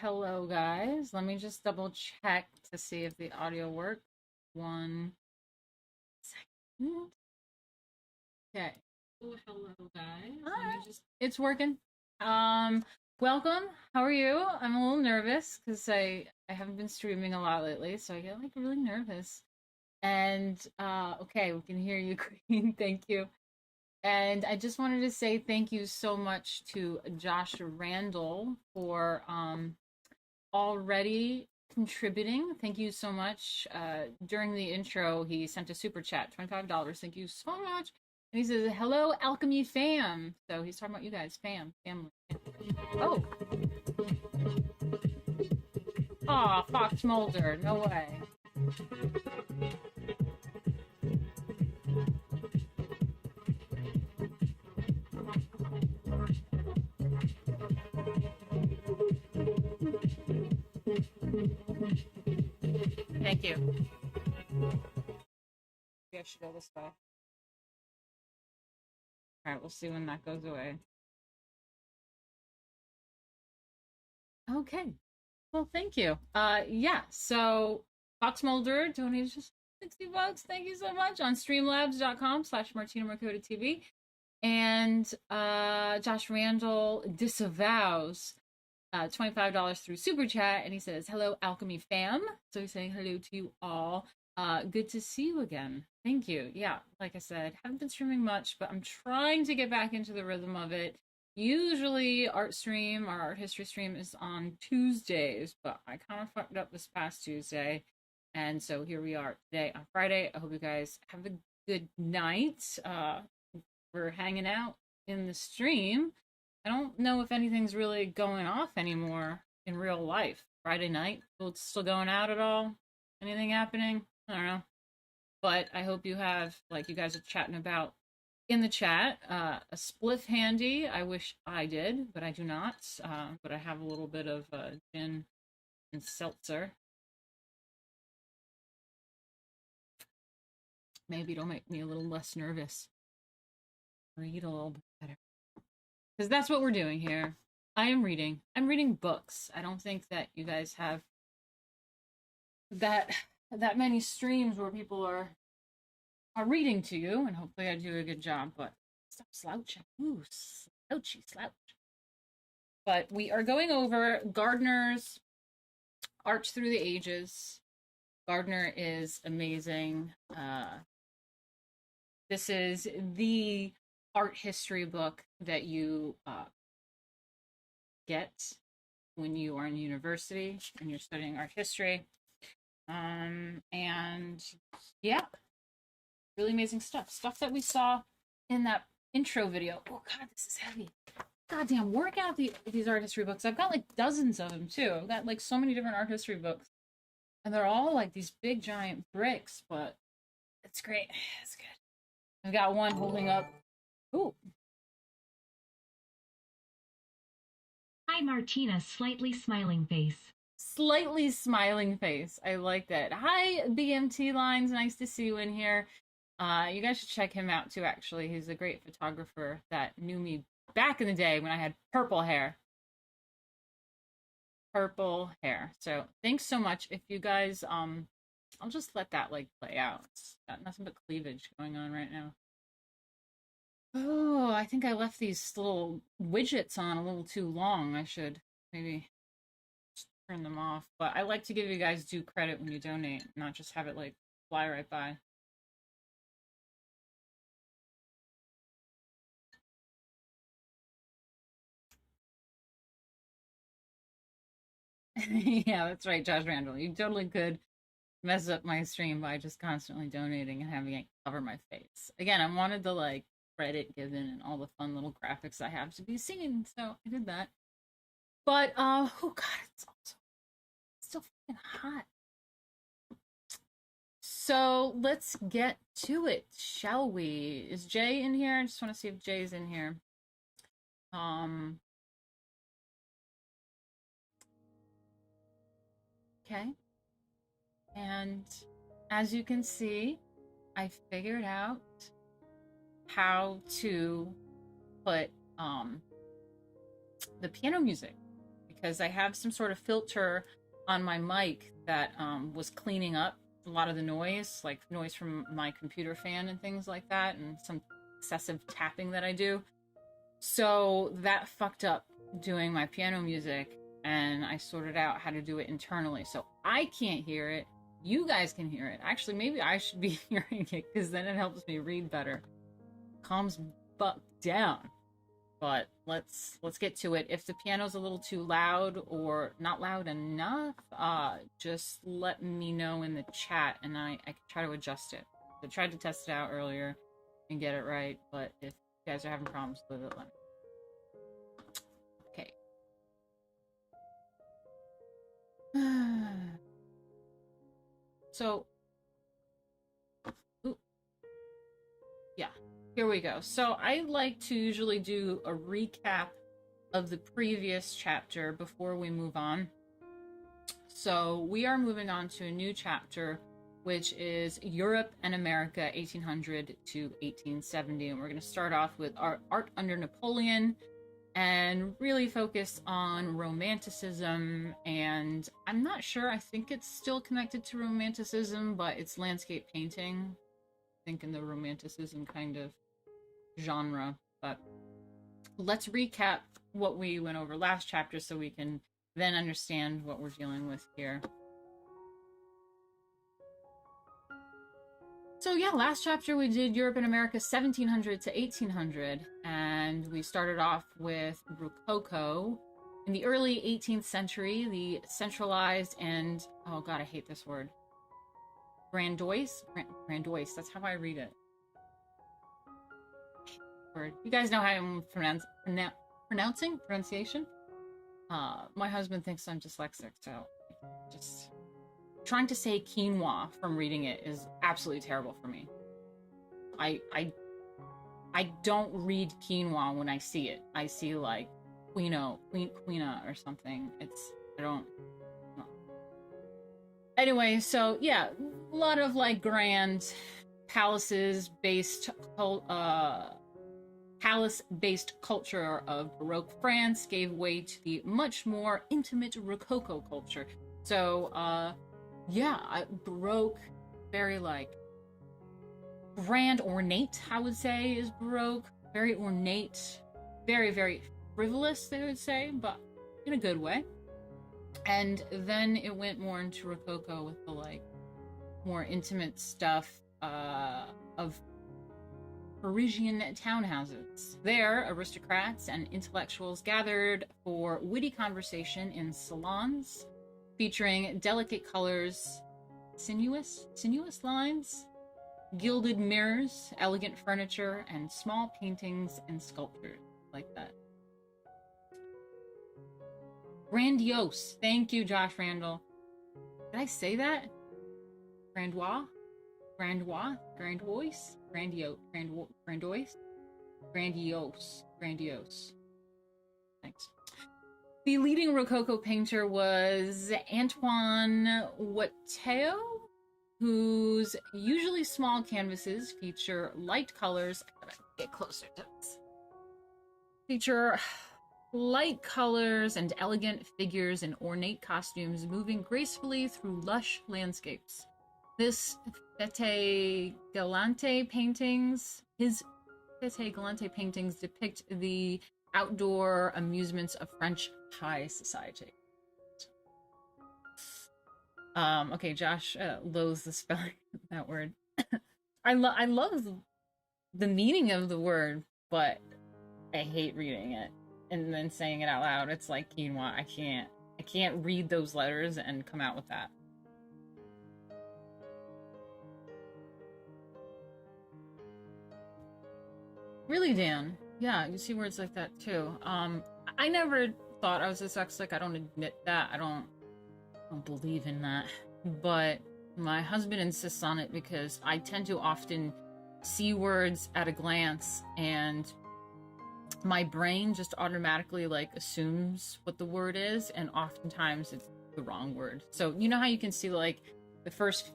Hello, guys. Let me just double check to see if the audio works. 1 second. Okay. Hello, guys. It's working. Welcome. How are you? I'm a little nervous because I haven't been streaming a lot lately, so I get like really nervous. And okay, we can hear you, Queen. Thank you. And I just wanted to say thank you so much to Josh Randall for already contributing. Thank you so much. During the intro, he sent a super chat, $25. Thank you so much. And he says, "Hello, Alchemy fam." So he's talking about you guys, family. Oh. Aw, Fox Mulder. No way. Thank you. Maybe I should go this way. All right, we'll see when that goes away. Okay. Well, thank you. Yeah, so Fox Mulder donated just $60. Thank you so much on streamlabs.com/Martina Markota TV. And Josh Randall disavows $25 through Super Chat, and he says, "Hello, Alchemy fam." So he's saying hello to you all. Good to see you again. Thank you. Yeah, like I said, haven't been streaming much, but I'm trying to get back into the rhythm of it. Usually our art history stream is on Tuesdays, but I kind of fucked up this past Tuesday. And so here we are today on Friday. I hope you guys have a good night. We're hanging out in the stream. I don't know if anything's really going off anymore in real life. Friday night, it's still going out at all? Anything happening? I don't know. But I hope you have, like you guys are chatting about in the chat, a spliff handy. I wish I did, but I do not. But I have a little bit of gin and seltzer. Maybe it'll make me a little less nervous. Read a little bit better. Because that's what we're doing here. I am reading. I'm reading books. I don't think that you guys have that many streams where people are reading to you, and hopefully I do a good job, but stop slouching. Ooh, slouchy slouch. But we are going over Gardner's Arch Through the Ages. Gardner is amazing. This is the art history book that you get when you are in university and you're studying art history. And yeah, Really amazing stuff. Stuff that we saw in that intro video. Oh god, this is heavy. Goddamn, work out these art history books. I've got like dozens of them too. I've got like so many different art history books. And they're all like these big giant bricks, but it's great. It's good. I've got one holding up. Ooh. Hi, Martina, slightly smiling face. Slightly smiling face. I like that. Hi, BMT Lines. Nice to see you in here. You guys should check him out too, actually. He's a great photographer that knew me back in the day when I had purple hair. Purple hair. So thanks so much. If you guys, I'll just let that like play out. It's got nothing but cleavage going on right now. Oh, I think I left these little widgets on a little too long. I should maybe just turn them off. But I like to give you guys due credit when you donate, not just have it like fly right by. Yeah, that's right, Josh Randall. You totally could mess up my stream by just constantly donating and having it cover my face. Again, I wanted the like credit given and all the fun little graphics I have to be seen, so I did that. But oh god, it's also still fucking hot. So let's get to it, shall we? Is Jay in here? I just want to see if Jay's in here. Okay. And as you can see, I figured out how to put the piano music, because I have some sort of filter on my mic that was cleaning up a lot of the noise, like noise from my computer fan and things like that, and some excessive tapping that I do. So that fucked up doing my piano music, and I sorted out how to do it internally. So I can't hear it. You guys can hear it. Actually, maybe I should be hearing it, because then it helps me read better. Calms buck down. But let's get to it. If the piano's a little too loud or not loud enough, just let me know in the chat, and I can try to adjust it. I tried to test it out earlier and get it right, but if you guys are having problems with it, let me. Okay. So, ooh, yeah, here we go. So I like to usually do a recap of the previous chapter before we move on. So we are moving on to a new chapter, which is Europe and America, 1800 to 1870. And we're going to start off with art under Napoleon and really focus on Romanticism. And I'm not sure, I think it's still connected to Romanticism, but it's landscape painting, I think, in the Romanticism kind of genre. But let's recap what we went over last chapter so we can then understand what we're dealing with here. So yeah, last chapter we did Europe and America 1700 to 1800, and we started off with Rococo. In the early 18th century, the centralized and, oh god, I hate this word, grandiose, that's how I read it. Word. You guys know how I'm pronunciation? My husband thinks I'm dyslexic, so just trying to say quinoa from reading it is absolutely terrible for me. I don't read quinoa when I see it. I see like quina or something. I don't know. Anyway, so yeah, a lot of like grand palace-based culture of Baroque France gave way to the much more intimate Rococo culture. So, yeah, Baroque, very like grand, ornate, I would say, is Baroque. Very ornate, very, very frivolous, they would say, but in a good way. And then it went more into Rococo with the like more intimate stuff of Parisian townhouses. There, aristocrats and intellectuals gathered for witty conversation in salons, featuring delicate colors, sinuous lines, gilded mirrors, elegant furniture, and small paintings and sculptures like that. Grandiose. Thank you, Josh Randall. Did I say that? Grandois? Grandois? Grandoise? Grandoise? Grandiose. Grandiose. Thanks. The leading Rococo painter was Antoine Watteau, whose usually small canvases feature light colors. I gotta get closer to this. Feature light colors and elegant figures in ornate costumes moving gracefully through lush landscapes. His Fete Galante paintings depict the outdoor amusements of French high society. Okay, Josh loathes the spelling of that word. I love the meaning of the word, but I hate reading it and then saying it out loud. It's like quinoa. I can't read those letters and come out with that. Really, Dan? Yeah, you see words like that too. I never thought I was dyslexic. I don't admit that. I don't believe in that. But my husband insists on it because I tend to often see words at a glance and my brain just automatically like assumes what the word is, and oftentimes it's the wrong word. So you know how you can see like the first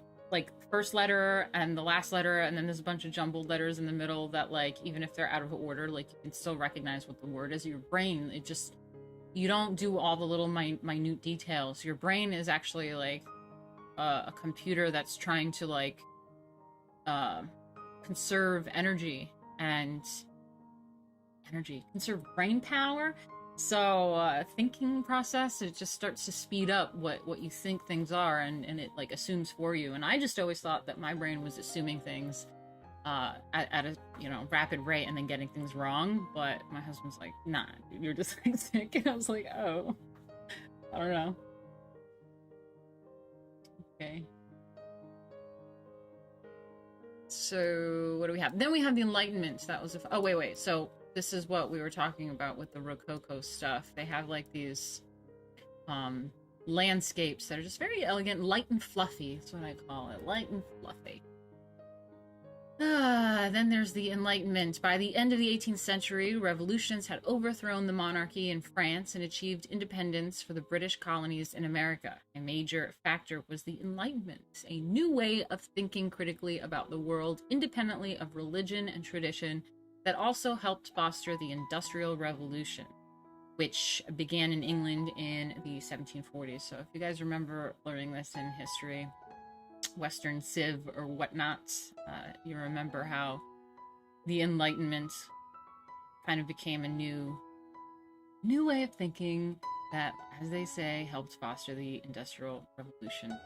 letter and the last letter, and then there's a bunch of jumbled letters in the middle that, like, even if they're out of order, like, you can still recognize what the word is. Your brain, it just, you don't do all the little minute details. Your brain is actually like a computer that's trying to like conserve conserve brain power. So thinking process, it just starts to speed up what you think things are, and it like assumes for you. And I just always thought that my brain was assuming things at a rapid rate and then getting things wrong. But my husband's like, nah, you're dyslexic. And I was like, oh, I don't know. Okay. So what do we have? Then we have the Enlightenment. That was wait. So this is what we were talking about with the Rococo stuff. They have like these landscapes that are just very elegant, light and fluffy. That's what I call it, light and fluffy. Then there's the Enlightenment. By the end of the 18th century, revolutions had overthrown the monarchy in France and achieved independence for the British colonies in America. A major factor was the Enlightenment, a new way of thinking critically about the world, independently of religion and tradition, that also helped foster the Industrial Revolution, which began in England in the 1740s. So if you guys remember learning this in history, Western Civ or whatnot, you remember how the Enlightenment kind of became a new way of thinking that, as they say, helped foster the Industrial Revolution.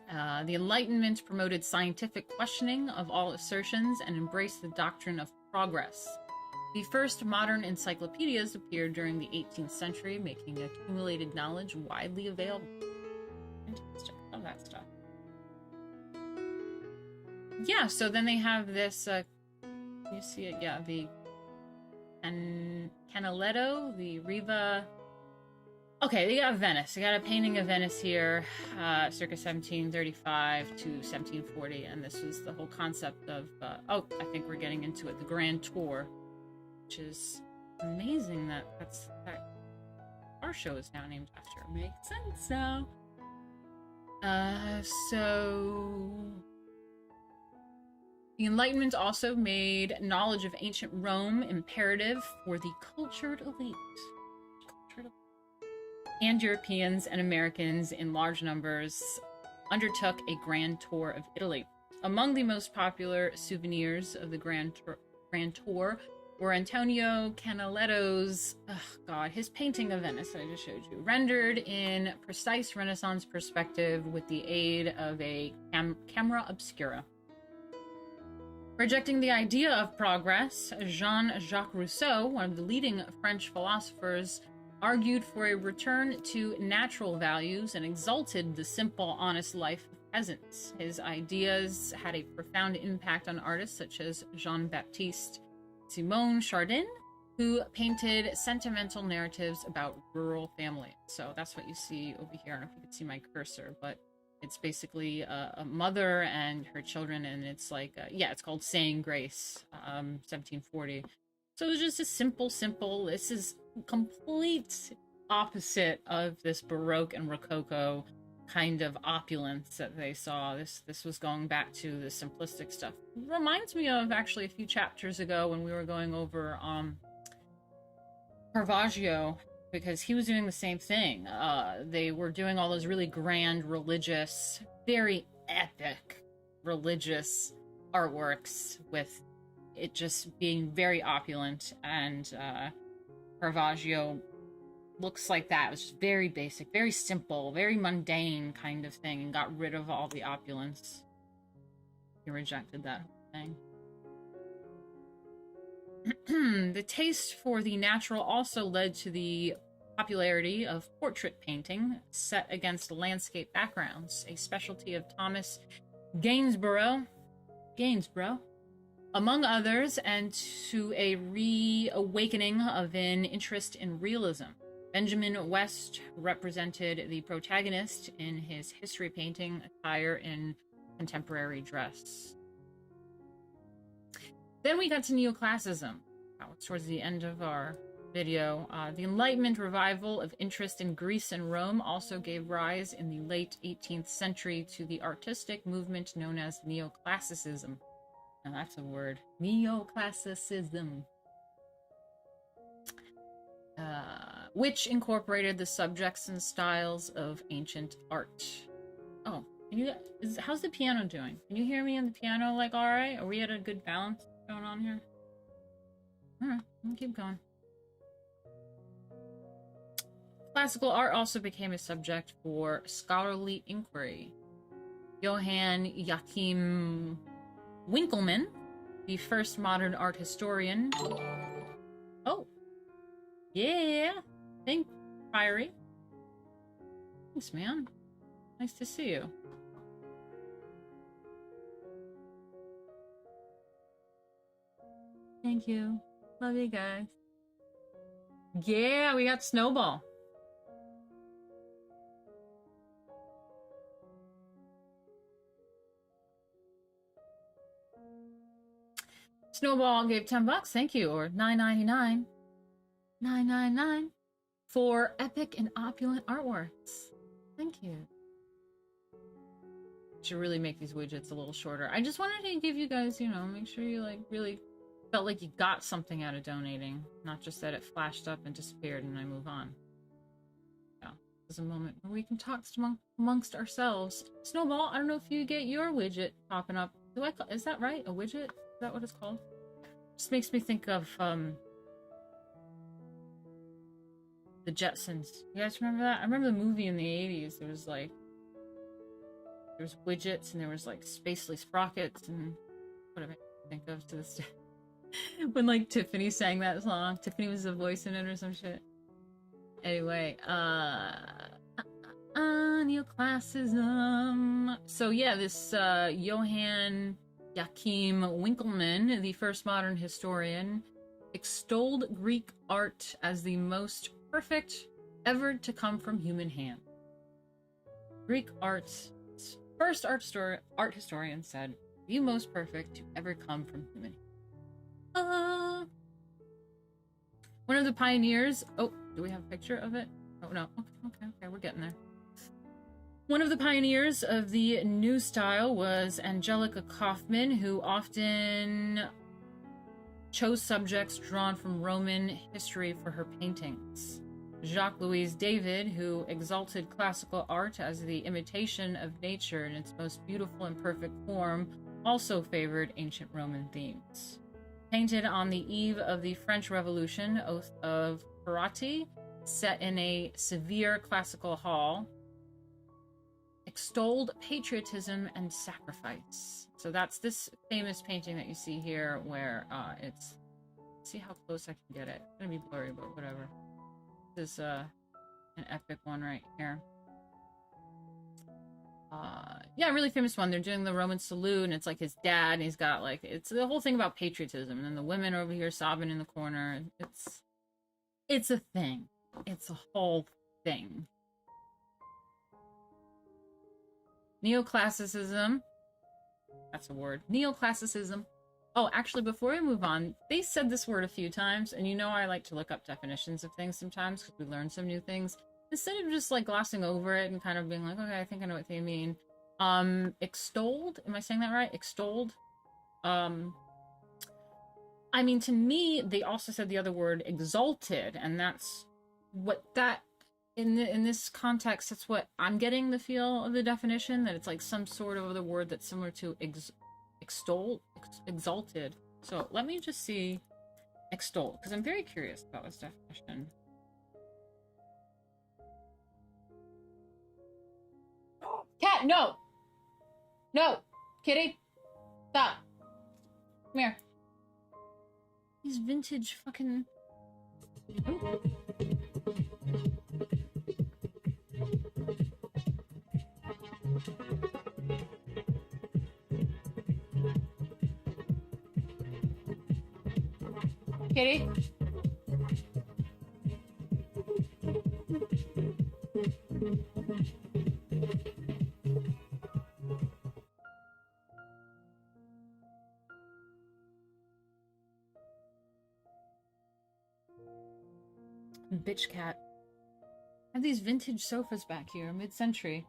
The Enlightenment promoted scientific questioning of all assertions and embraced the doctrine of progress. The first modern encyclopedias appeared during the 18th century, making accumulated knowledge widely available. Fantastic. All that stuff. Yeah, so then they have this, you see it, yeah, the Canaletto, the Riva. Okay, they got Venice. They got a painting of Venice here, circa 1735 to 1740, and this was the whole concept of, I think we're getting into it, the Grand Tour, which is amazing that our show is now named after. Makes sense now. So the Enlightenment also made knowledge of ancient Rome imperative for the cultured elite. And Europeans and Americans in large numbers undertook a grand tour of Italy. Among the most popular souvenirs of the Grand Tour were Antonio Canaletto's, his painting of Venice that I just showed you, rendered in precise Renaissance perspective with the aid of a camera obscura. Rejecting the idea of progress, Jean-Jacques Rousseau, one of the leading French philosophers, argued for a return to natural values and exalted the simple, honest life of peasants. His ideas had a profound impact on artists such as Jean-Baptiste Simon Chardin, who painted sentimental narratives about rural families. So that's what you see over here. I don't know if you can see my cursor, but it's basically a mother and her children, and it's like, it's called Saying Grace, 1740. So it was just a simple, this is complete opposite of this Baroque and Rococo kind of opulence that they saw. This was going back to the simplistic stuff. It reminds me of actually a few chapters ago when we were going over Caravaggio, because he was doing the same thing. They were doing all those really grand religious, very epic religious artworks, with it just being very opulent, and Caravaggio looks like that. It was just very basic, very simple, very mundane kind of thing, and got rid of all the opulence. He rejected that whole thing. The taste for the natural also led to the popularity of portrait painting set against landscape backgrounds, a specialty of Thomas Gainsborough, among others, and to a reawakening of an interest in realism. Benjamin West represented the protagonist in his history painting attire in contemporary dress. Then we got to Neoclassicism. Towards the end of our video, the Enlightenment revival of interest in Greece and Rome also gave rise in the late 18th century to the artistic movement known as Neoclassicism. Now that's a word. Neoclassicism. Which incorporated the subjects and styles of ancient art. Oh, how's the piano doing? Can you hear me on the piano, like, all right? Are we at a good balance going on here? All right, we'll keep going. Classical art also became a subject for scholarly inquiry. Johann Joachim Winckelmann, the first modern art historian. Oh, yeah. Thanks, Fiery. Thanks, man. Nice to see you. Thank you. Love you guys. Yeah, we got Snowball. Snowball gave $10, thank you, or $9.99. $9.99 for epic and opulent artworks. Thank you. Should really make these widgets a little shorter. I just wanted to give you guys, make sure you like really felt like you got something out of donating, not just that it flashed up and disappeared and I move on. Yeah, this is a moment where we can talk amongst ourselves. Snowball, I don't know if you get your widget popping up. Is that right? A widget? Is that what it's called? Just makes me think of the Jetsons. You guys remember that? I remember the movie in the 80s. There was widgets and there was like spacely sprockets and what I think of to this day. When like Tiffany sang that song. Tiffany was the voice in it or some shit. Anyway, Neoclassicism. So yeah, this Johann Joachim Winckelmann, the first modern historian, extolled Greek art as the most perfect ever to come from human hand. Greek art's first art historian said, the most perfect to ever come from human hand. One of the pioneers. Oh, do we have a picture of it? Oh no. Okay, we're getting there. One of the pioneers of the new style was Angelica Kauffmann, who often chose subjects drawn from Roman history for her paintings. Jacques-Louis David, who exalted classical art as the imitation of nature in its most beautiful and perfect form, also favored ancient Roman themes. Painted on the eve of the French Revolution, Oath of Pirati, set in a severe classical hall, extolled patriotism and sacrifice. So that's this famous painting that you see here where it's... See how close I can get it. It's gonna be blurry, but whatever. This is an epic one right here. yeah, really famous one. They're doing the Roman salute, and it's like his dad, and he's got like, it's the whole thing about patriotism, and then the women over here sobbing in the corner. It's a thing. It's a whole thing. Neoclassicism. That's a word. Neoclassicism. Oh, actually, before we move on, they said this word a few times, and you know I like to look up definitions of things sometimes because we learn some new things. Instead of just like glossing over it and kind of being like, okay, I think I know what they mean. Extolled. Am I saying that right? Extolled. I mean, to me, they also said the other word exalted, and that's what that in this context. That's what I'm getting the feel of the definition, that it's like some sort of other word that's similar to exalted. So let me just see extol, because I'm very curious about this definition. Cat, no! No! Kitty! Stop! Come here. These vintage fucking... Ooh. Kitty? Bitch cat. I have these vintage sofas back here, mid-century,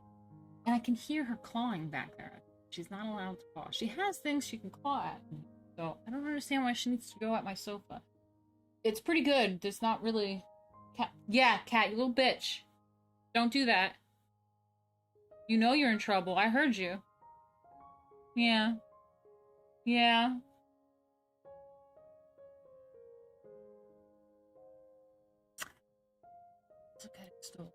and I can hear her clawing back there. She's not allowed to claw. She has things she can claw at, so I don't understand why she needs to go at my sofa. It's pretty good. There's not really... Cat. Yeah, cat, you little bitch. Don't do that. You know you're in trouble. I heard you. Yeah. Yeah. It's okay, still.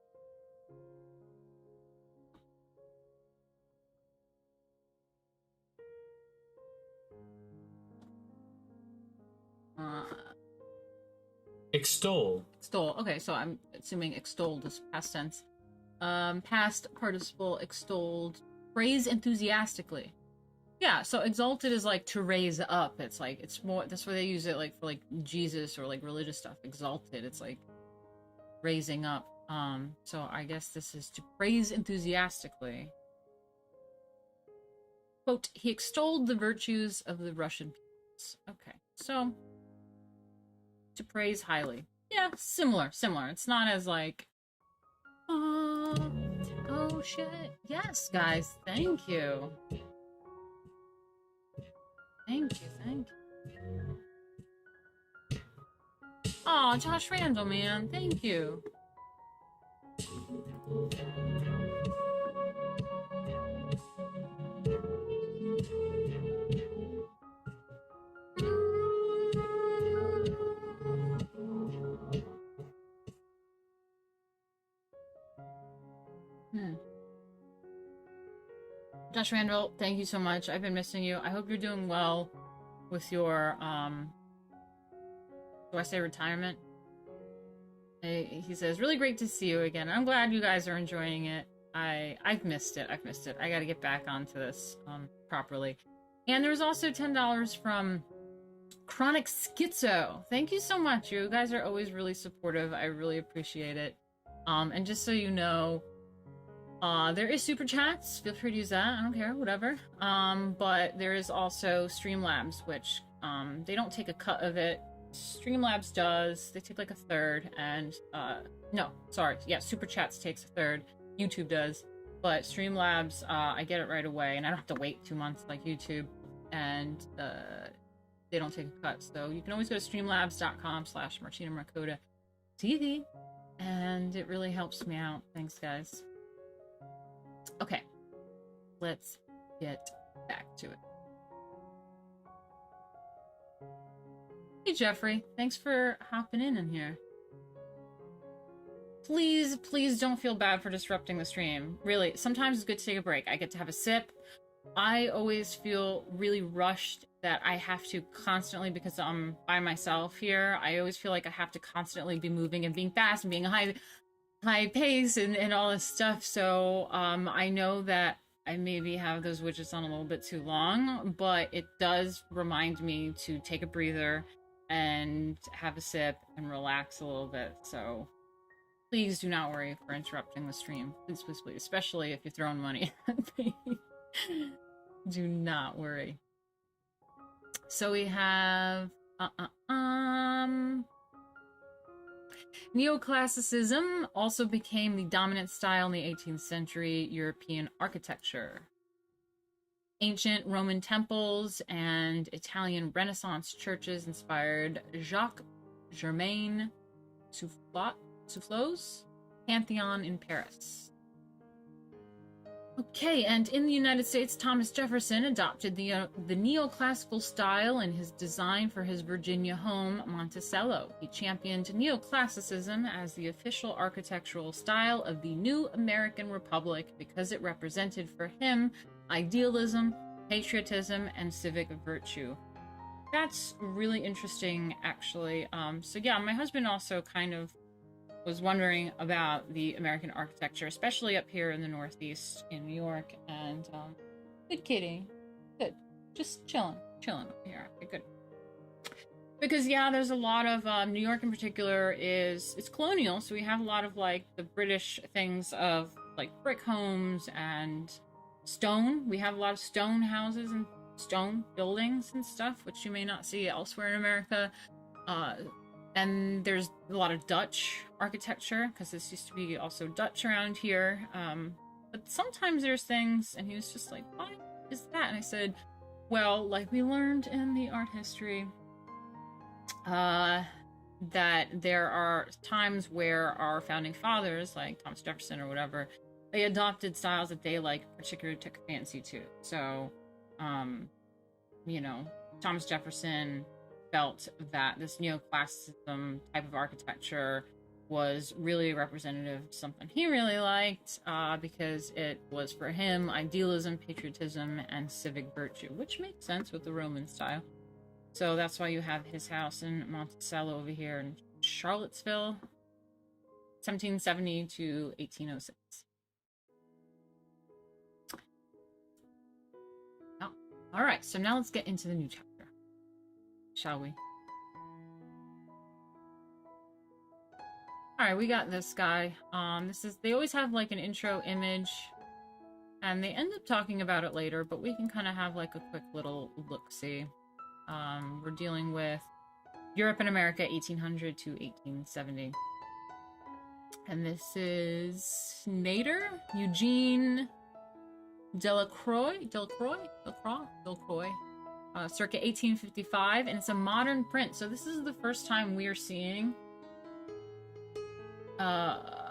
Extol. Extol. Okay, so I'm assuming extolled is past tense. Past participle, extolled. Praise enthusiastically. Yeah, so exalted is like to raise up. It's like, it's more, that's where they use it like for like Jesus or like religious stuff. Exalted, it's like raising up. So I guess this is to praise enthusiastically. Quote, he extolled the virtues of the Russian peoples. Okay, so to praise highly. Yeah, similar. It's not as like, oh shit. Yes, guys, thank you. Thank you. Aw, Josh Randall, man, thank you. Josh Randall, thank you so much. I've been missing you. I hope you're doing well with your, do I say retirement? He says, really great to see you again. I'm glad you guys are enjoying it. I've missed it. I gotta get back onto this, properly. And there's also $10 from Chronic Schizo. Thank you so much. You guys are always really supportive. I really appreciate it. And just so you know, there is super chats. Feel free to use that. I don't care, whatever. But there is also Streamlabs, which they don't take a cut of it. Streamlabs does. They take like a third, and no, sorry, yeah, super chats takes a third. YouTube does, but Streamlabs, I get it right away, and I don't have to wait 2 months like YouTube, and they don't take a cut. So you can always go to streamlabs.com/Martina Markota TV, and it really helps me out. Thanks, guys. Okay, let's get back to it. Hey, Jeffrey, thanks for hopping in here. Please don't feel bad for disrupting the stream. Really, sometimes it's good to take a break. I get to have a sip. I always feel really rushed that I have to constantly, because I'm by myself here, I always feel like I have to constantly be moving and being fast and being high pace and all this stuff. So I know that I maybe have those widgets on a little bit too long, but it does remind me to take a breather and have a sip and relax a little bit. So please do not worry for interrupting the stream. Please, please, please. Especially if you're throwing money at me. Do not worry. So we have Neoclassicism also became the dominant style in the 18th century European architecture. Ancient Roman temples and Italian Renaissance churches inspired Jacques-Germain Soufflot's Pantheon in Paris. Okay, and in the United States, Thomas Jefferson adopted the neoclassical style in his design for his Virginia home, Monticello. He championed neoclassicism as the official architectural style of the new American Republic because it represented for him idealism, patriotism, and civic virtue. That's really interesting, actually. So yeah, my husband also kind of was wondering about the American architecture, especially up here in the Northeast in New York. And good kitty, good, just chilling up here. Okay, good. Because yeah, there's a lot of New York in particular it's colonial, so we have a lot of like the British things of like brick homes and stone. We have a lot of stone houses and stone buildings and stuff, which you may not see elsewhere in America. And there's a lot of Dutch architecture, because this used to be also Dutch around here. But sometimes there's things, and he was just like, what is that? And I said, well, like we learned in the art history, that there are times where our founding fathers, like Thomas Jefferson or whatever, they adopted styles that they like particularly took a fancy to. So, you know, Thomas Jefferson felt that this neoclassicism type of architecture was really representative of something he really liked, because it was for him idealism, patriotism, and civic virtue, which makes sense with the Roman style. So that's why you have his house in Monticello over here in Charlottesville, 1770 to 1806. Oh, all right, so now let's get into the new chapter. Shall we? All right, we got this guy. They always have like an intro image, and they end up talking about it later, but we can kind of have like a quick little look-see. We're dealing with Europe and America, 1800 to 1870. And this is Nader, Eugene Delacroix, circa 1855, and it's a modern print. So this is the first time we are seeing a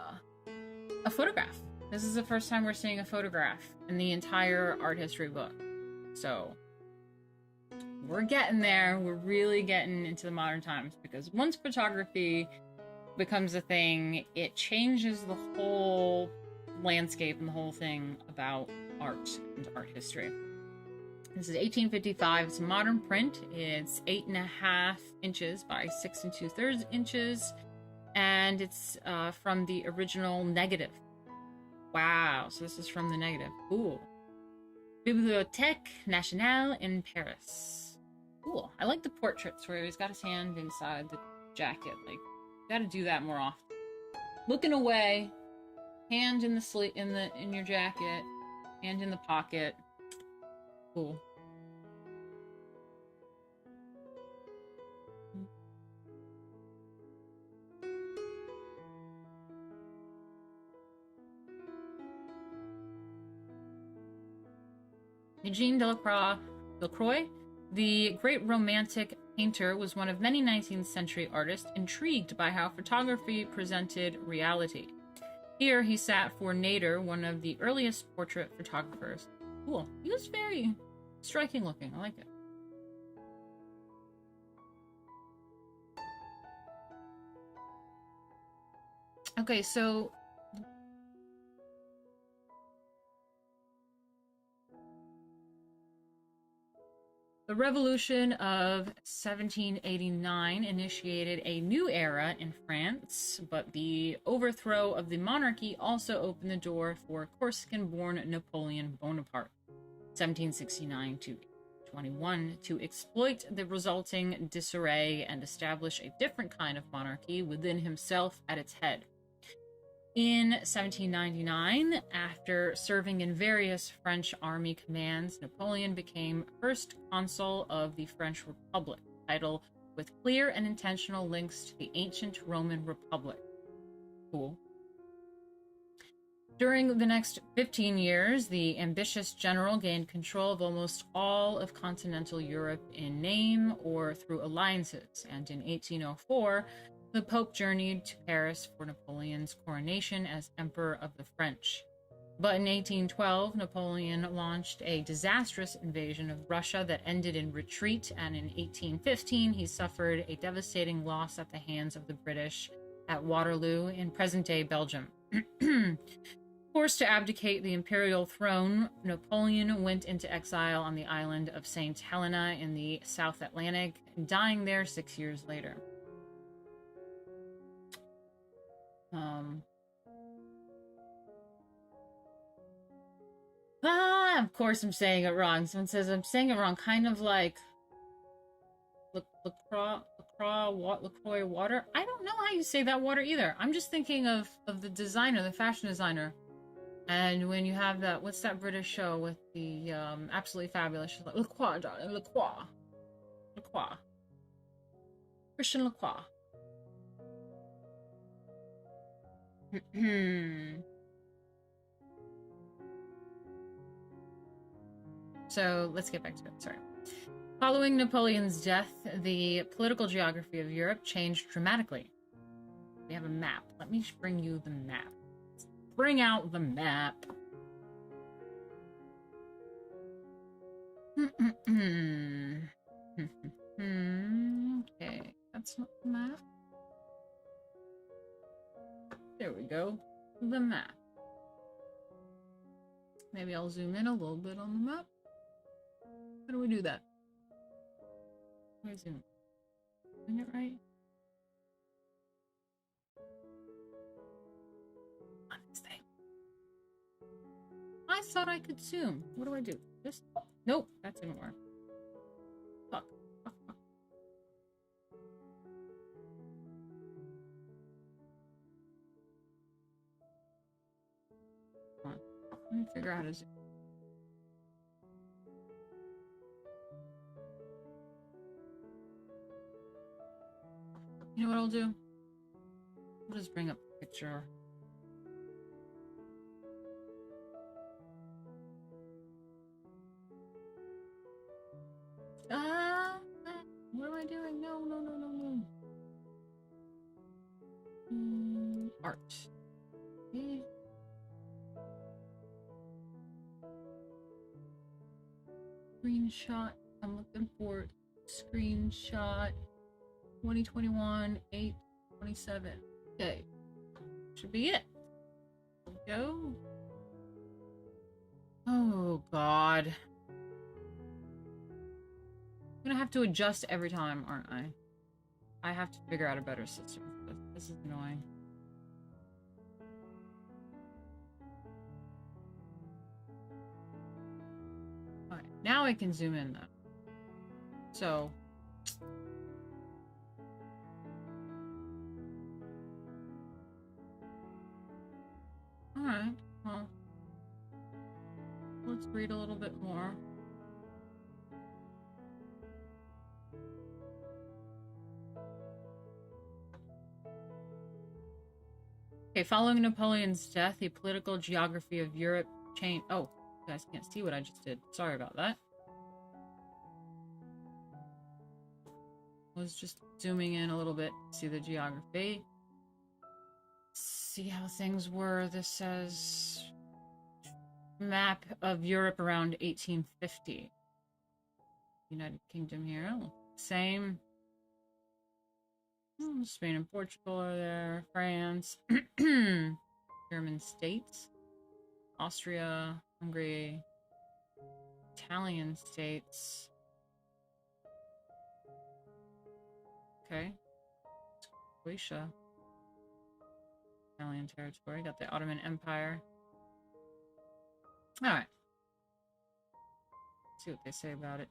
photograph. This is the first time we're seeing a photograph in the entire art history book. So we're getting there. We're really getting into the modern times, because once photography becomes a thing, it changes the whole landscape and the whole thing about art and art history. This is 1855. It's a modern print. It's 8.5 inches by 6 2/3 inches, and it's from the original negative. Wow, so this is from the negative. Cool. Bibliothèque Nationale in Paris. Cool. I like the portraits where he's got his hand inside the jacket. Like, you gotta do that more often. Looking away, hand in the sleeve, in your jacket, hand in the pocket. Cool. Eugene Delacroix, the great Romantic painter, was one of many 19th century artists intrigued by how photography presented reality. Here he sat for Nader, one of the earliest portrait photographers. Cool. He was very striking looking. I like it. Okay, so The Revolution of 1789 initiated a new era in France, but the overthrow of the monarchy also opened the door for Corsican-born Napoleon Bonaparte, 1769 to 21, to exploit the resulting disarray and establish a different kind of monarchy within himself at its head. In 1799, after serving in various French army commands, Napoleon became first consul of the French Republic, a title with clear and intentional links to the ancient Roman Republic. Cool. During the next 15 years, the ambitious general gained control of almost all of continental Europe in name or through alliances, and in 1804, the Pope journeyed to Paris for Napoleon's coronation as Emperor of the French. But in 1812, Napoleon launched a disastrous invasion of Russia that ended in retreat, and in 1815, he suffered a devastating loss at the hands of the British at Waterloo in present-day Belgium. Forced to abdicate the imperial throne, Napoleon went into exile on the island of St. Helena in the South Atlantic, dying there 6 years later. Of course I'm saying it wrong. Someone says I'm saying it wrong, kind of like LaCroix water. I don't know how you say that water either. I'm just thinking of the designer, the fashion designer. And when you have that, what's that British show with the absolutely fabulous? She's like, LaCroix, darling, LaCroix. Christian LaCroix. So let's get back to it. Sorry. Following Napoleon's death, the political geography of Europe changed dramatically. We have a map. Let me bring you the map. Bring out the map. Okay, that's not the map. There we go. The map. Maybe I'll zoom in a little bit on the map. How do we do that? How do I zoom? Doing it right? On this thing. I thought I could zoom. What do I do? This? Nope, that didn't work. Fuck. Come on. Let me figure out how to zoom. You know what I'll do? I'll just bring up the picture. What am I doing? No. Art. Okay. Screenshot. I'm looking for screenshot. 2021 8/27. Okay. Should be it. Go. Oh god. I'm gonna have to adjust every time, aren't I? I have to figure out a better system for this. This is annoying. Alright, now I can zoom in though. So alright, well, let's read a little bit more. Okay, following Napoleon's death, the political geography of Europe changed. Oh, you guys can't see what I just did. Sorry about that. I was just zooming in a little bit to see the geography. See how things were. This says map of Europe around 1850. United Kingdom here. Oh, same. Spain and Portugal are there. France. German states. Austria. Hungary. Italian states. Okay. Croatia. Italian territory. Got the Ottoman Empire. Alright. See what they say about it.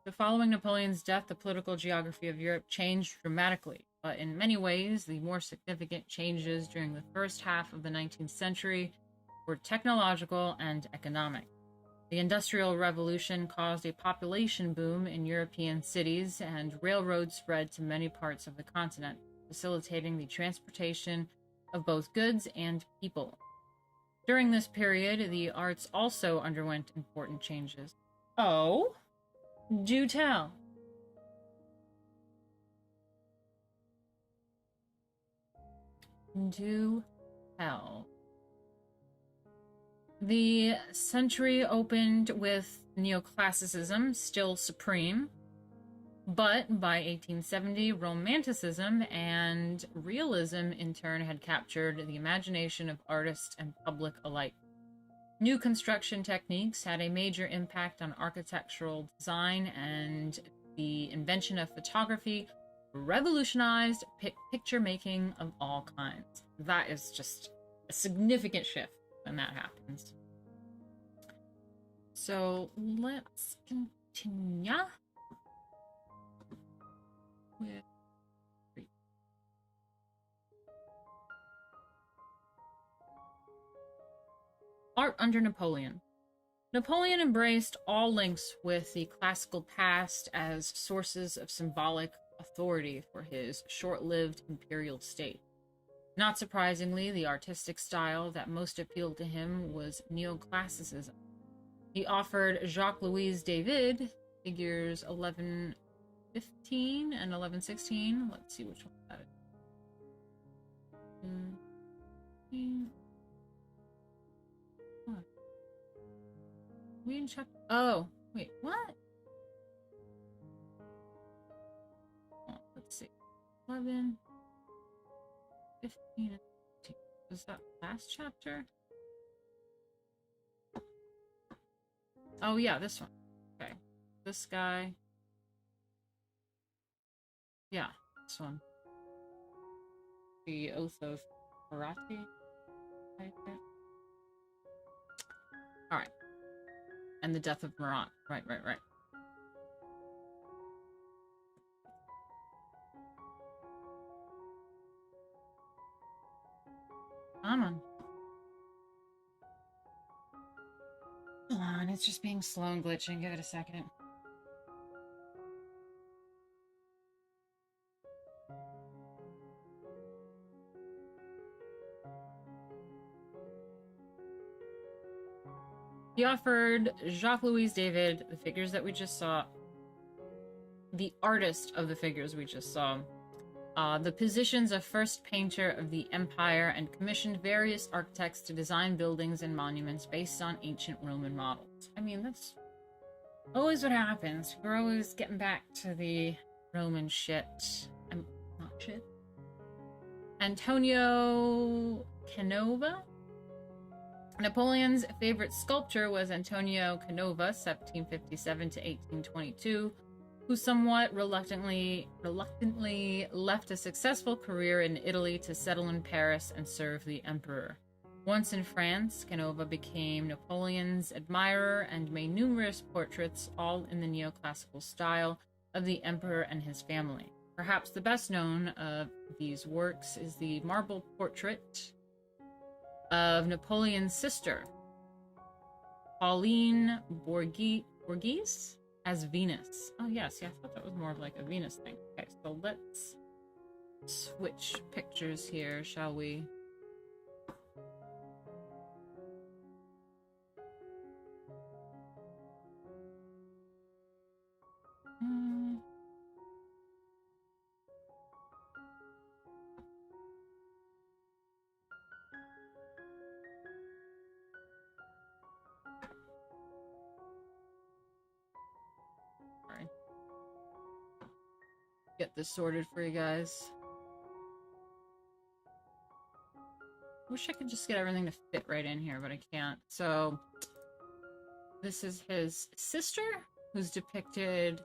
So following Napoleon's death, the political geography of Europe changed dramatically, but in many ways, the more significant changes during the first half of the 19th century were technological and economic. The Industrial Revolution caused a population boom in European cities, and railroads spread to many parts of the continent, facilitating the transportation of both goods and people. During this period, the arts also underwent important changes. Oh? Do tell. Do tell. The century opened with Neoclassicism still supreme, but by 1870, Romanticism and Realism in turn had captured the imagination of artists and public alike. New construction techniques had a major impact on architectural design, and the invention of photography revolutionized picture making of all kinds. That is just a significant shift when that happens. So let's continue with art under Napoleon. Napoleon embraced all links with the classical past as sources of symbolic authority for his short-lived imperial state. Not surprisingly, the artistic style that most appealed to him was Neoclassicism. He offered Jacques-Louis David, figures 1115 and 1116. Let's see which one that is. We didn't check. Oh, wait, what? Oh, let's see. 11, 15, 16. Was that last chapter? Oh, yeah, this one. Okay. This guy. Yeah, this one. The Oath of Karate. Alright. And the Death of Marat. Right. Come on. Come on, it's just being slow and glitching. Give it a second. He offered Jacques-Louis David the figures that we just saw, the artist of the figures we just saw, the positions of first painter of the empire, and commissioned various architects to design buildings and monuments based on ancient Roman models. I mean, that's always what happens. We're always getting back to the Roman shit. I'm not shit. Antonio Canova. Napoleon's favorite sculptor was Antonio Canova, 1757 to 1822, who somewhat reluctantly left a successful career in Italy to settle in Paris and serve the emperor. Once in France, Canova became Napoleon's admirer and made numerous portraits, all in the neoclassical style of the emperor and his family. Perhaps the best known of these works is the marble portrait of Napoleon's sister, Pauline Borghese, as Venus. Oh, yes, I thought that was more of like a Venus thing. Okay, so let's switch pictures here, shall we? Get this sorted for you guys. Wish I could just get everything to fit right in here, but I can't. So this is his sister. who's depicted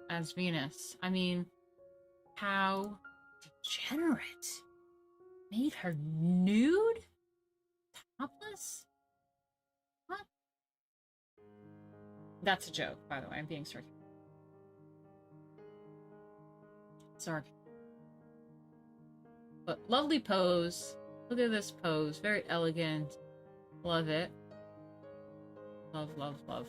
as Venus. I mean, how degenerate. Made her nude? Topless? What? That's a joke, by the way. I'm being sarcastic. But lovely pose. Look at this pose. Very elegant. Love it. Love, love, love.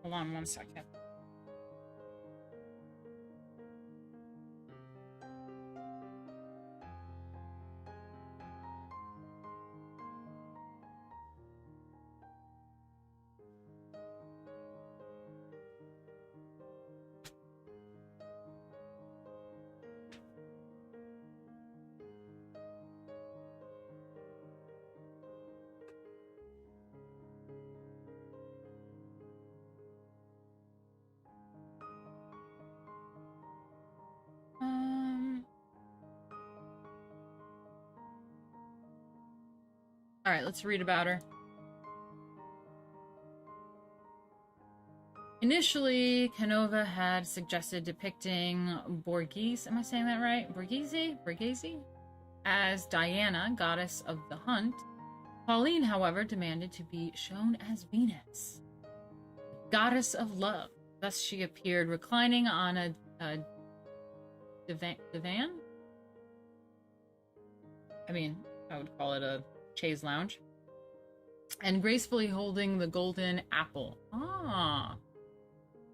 Hold on one second. All right, let's read about her. Initially, Canova had suggested depicting Borghese, am I saying that right? Borghese? As Diana, goddess of the hunt. Pauline, however, demanded to be shown as Venus, goddess of love. Thus she appeared reclining on a divan? I mean, I would call it a chaise lounge. And gracefully holding the golden apple.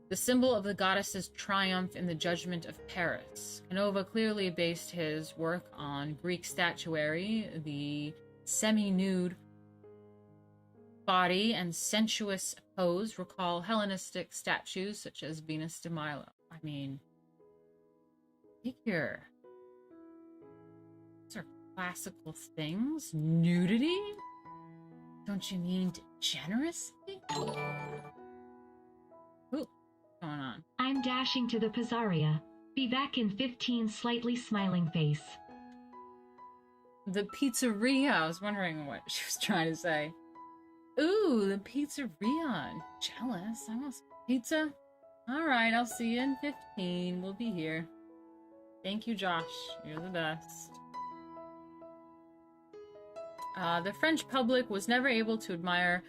The symbol of the goddess's triumph in the judgment of Paris. Canova clearly based his work on Greek statuary. The semi-nude body and sensuous pose recall Hellenistic statues such as Venus de Milo. I mean, figure. These are classical things. Nudity? Don't you mean degeneracy? Ooh. Going on? I'm dashing to the pizzeria. Be back in 15, slightly smiling face. The pizzeria. I was wondering what she was trying to say. Ooh, the pizzeria. I'm jealous. I want some pizza. All right, I'll see you in 15. We'll be here. Thank you, Josh. You're the best. The French public was never able to admire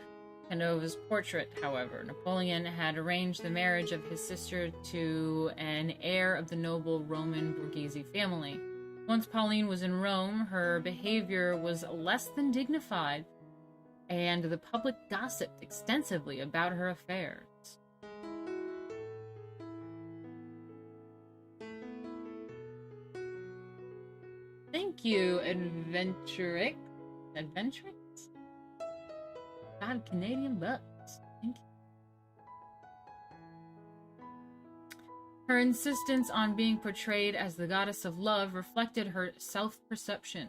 Canova's portrait, however. Napoleon had arranged the marriage of his sister to an heir of the noble Roman Borghese family. Once Pauline was in Rome, her behavior was less than dignified, and the public gossiped extensively about her affairs. Thank you, Adventurix. God, Canadian bucks. Thank you. Her insistence on being portrayed as the goddess of love reflected her self-perception.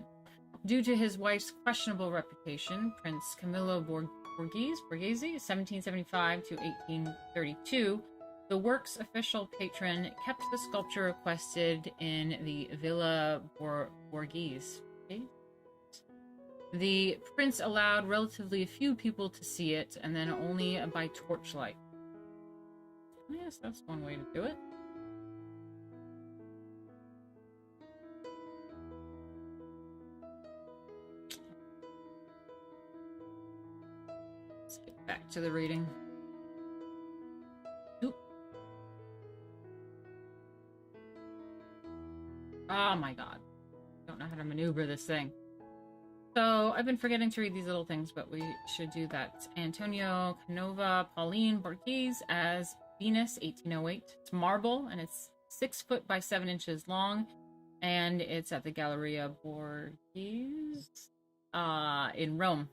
Due to his wife's questionable reputation, Prince Camillo Borghese, 1775 to 1832, the work's official patron kept the sculpture requested in the Villa Borghese. The prince allowed relatively few people to see it, and then only by torchlight. Yes, that's one way to do it. Let's get back to the reading. Oop. Oh my god. Don't know how to maneuver this thing. So, I've been forgetting to read these little things, but we should do that. Antonio Canova, Pauline Borghese as Venus, 1808. It's marble, and it's 6 foot by 7 inches long, and it's at the Galleria Borghese in Rome.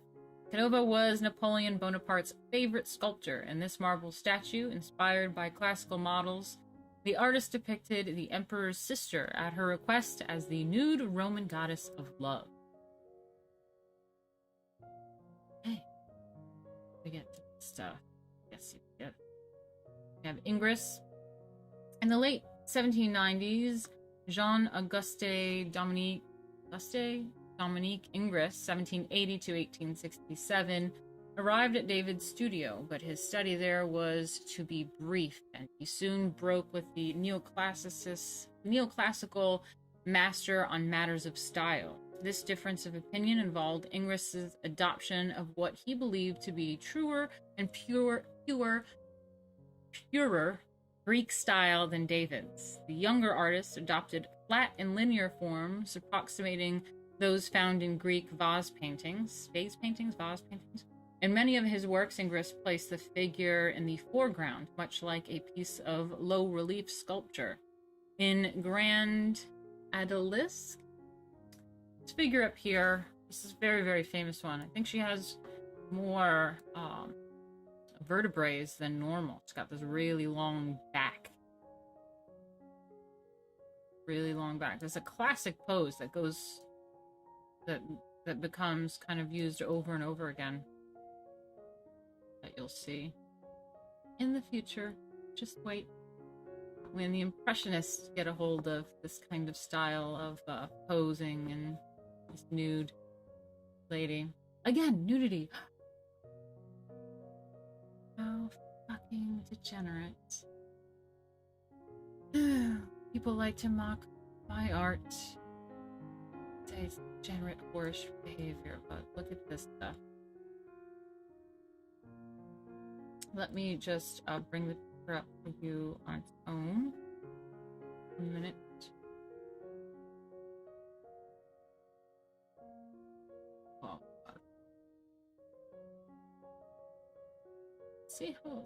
Canova was Napoleon Bonaparte's favorite sculptor, and this marble statue, inspired by classical models, the artist depicted the emperor's sister at her request as the nude Roman goddess of love. Hey, we get stuff. Yes, you get. We have Ingres. In the late 1790s, Jean-Auguste Dominique Ingres, 1780 to 1867, arrived at David's studio, but his study there was to be brief, and he soon broke with the neoclassical master on matters of style. This difference of opinion involved Ingres's adoption of what he believed to be truer and purer Greek style than David's. The younger artist adopted flat and linear forms, approximating those found in Greek vase paintings. In many of his works, Ingres placed the figure in the foreground, much like a piece of low-relief sculpture. In Grand Odalisque, this figure up here, this is a very, very famous one. I think she has more vertebrae than normal. She's got this really long back. Really long back. There's a classic pose that goes... that becomes kind of used over and over again. That you'll see in the future. Just wait. When the Impressionists get a hold of this kind of style of posing and this nude lady. Again, nudity. How fucking degenerate. People like to mock my art. It's degenerate, whorish behavior, but look at this stuff. Let me just bring the picture up for you on its own. A minute. Oh, God. See how...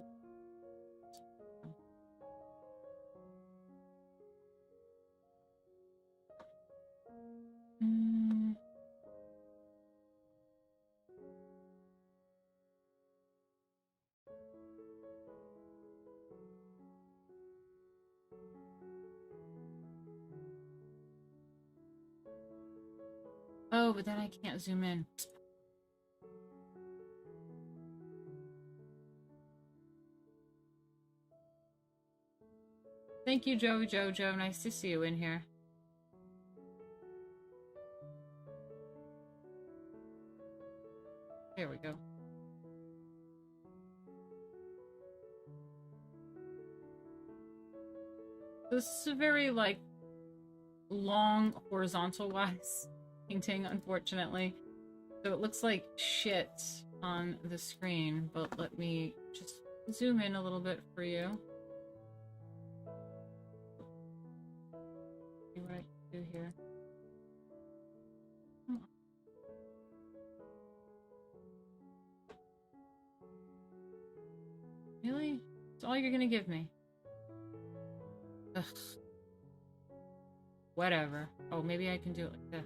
Oh, but then I can't zoom in. Thank you, Jojo. Nice to see you in here. There we go. This is a very, like, long horizontal-wise painting, unfortunately. So it looks like shit on the screen, but let me just zoom in a little bit for you. See what I can do here. Really? That's all you're gonna give me? Ugh. Whatever. Oh, maybe I can do it like this.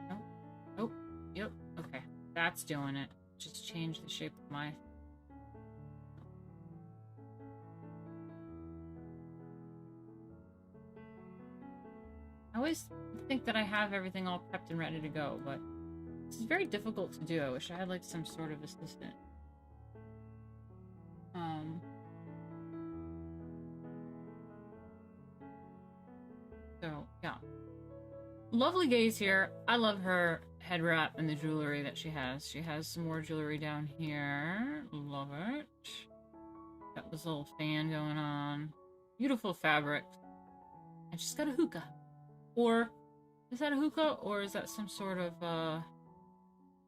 No? Oh, yep. Okay. That's doing it. Just change the shape of my... I always think that I have everything all prepped and ready to go, but this is very difficult to do. I wish I had like some sort of assistant. So, yeah. Lovely gaze here. I love her head wrap and the jewelry that she has. She has some more jewelry down here. Love it. Got this little fan going on. Beautiful fabric. And she's got a hookah. Or, is that a hookah? Or is that some sort of,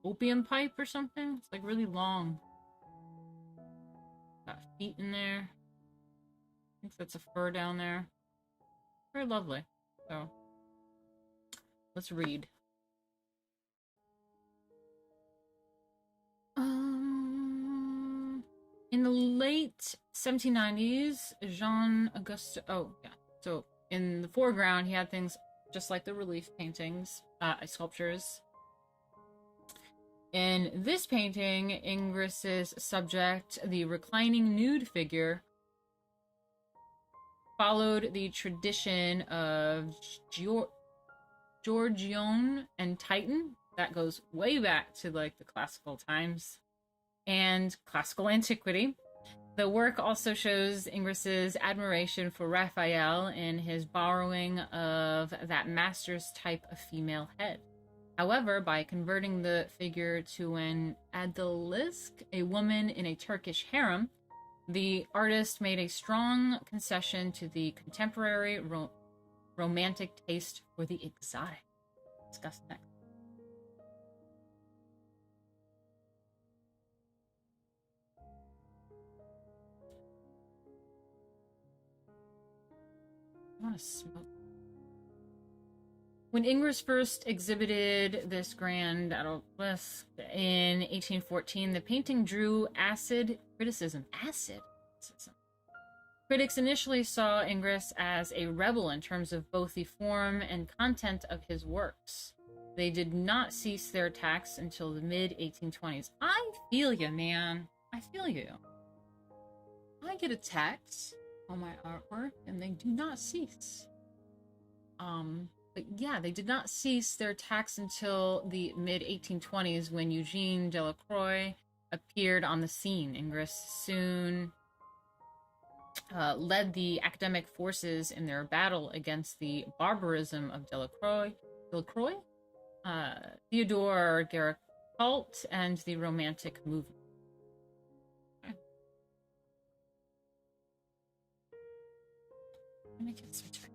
opium pipe or something? It's like really long. Got feet in there. I think that's a fur down there. Very lovely. So, let's read. In the late 1790s, Jean-Auguste... Oh, yeah. So, in the foreground, he had things just like the relief paintings, sculptures. In this painting, Ingres's subject, the reclining nude figure, followed the tradition of Giorgione and Titan. That goes way back to like the classical times and classical antiquity. The work also shows Ingres's admiration for Raphael and his borrowing of that master's type of female head. However, by converting the figure to an adalisk, a woman in a Turkish harem, the artist made a strong concession to the contemporary romantic taste for the exotic. Discuss next. I want to smoke. When Ingres first exhibited this grand adolescence in 1814, the painting drew acid criticism. Acid criticism. Critics initially saw Ingres as a rebel in terms of both the form and content of his works. They did not cease their attacks until the mid-1820s. I feel you, man. I feel you. I get attacks on my artwork, and they do not cease. But yeah, they did not cease their attacks until the mid-1820s when Eugene Delacroix appeared on the scene. Ingres soon led the academic forces in their battle against the barbarism of Delacroix, Theodore Gericault, and the Romantic movement. Let me get some time.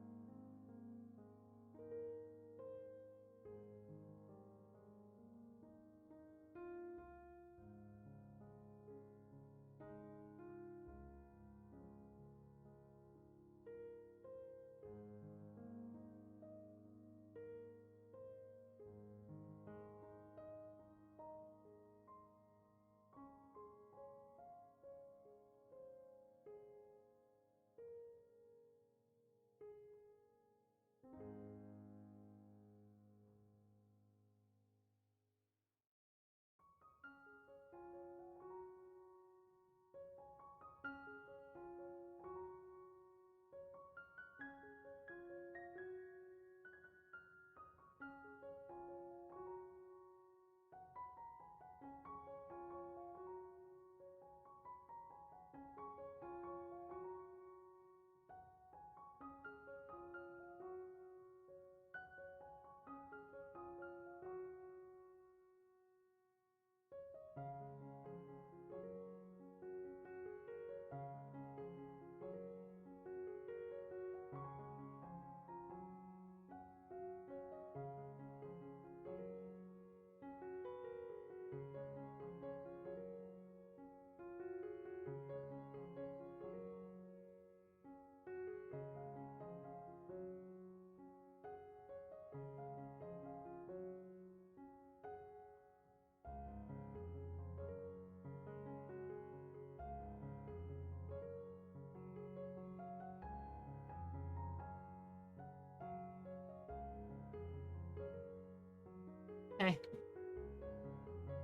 Hey.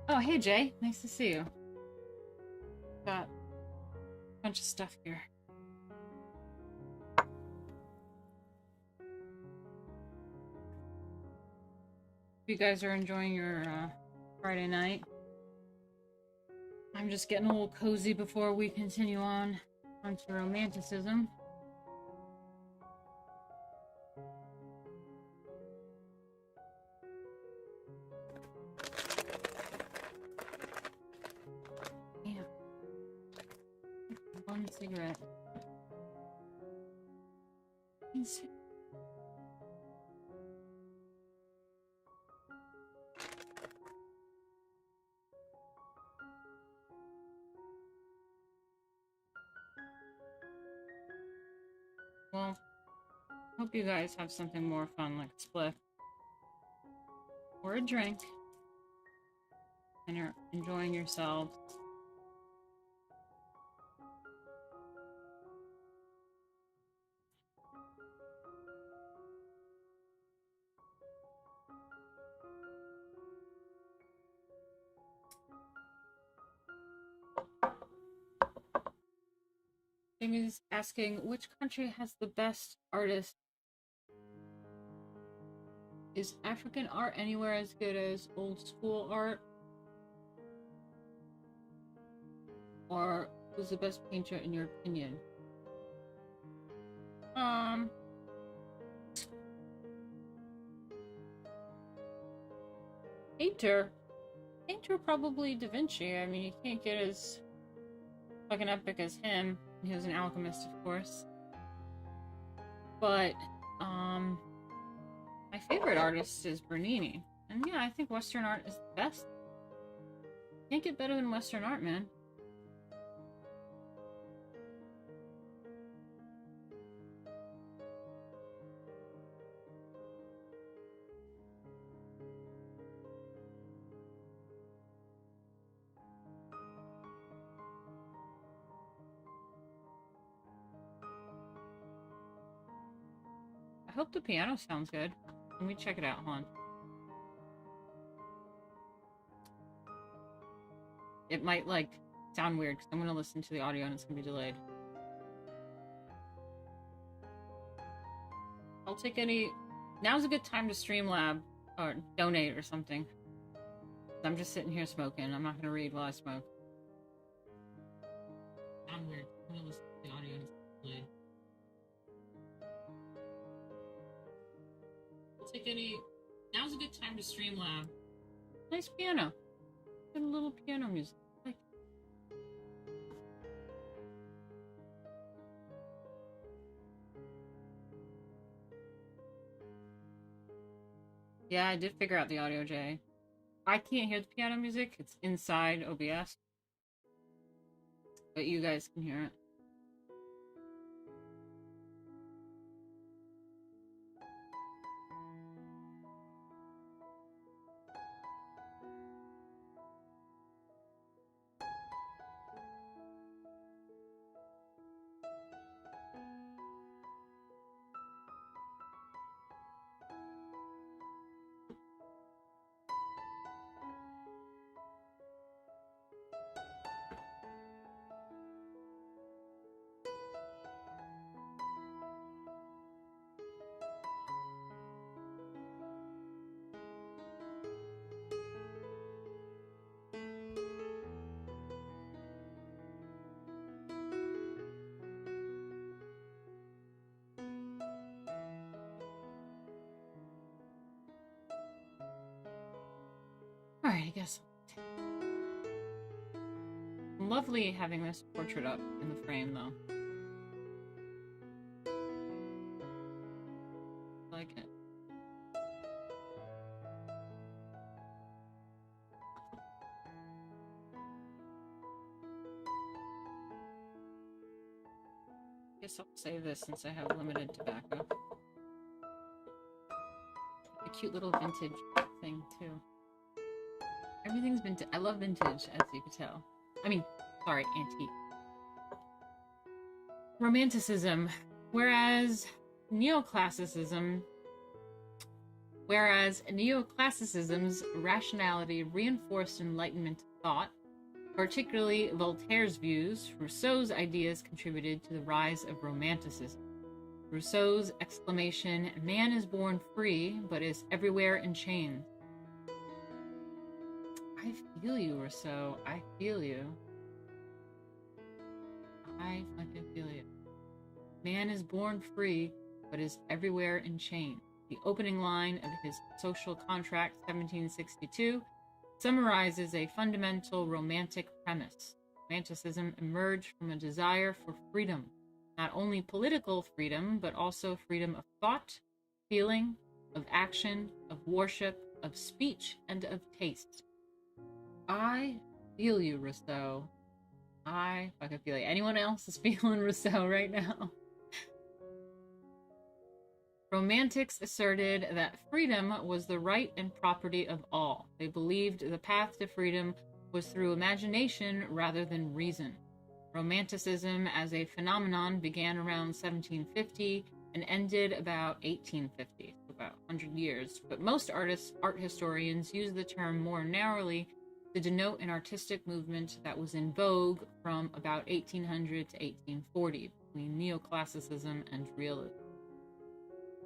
Oh, hey, Jay. Nice to see you. Got a bunch of stuff here. You guys are enjoying your Friday night. I'm just getting a little cozy before we continue on to Romanticism. Damn. One cigarette. Well, hope you guys have something more fun like a split or a drink and you're enjoying yourselves. Jamie's asking, which country has the best artists? Is African art anywhere as good as old school art? Or who's the best painter in your opinion? Painter? Painter probably Da Vinci. I mean, you can't get as fucking epic as him. He was an alchemist, of course. But, my favorite artist is Bernini. And yeah, I think Western art is the best. Can't get better than Western art, man. I hope the piano sounds good. Let me check it out, hold on. It might, like, sound weird, because I'm going to listen to the audio and it's going to be delayed. I'll take any... Now's a good time to Streamlab, or donate or something. I'm just sitting here smoking. I'm not going to read while I smoke. Sound weird. I'm going to listen to the audio and it's delayed. I'll take any... Now's a good time to Streamlab. Nice piano. Good little piano music. Like... Yeah, I did figure out the audio, Jay. I can't hear the piano music. It's inside OBS. But you guys can hear it. Alright, I guess. Lovely having this portrait up in the frame, though. Like it. Guess I'll save this since I have limited tobacco. A cute little vintage thing, too. Everything's vintage. I love vintage, as you can tell. I mean, sorry, antique. Romanticism. Whereas Neoclassicism's rationality reinforced Enlightenment thought, particularly Voltaire's views, Rousseau's ideas contributed to the rise of Romanticism. Rousseau's exclamation, "Man is born free, but is everywhere in chains." I feel you, Rousseau. I feel you. I fucking feel you. Man is born free, but is everywhere in chains. The opening line of his Social Contract, 1762, summarizes a fundamental romantic premise. Romanticism emerged from a desire for freedom, not only political freedom, but also freedom of thought, feeling, of action, of worship, of speech, and of taste. I feel you, Rousseau. I fucking feel you. Anyone else is feeling Rousseau right now? Romantics asserted that freedom was the right and property of all. They believed the path to freedom was through imagination rather than reason. Romanticism as a phenomenon began around 1750 and ended about 1850, so about 100 years. But most art historians use the term more narrowly to denote an artistic movement that was in vogue from about 1800 to 1840, between Neoclassicism and Realism.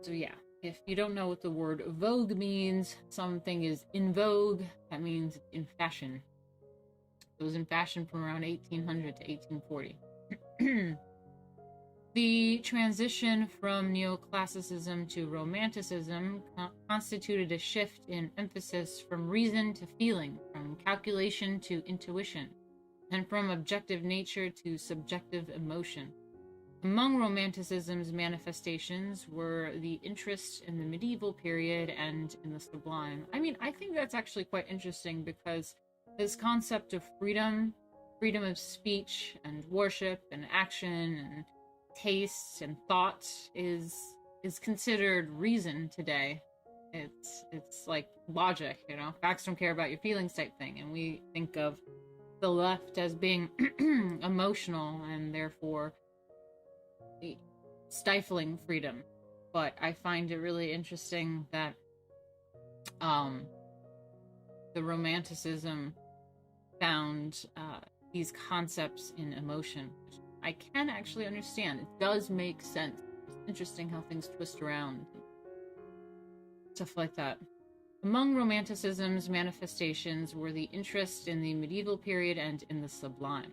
So yeah, if you don't know what the word vogue means, something is in vogue, that means in fashion. It was in fashion from around 1800 to 1840. The transition from Neoclassicism to Romanticism constituted a shift in emphasis from reason to feeling, from calculation to intuition, and from objective nature to subjective emotion. Among Romanticism's manifestations were the interest in the medieval period and in the sublime. I mean, I think that's actually quite interesting because this concept of freedom, freedom of speech and worship and action and taste and thought is considered reason today. It's like logic, you know, facts don't care about your feelings type thing, and we think of the left as being emotional and therefore stifling freedom. But I find it really interesting that the Romanticism found these concepts in emotion, which I can actually understand. It does make sense. It's interesting how things twist around, stuff like that. Among Romanticism's manifestations were the interest in the medieval period and in the sublime.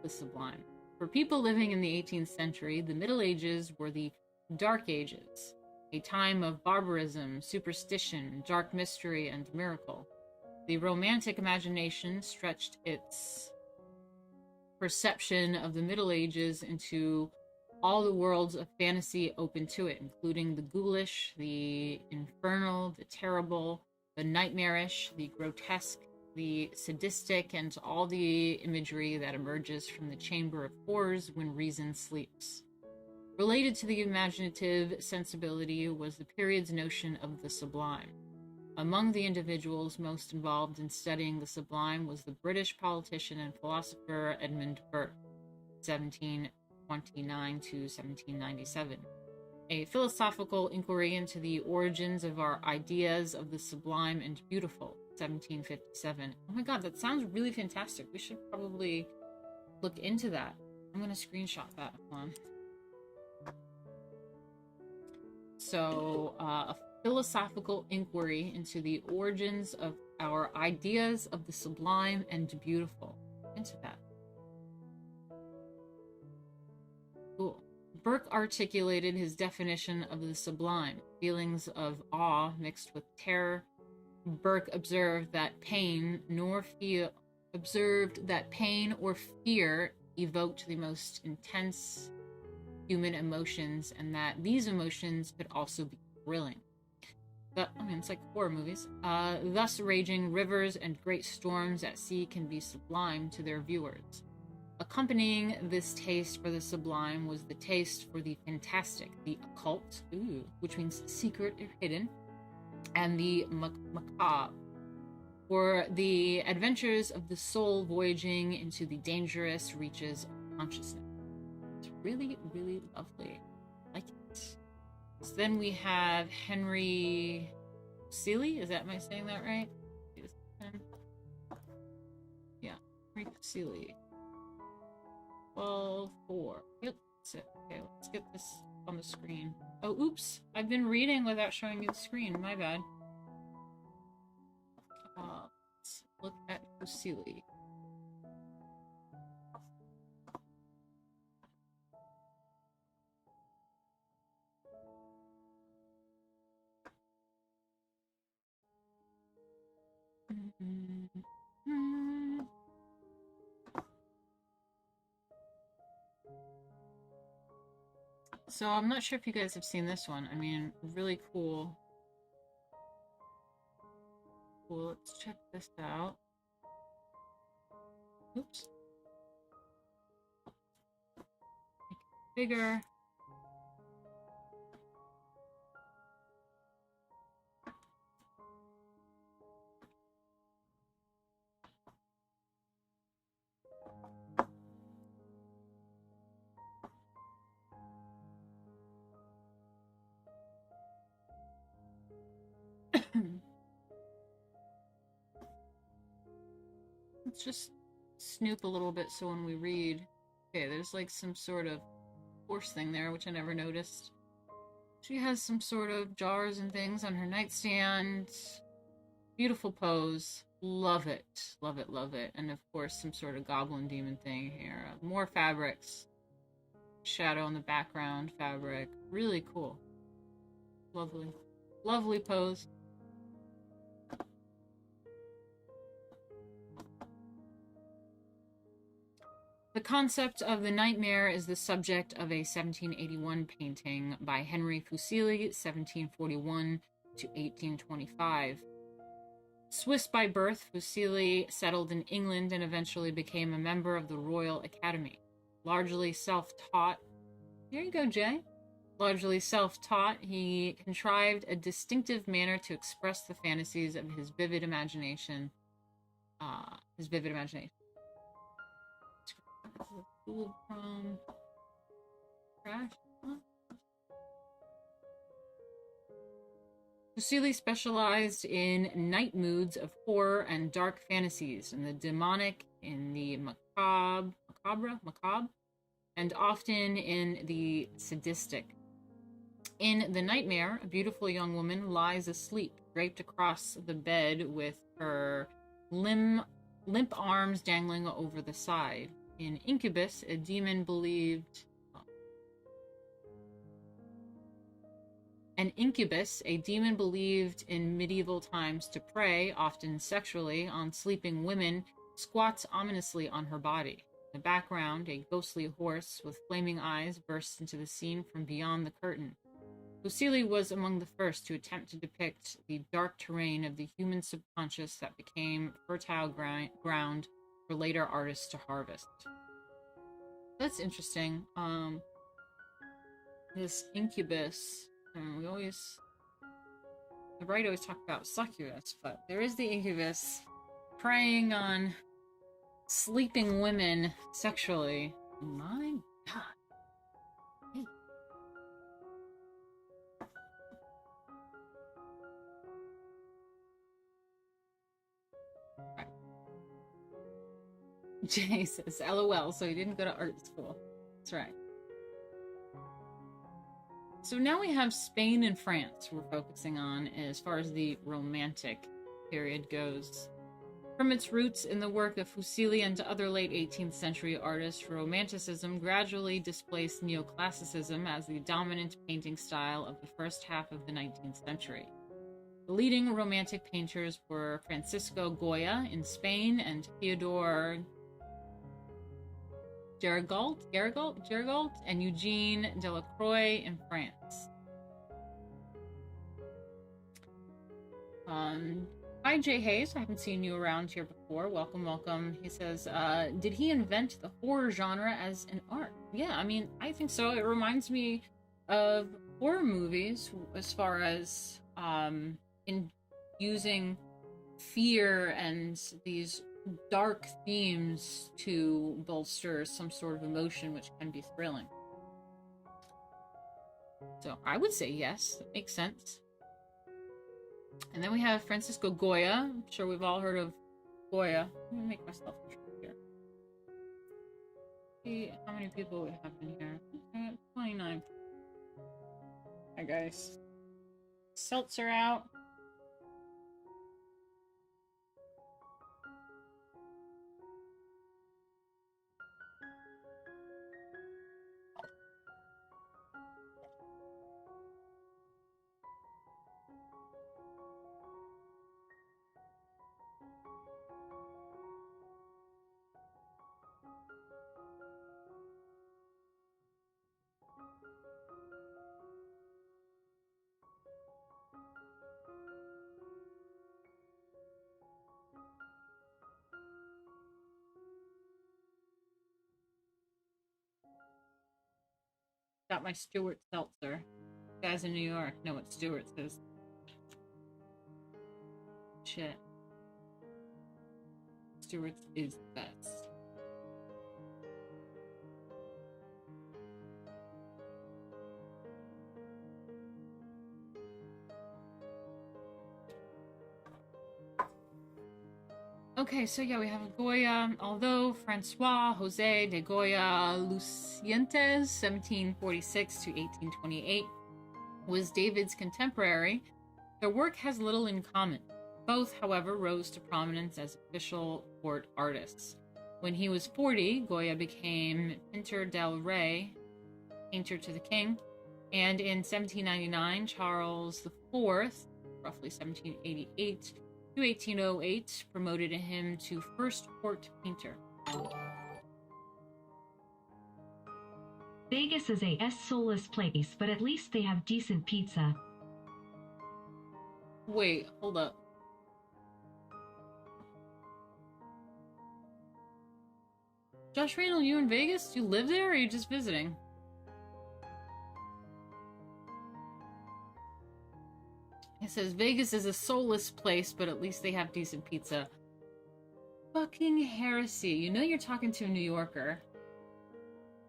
The sublime. For people living in the 18th century, the Middle Ages were the Dark Ages, a time of barbarism, superstition, dark mystery, and miracle. The Romantic imagination stretched its perception of the Middle Ages into all the worlds of fantasy open to it, including the ghoulish, the infernal, the terrible, the nightmarish, the grotesque, the sadistic, and all the imagery that emerges from the chamber of horrors when reason sleeps. Related to the imaginative sensibility was the period's notion of the sublime. Among the individuals most involved in studying the sublime was the British politician and philosopher Edmund Burke, 1729 to 1797. A philosophical inquiry into the origins of our ideas of the sublime and beautiful, 1757. Oh my god, that sounds really fantastic. We should probably look into that. I'm going to screenshot that. Hold on. So, a philosophical inquiry into the origins of our ideas of the sublime and beautiful. Into that. Cool. Burke articulated his definition of the sublime, feelings of awe mixed with terror. Burke observed that pain or fear evoked the most intense human emotions, and that these emotions could also be thrilling. It's like horror movies. Thus, raging rivers and great storms at sea can be sublime to their viewers. Accompanying this taste for the sublime was the taste for the fantastic, the occult, which means secret or hidden, and the macabre, for the adventures of the soul voyaging into the dangerous reaches of consciousness. It's really, really lovely. I like it. So then we have Henry Fuseli. Am I saying that right? Yeah, Henry Fuseli. 12-4. Yep, that's it. Okay, let's get this on the screen. Oh, oops. I've been reading without showing you the screen. My bad. Let's look at Fuseli. So I'm not sure if you guys have seen this one. I mean, really cool. Cool, let's check this out. Oops. Make it bigger. Let's just snoop a little bit so when we read... Okay, there's like some sort of horse thing there, which I never noticed. She has some sort of jars and things on her nightstand. Beautiful pose. Love it. Love it, love it. And of course, some sort of goblin demon thing here. More fabrics. shadow in the background fabric. Really cool. Lovely. Lovely pose. The concept of the nightmare is the subject of a 1781 painting by Henry Fuseli, 1741 to 1825. Swiss by birth, Fuseli settled in England and eventually became a member of the Royal Academy. Largely self-taught. There you go, Jay. Largely self-taught, he contrived a distinctive manner to express the fantasies of his vivid imagination. Crash. Fuseli specialized in night moods of horror and dark fantasies, in the demonic, in the macabre, and often in the sadistic. In The Nightmare, a beautiful young woman lies asleep, draped across the bed with her limp arms dangling over the side. In Incubus, a demon believed in medieval times to prey, often sexually, on sleeping women, squats ominously on her body. In the background, a ghostly horse with flaming eyes bursts into the scene from beyond the curtain. Fuseli was among the first to attempt to depict the dark terrain of the human subconscious that became fertile ground for later artists to harvest. That's interesting. This incubus, the right always talk about succubus, but there is the incubus preying on sleeping women sexually. My God. Hey. Right. Jay says, LOL, so he didn't go to art school. That's right. So now we have Spain and France we're focusing on as far as the Romantic period goes. From its roots in the work of Fuseli and other late 18th century artists, Romanticism gradually displaced Neoclassicism as the dominant painting style of the first half of the 19th century. The leading Romantic painters were Francisco Goya in Spain and Theodore Gericault and Eugene Delacroix in France. Hi, Jay Hayes. I haven't seen you around here before. Welcome, welcome. He says, did he invent the horror genre as an art? Yeah, I mean, I think so. It reminds me of horror movies as far as in using fear and these dark themes to bolster some sort of emotion which can be thrilling. So I would say yes, that makes sense. And then we have Francisco Goya. I'm sure we've all heard of Goya. Let me make myself here. See how many people we have in here. 29. Hi guys. Seltzer out. Got my Stewart Seltzer. You guys in New York know what Stewart's is. Shit. Stewart's is the best. Okay, so yeah, we have Goya. Although Francois José de Goya Lucientes, 1746 to 1828, was David's contemporary, their work has little in common. Both, however, rose to prominence as official court artists. When he was 40, Goya became Pintor del Rey painter to the king. And in 1799, Charles IV, roughly 1788 to 1808, promoted him to first court painter. Vegas is a soulless place, but at least they have decent pizza. Wait, hold up. Josh Randall, you in Vegas? Do you live there, or are you just visiting? It says Vegas is a soulless place, but at least they have decent pizza. Fucking heresy. You know you're talking to a New Yorker.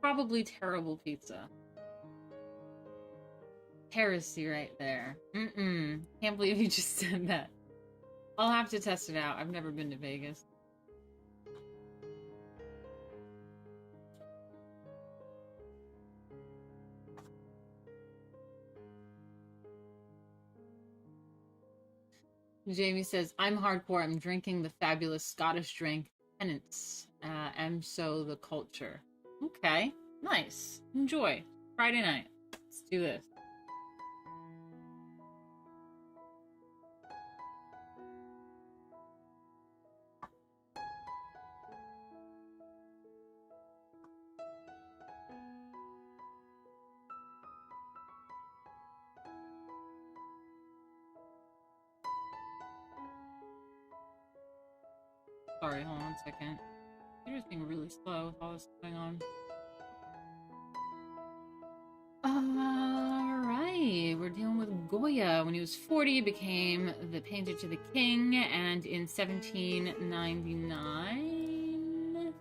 Probably terrible pizza. Heresy right there. Can't believe you just said that. I'll have to test it out. I've never been to Vegas. Jamie says, I'm hardcore. I'm drinking the fabulous Scottish drink, Penance. And so the culture. Okay, nice. Enjoy. Friday night. Let's do this. Sorry, hold on 1 second. Computer's being really slow with all this going on. Alright, we're dealing with Goya. When he was 40, he became the painter to the king, and in 1799,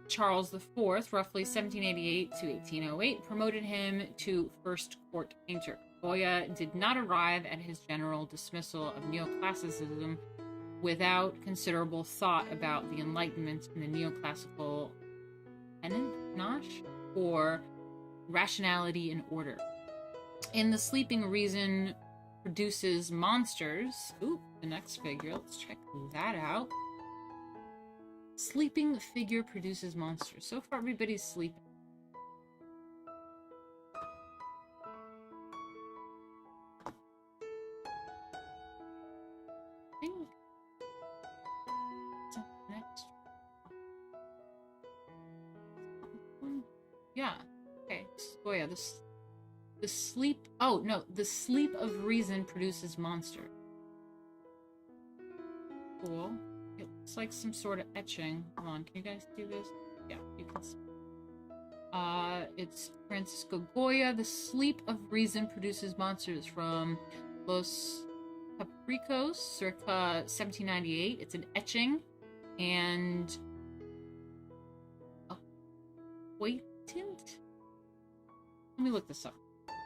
Charles IV, roughly 1788 to 1808, promoted him to first court painter. Goya did not arrive at his general dismissal of Neoclassicism without considerable thought about the Enlightenment and the neoclassical panache, or rationality and order. In The Sleeping Reason Produces Monsters, ooh, the next figure, let's check that out. Sleeping figure produces monsters. So far, everybody's sleeping. Yeah. Okay. Oh yeah. The sleep. Oh no. The sleep of reason produces monster. Cool. It looks like some sort of etching. Hold on. Can you guys do this? Yeah, you can see. It's Francisco Goya. The sleep of reason produces monsters, from Los Capricos, circa 1798. It's an etching, and wait. Let me look this up.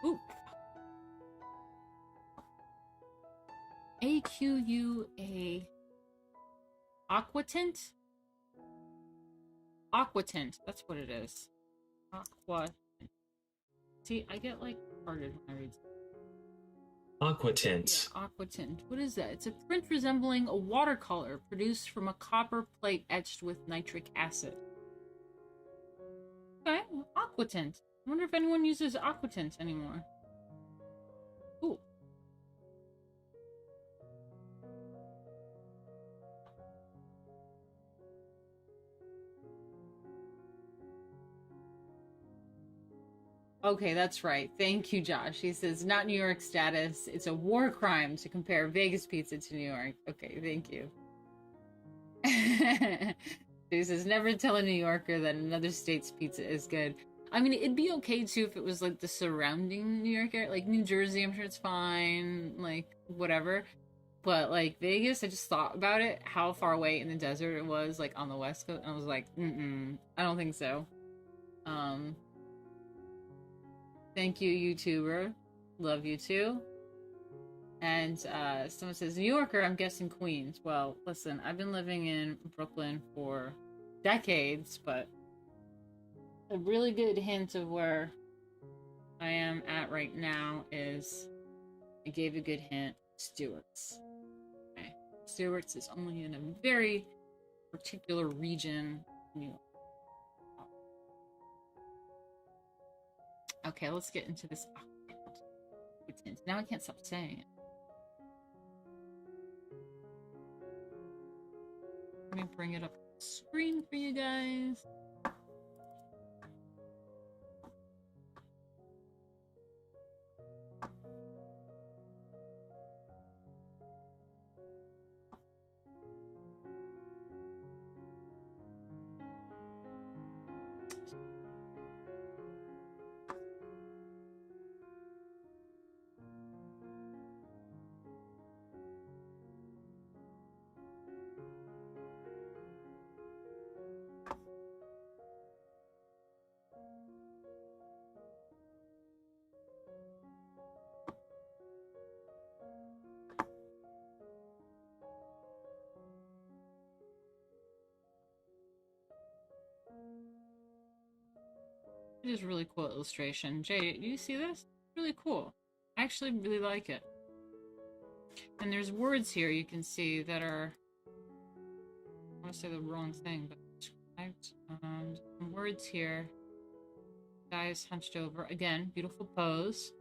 Ooh. AQUA. Aquatint? Aquatint. That's what it is. Aquatint. See, I get like retarded when I read. Aquatint. Yeah, aquatint. What is that? It's a print resembling a watercolor produced from a copper plate etched with nitric acid. Okay, aquatint. I wonder if anyone uses aquatint anymore. Ooh. Okay, that's right. Thank you, Josh. He says, not New York status. It's a war crime to compare Vegas pizza to New York. Okay, thank you. He says, never tell a New Yorker that another state's pizza is good. I mean, it'd be okay, too, if it was, like, the surrounding New York area. Like, New Jersey, I'm sure it's fine. Like, whatever. But, like, Vegas, I just thought about it, how far away in the desert it was, like, on the West Coast. And I was like, I don't think so. Thank you, YouTuber. Love you, too. And someone says, New Yorker, I'm guessing Queens. Well, listen, I've been living in Brooklyn for decades, but a really good hint of where I am at right now is, I gave a good hint, Stewart's. Okay. Stewart's is only in a very particular region in New York. Okay, let's get into this. Now I can't stop saying it. Let me bring it up on the screen for you guys. It is a really cool illustration. Jay, do you see this? Really cool. I actually really like it. And there's words here you can see that are, I want to say the wrong thing, but some words here. Guy is hunched over. Again, beautiful pose.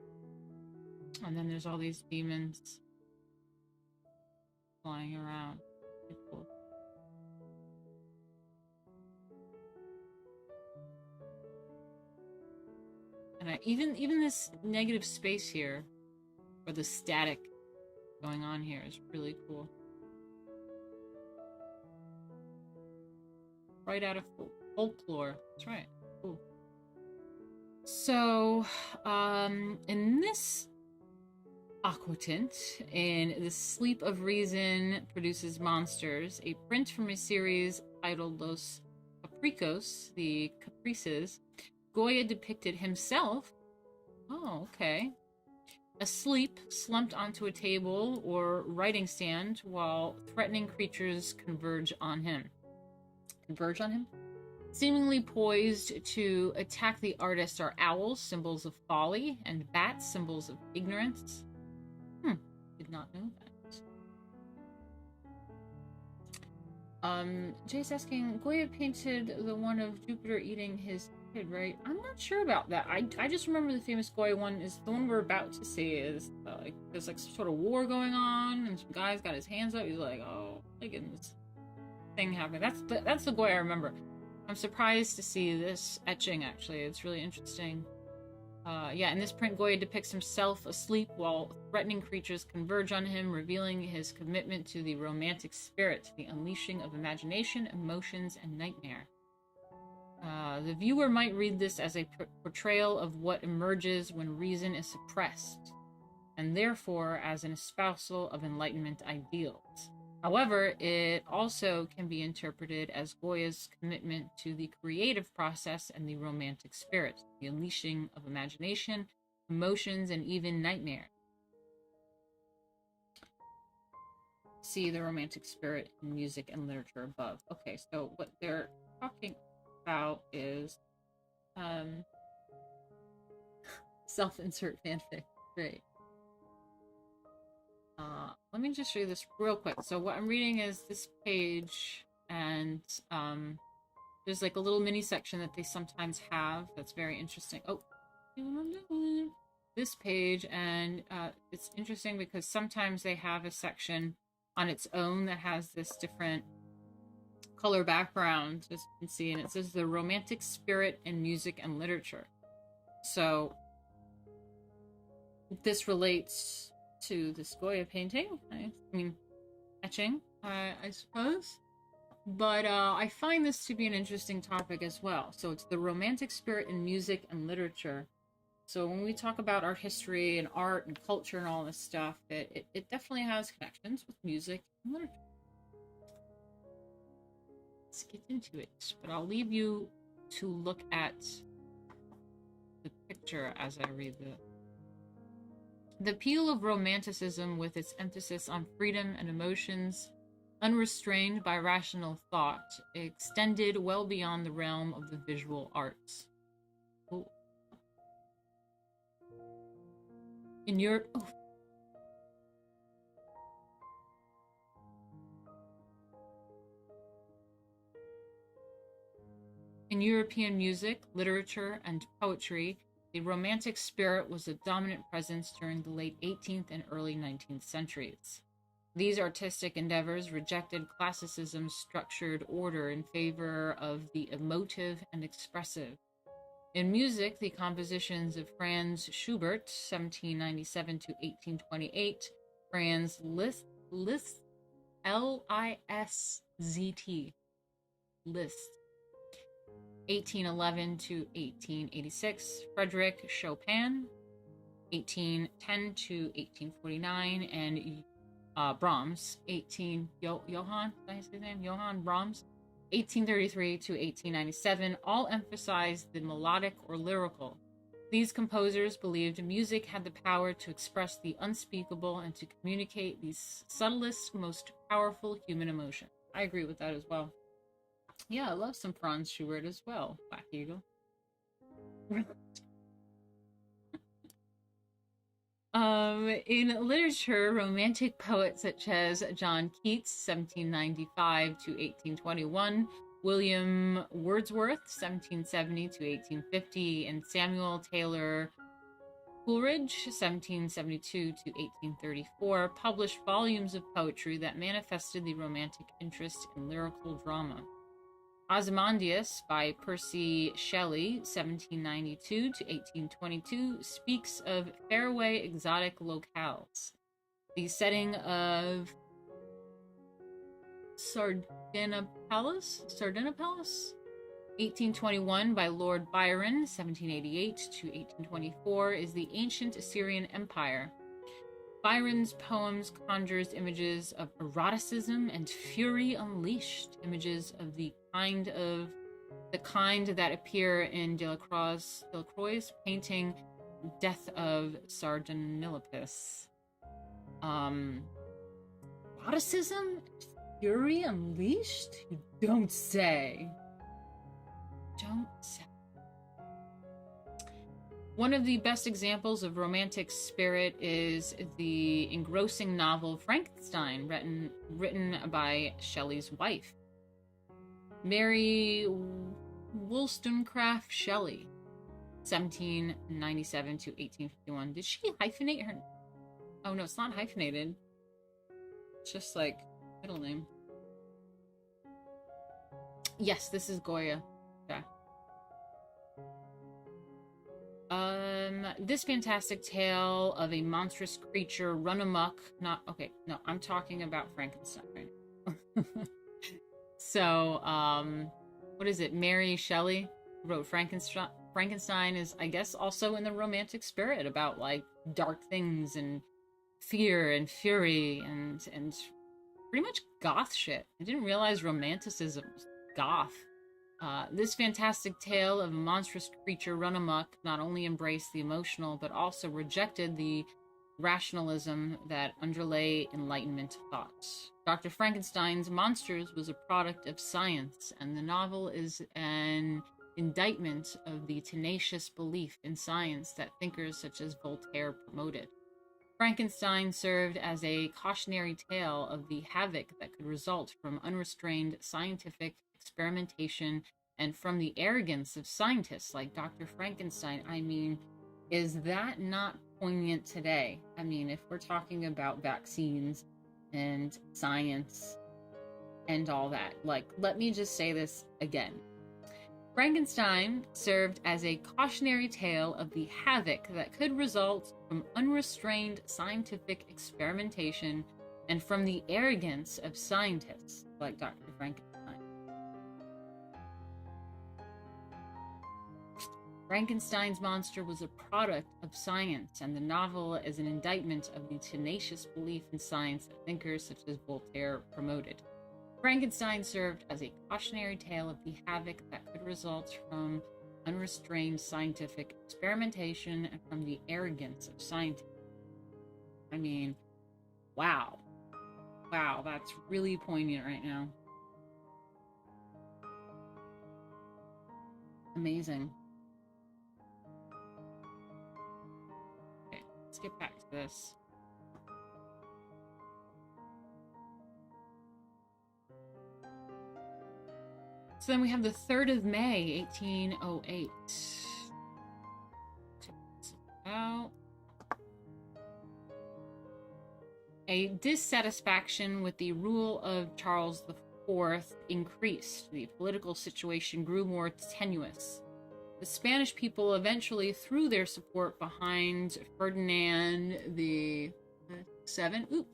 And then there's all these demons flying around. Pretty cool. And even this negative space here, or the static going on here, is really cool. Right out of folklore. That's right. Cool. So, in this aquatint, in The Sleep of Reason Produces Monsters, a print from a series titled Los Capricos, the Caprices, Goya depicted himself, asleep, slumped onto a table or writing stand while threatening creatures converge on him. Seemingly poised to attack the artist are owls, symbols of folly, and bats, symbols of ignorance. Did not know that. Jay's asking, Goya painted the one of Jupiter eating his kid, right? I'm not sure about that. I just remember the famous Goya one is the one we're about to see. Is like there's like some sort of war going on, and some guy's got his hands up. He's like, oh, look at this thing happening. That's the Goya I remember. I'm surprised to see this etching. Actually, it's really interesting. In this print, Goya depicts himself asleep while threatening creatures converge on him, revealing his commitment to the romantic spirit, the unleashing of imagination, emotions, and nightmare. The viewer might read this as a portrayal of what emerges when reason is suppressed, and therefore as an espousal of Enlightenment ideals. However, it also can be interpreted as Goya's commitment to the creative process and the romantic spirit, the unleashing of imagination, emotions, and even nightmare. See the romantic spirit in music and literature above. Okay, so what they're talking about is self-insert fanfic. Great. Let me just show you this real quick. So what I'm reading is this page, and there's like a little mini section that they sometimes have that's very interesting. Oh, this page, and it's interesting because sometimes they have a section on its own that has this different color background, as you can see, and it says the romantic spirit in music and literature. So this relates to this Goya painting, etching, I suppose. But I find this to be an interesting topic as well. So it's the romantic spirit in music and literature. So when we talk about art history and art and culture and all this stuff, it definitely has connections with music and literature. Let's get into it. But I'll leave you to look at the picture as I read the appeal of Romanticism, with its emphasis on freedom and emotions, unrestrained by rational thought, extended well beyond the realm of the visual arts. Ooh. In European music, literature, and poetry, The Romantic spirit was a dominant presence during the late 18th and early 19th centuries. These artistic endeavors rejected classicism's structured order in favor of the emotive and expressive. In music, the compositions of Franz Schubert, 1797 to 1828, Franz Liszt, L-I-S-Z-T, Liszt, 1811 to 1886, Friedrich Chopin, 1810 to 1849, and Brahms, Johann, did I say his name? Johann Brahms, 1833 to 1897, all emphasized the melodic or lyrical. These composers believed music had the power to express the unspeakable and to communicate the subtlest, most powerful human emotion. I agree with that as well. Yeah, I love some Franz Schubert as well, Black Eagle. In literature, Romantic poets such as John Keats, 1795 to 1821, William Wordsworth, 1770 to 1850, and Samuel Taylor Coleridge, 1772 to 1834, published volumes of poetry that manifested the Romantic interest in lyrical drama. Ozymandias by Percy Shelley, 1792 to 1822, speaks of faraway exotic locales. The setting of Sardanapalus, 1821 by Lord Byron, 1788 to 1824, is the ancient Assyrian Empire. Byron's poems conjures images of eroticism and fury unleashed, images of the kind that appear in Delacroix's painting Death of Sardanapalus. Eroticism? Fury unleashed? You don't say. Don't say. One of the best examples of Romantic spirit is the engrossing novel Frankenstein, written by Shelley's wife, Mary Wollstonecraft Shelley, 1797 to 1851. Did she hyphenate her? Oh no, it's not hyphenated. It's just like middle name. Yes, this is Goya. Okay. This fantastic tale of a monstrous creature run amok. I'm talking about Frankenstein right now. So, what is it? Mary Shelley wrote Frankenstein. Frankenstein is, I guess, also in the Romantic spirit about like dark things and fear and fury and pretty much goth shit. I didn't realize Romanticism was goth. This fantastic tale of a monstrous creature run amok not only embraced the emotional, but also rejected the rationalism that underlay Enlightenment thought. Dr. Frankenstein's monsters was a product of science, and the novel is an indictment of the tenacious belief in science that thinkers such as Voltaire promoted. Frankenstein served as a cautionary tale of the havoc that could result from unrestrained scientific experimentation and from the arrogance of scientists like Dr. Frankenstein. I mean, is that not poignant today? I mean, if we're talking about vaccines and science and all that, like, let me just say this again. Frankenstein served as a cautionary tale of the havoc that could result from unrestrained scientific experimentation and from the arrogance of scientists like Dr. Frankenstein. Frankenstein's monster was a product of science, and the novel is an indictment of the tenacious belief in science that thinkers such as Voltaire promoted. Frankenstein served as a cautionary tale of the havoc that could result from unrestrained scientific experimentation and from the arrogance of scientists. I mean, wow. Wow, that's really poignant right now. Amazing. Okay, let's get back to this. So then we have the 3rd of May, 1808. To A dissatisfaction with the rule of Charles IV increased. The political situation grew more tenuous. The Spanish people eventually threw their support behind Ferdinand the Seventh. Ooh,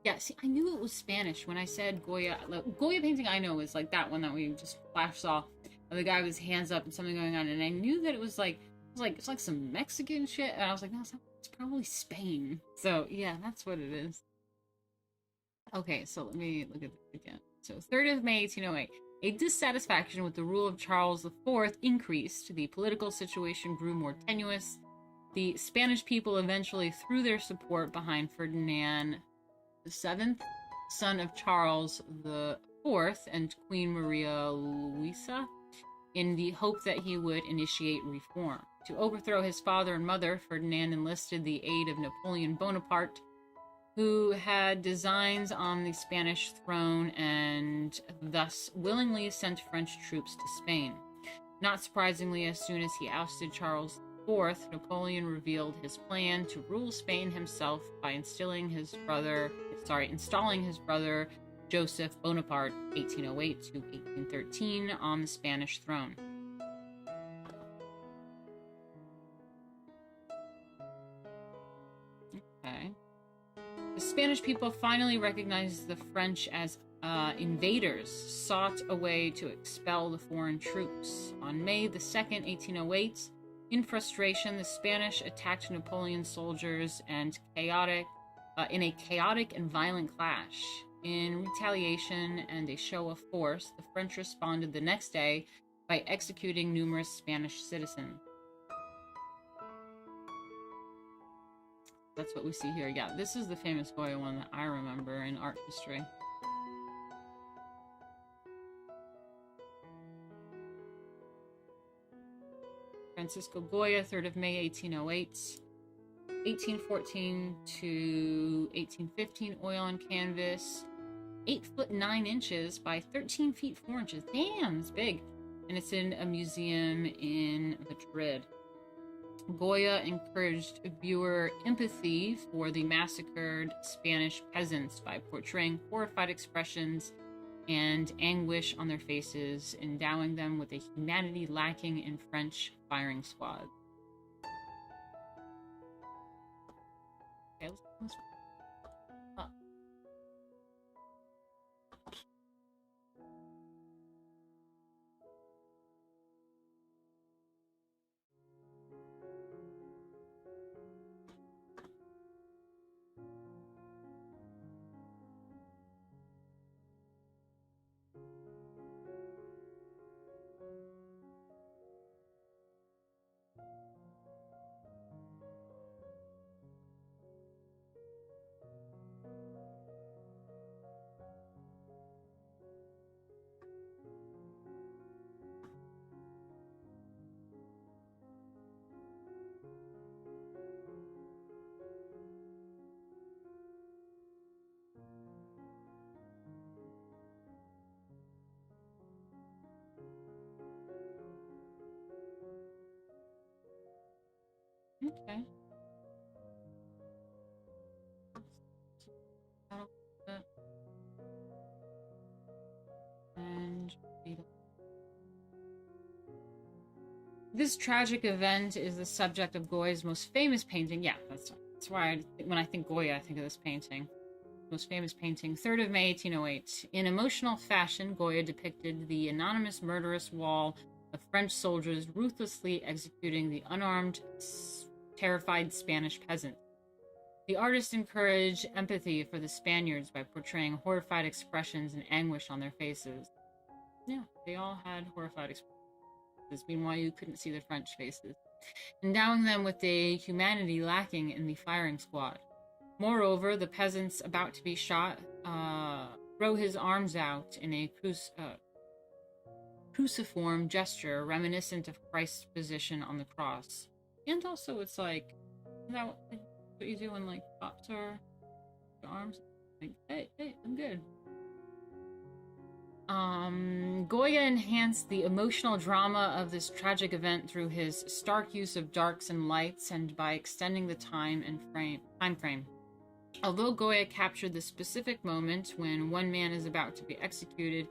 yeah, see, I knew it was Spanish when I said Goya. Goya painting I know is like that one that we just flash saw. The guy with his hands up and something going on, and I knew that it was like it's like some Mexican shit, and I was like, no, it's probably Spain. So yeah, that's what it is. Okay, so let me look at this again. So 3rd of May 1808. A dissatisfaction with the rule of Charles IV increased. The political situation grew more tenuous. The Spanish people eventually threw their support behind Ferdinand VII, son of Charles IV and Queen Maria Luisa, in the hope that he would initiate reform. To overthrow his father and mother, Ferdinand enlisted the aid of Napoleon Bonaparte, who had designs on the Spanish throne and thus willingly sent French troops to Spain. Not surprisingly, as soon as he ousted Charles IV, Napoleon revealed his plan to rule Spain himself by installing his brother Joseph Bonaparte, 1808 to 1813, on the Spanish throne. Okay. The Spanish people finally recognized the French as invaders, sought a way to expel the foreign troops. On May the 2nd, 1808, in frustration, the Spanish attacked Napoleon's soldiers in a chaotic and violent clash. In retaliation and a show of force, the French responded the next day by executing numerous Spanish citizens. That's what we see here. Yeah, this is the famous Goya one that I remember in art history. Francisco Goya, 3rd of May, 1808. 1814 to 1815, oil on canvas. 8 foot 9 inches by 13 feet 4 inches. Damn, it's big. And it's in a museum in Madrid. Goya encouraged viewer empathy for the massacred Spanish peasants by portraying horrified expressions and anguish on their faces, endowing them with a humanity lacking in French firing squads. Okay, let's okay. And this tragic event is the subject of Goya's most famous painting. Yeah, that's why when I think Goya, I think of this painting. Most famous painting, 3rd of May, 1808. In emotional fashion, Goya depicted the anonymous murderous wall of French soldiers ruthlessly executing the unarmed, terrified Spanish peasants. The artist encouraged empathy for the Spaniards by portraying horrified expressions and anguish on their faces. Yeah, they all had horrified expressions. Meanwhile, you couldn't see the French faces. Endowing them with the humanity lacking in the firing squad. Moreover, the peasants about to be shot throw his arms out in a cruciform gesture reminiscent of Christ's position on the cross. And also, it's like, is that what you do when, like, cops are your arms? Like, hey, I'm good. Goya enhanced the emotional drama of this tragic event through his stark use of darks and lights and by extending the time frame. Although Goya captured the specific moment when one man is about to be executed,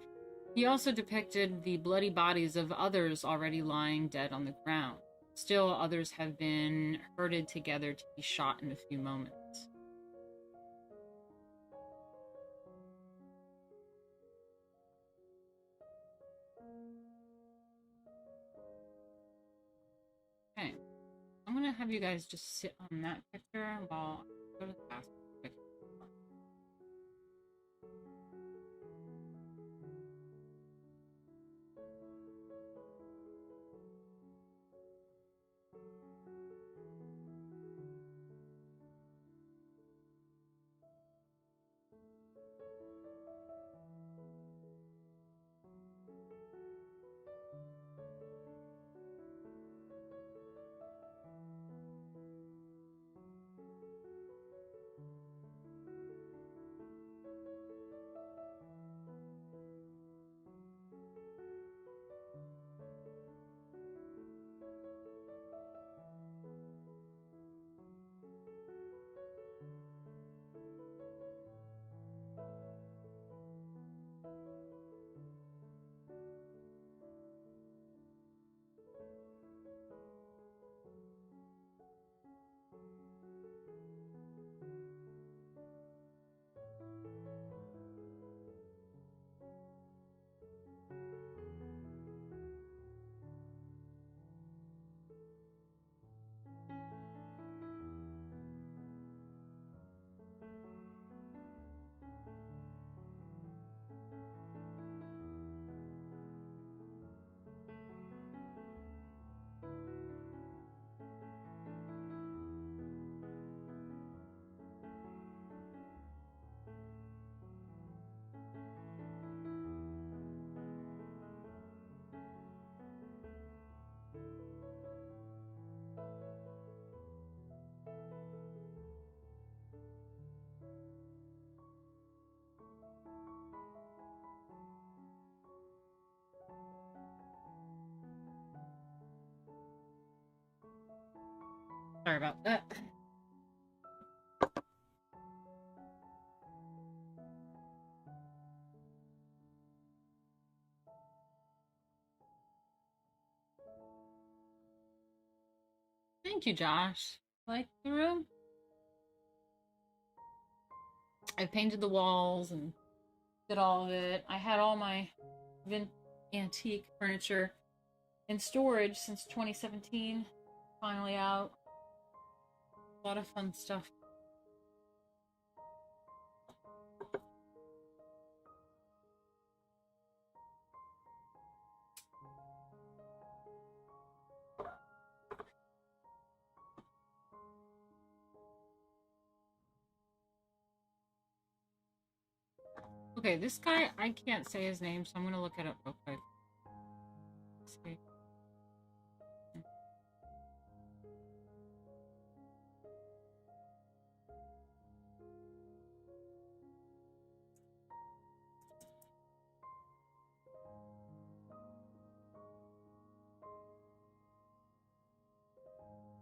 he also depicted the bloody bodies of others already lying dead on the ground. Still, others have been herded together to be shot in a few moments. Okay, I'm gonna have you guys just sit on that picture while I go to the bathroom. Sorry about that. Thank you, Josh. Like the room? I painted the walls and did all of it. I had all my antique furniture in storage since 2017. Finally out. A lot of fun stuff. Okay, this guy, I can't say his name, so I'm going to look it up real quick. Let's see.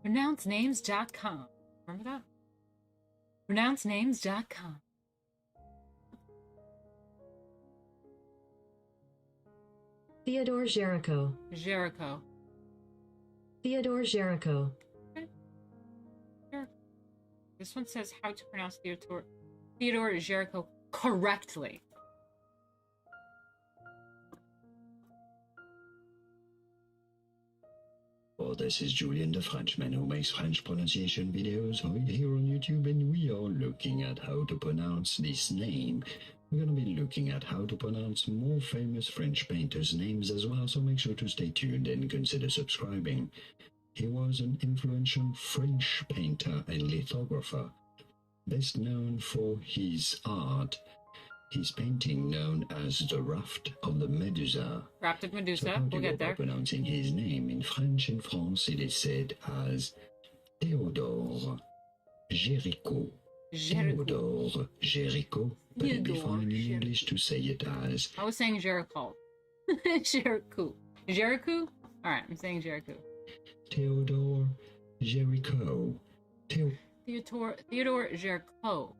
Pronouncenames.com. Remember that? Pronouncenames.com. Theodore Gericault. Gericault. Theodore Gericault. Okay. Sure. This one says how to pronounce Theodore Gericault correctly. Oh, this is Julian the Frenchman who makes French pronunciation videos right here on YouTube, and we are looking at how to pronounce this name. We're going to be looking at how to pronounce more famous French painters' names as well, so make sure to stay tuned and consider subscribing. He was an influential French painter and lithographer, best known for his art, his painting known as the Raft of the Medusa. Raft of Medusa, So how do we'll you get go there. about pronouncing his name? In French, in France, it is said as Theodore Gericault. Theodore Gericault, but it'd be fine in English to say it as... I was saying Gericault. Gericault. Gericault? Alright, I'm saying Gericault. Theodore Gericault. Theodore Gericault.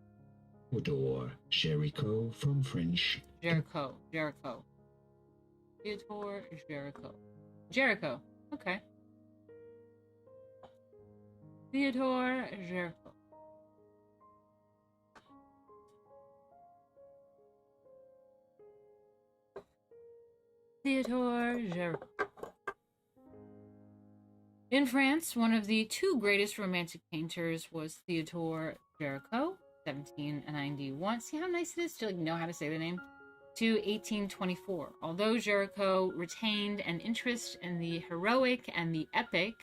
Theodore Gericault from French. Gericault. Theodore Gericault. Gericault. Okay. Theodore Gericault. Theodore Gericault. In France, one of the two greatest Romantic painters was Theodore Gericault, 1791. See how nice it is to know how to say the name? To 1824. Although Gericault retained an interest in the heroic and the epic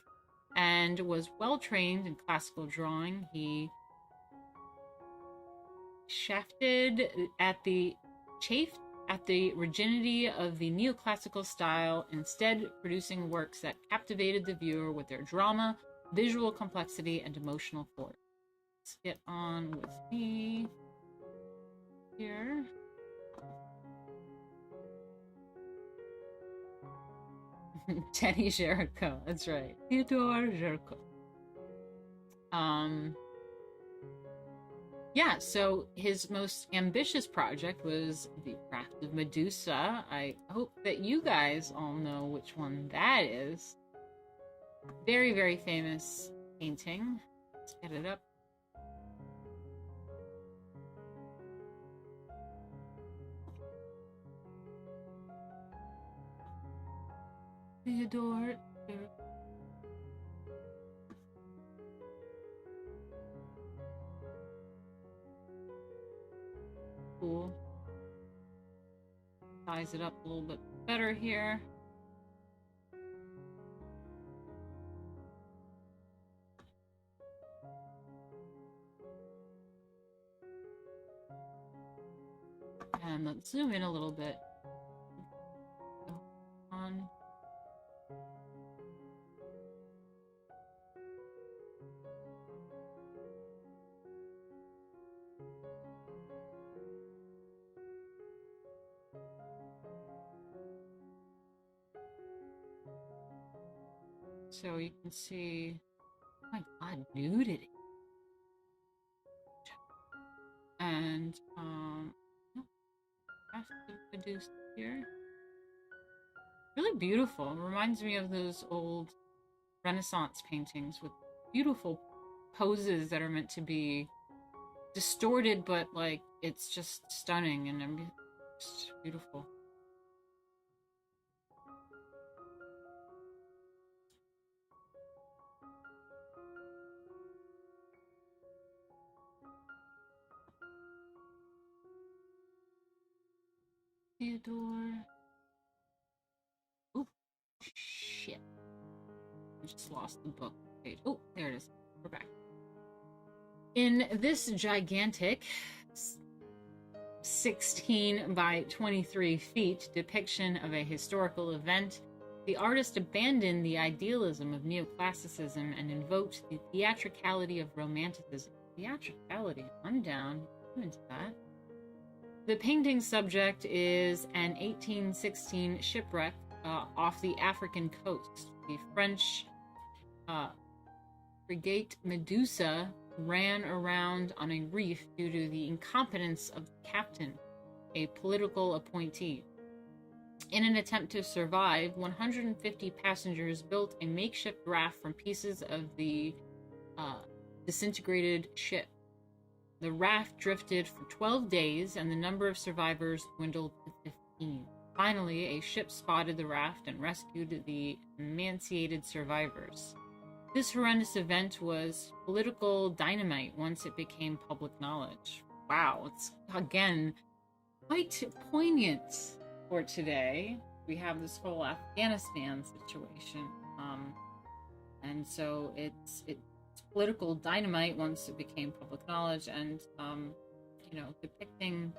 and was well trained in classical drawing, he chafed at the rigidity of the neoclassical style, instead producing works that captivated the viewer with their drama, visual complexity, and emotional force. Let's get on with me here. Teddy Gericault, that's right. Theodore Gericault. Yeah, so his most ambitious project was the Craft of Medusa. I hope that you guys all know which one that is. Very, very famous painting. Let's get it up. Theodore Gericault. Cool. Size it up a little bit better here. And let's zoom in a little bit. On. So you can see, oh my god, nudity. And Craft of Medusa here. Really beautiful. It reminds me of those old Renaissance paintings with beautiful poses that are meant to be distorted, but like it's just stunning and just beautiful. Theodore. Oh, shit. I just lost the book page. Oh, there it is. We're back. In this gigantic 16 by 23 feet depiction of a historical event, the artist abandoned the idealism of Neoclassicism and invoked the theatricality of Romanticism. Theatricality? I'm down. I'm into that. The painting subject is an 1816 shipwreck off the African coast. The French frigate Medusa ran around on a reef due to the incompetence of the captain, a political appointee. In an attempt to survive, 150 passengers built a makeshift raft from pieces of the disintegrated ship. The raft drifted for 12 days, and the number of survivors dwindled to 15. Finally, a ship spotted the raft and rescued the emaciated survivors. This horrendous event was political dynamite once it became public knowledge. Wow, it's, again, quite poignant for today. We have this whole Afghanistan situation. And so it's political dynamite once it became public knowledge, and depicting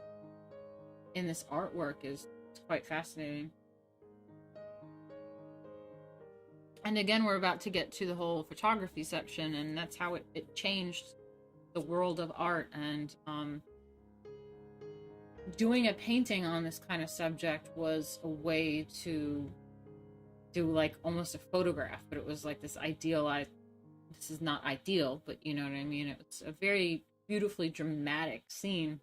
in this artwork is quite fascinating. And again, we're about to get to the whole photography section, and that's how it changed the world of art. And doing a painting on this kind of subject was a way to do like almost a photograph, but it was like this idealized. This is not ideal, but you know what I mean? It's a very beautifully dramatic scene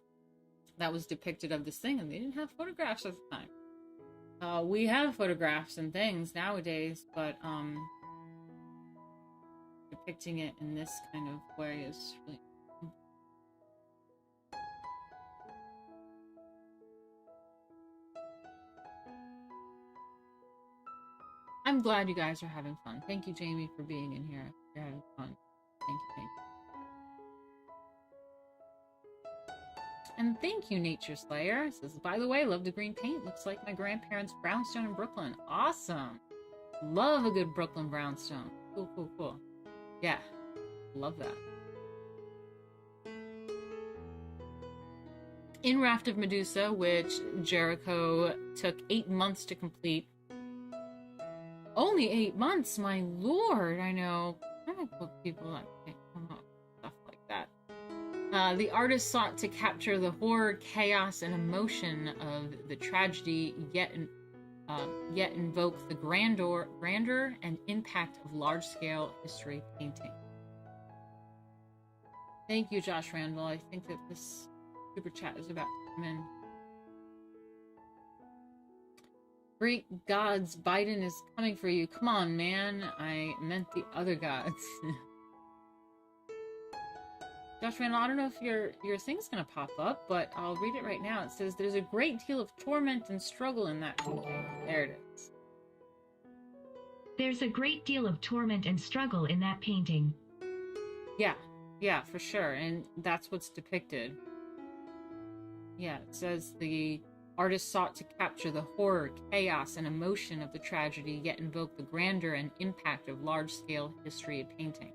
that was depicted of this thing, and they didn't have photographs at the time. We have photographs and things nowadays, but depicting it in this kind of way is really... I'm glad you guys are having fun. Thank you, Jamie, for being in here. You're having fun. Thank you, thank you. And thank you, Nature Slayer. It says, by the way, love the green paint. Looks like my grandparents' brownstone in Brooklyn. Awesome. Love a good Brooklyn brownstone. Cool, cool, cool. Yeah, love that. In Raft of Medusa, which Gericault took 8 months to complete. Only 8 months, my lord! I know comic book people that can't come up with stuff like that. The artist sought to capture the horror, chaos, and emotion of the tragedy, yet invoke the grandeur and impact of large-scale history painting. Thank you, Josh Randall. I think that this super chat is about to come in. Great gods, Biden is coming for you. Come on, man. I meant the other gods. Josh Randall, I don't know if your thing's gonna pop up, but I'll read it right now. It says, there's a great deal of torment and struggle in that painting. There it is. There's a great deal of torment and struggle in that painting. Yeah, for sure. And that's what's depicted. Yeah, it says the artist sought to capture the horror, chaos, and emotion of the tragedy, yet invoke the grandeur and impact of large-scale history painting.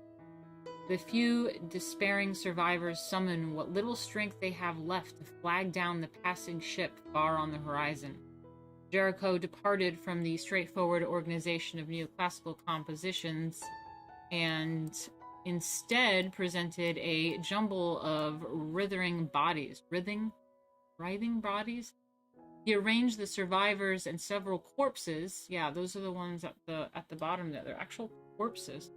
The few despairing survivors summon what little strength they have left to flag down the passing ship far on the horizon. Gericault departed from the straightforward organization of neoclassical compositions and instead presented a jumble of writhing bodies. Writhing bodies? He arranged the survivors and several corpses. Yeah, those are the ones at the bottom there. They're actual corpses.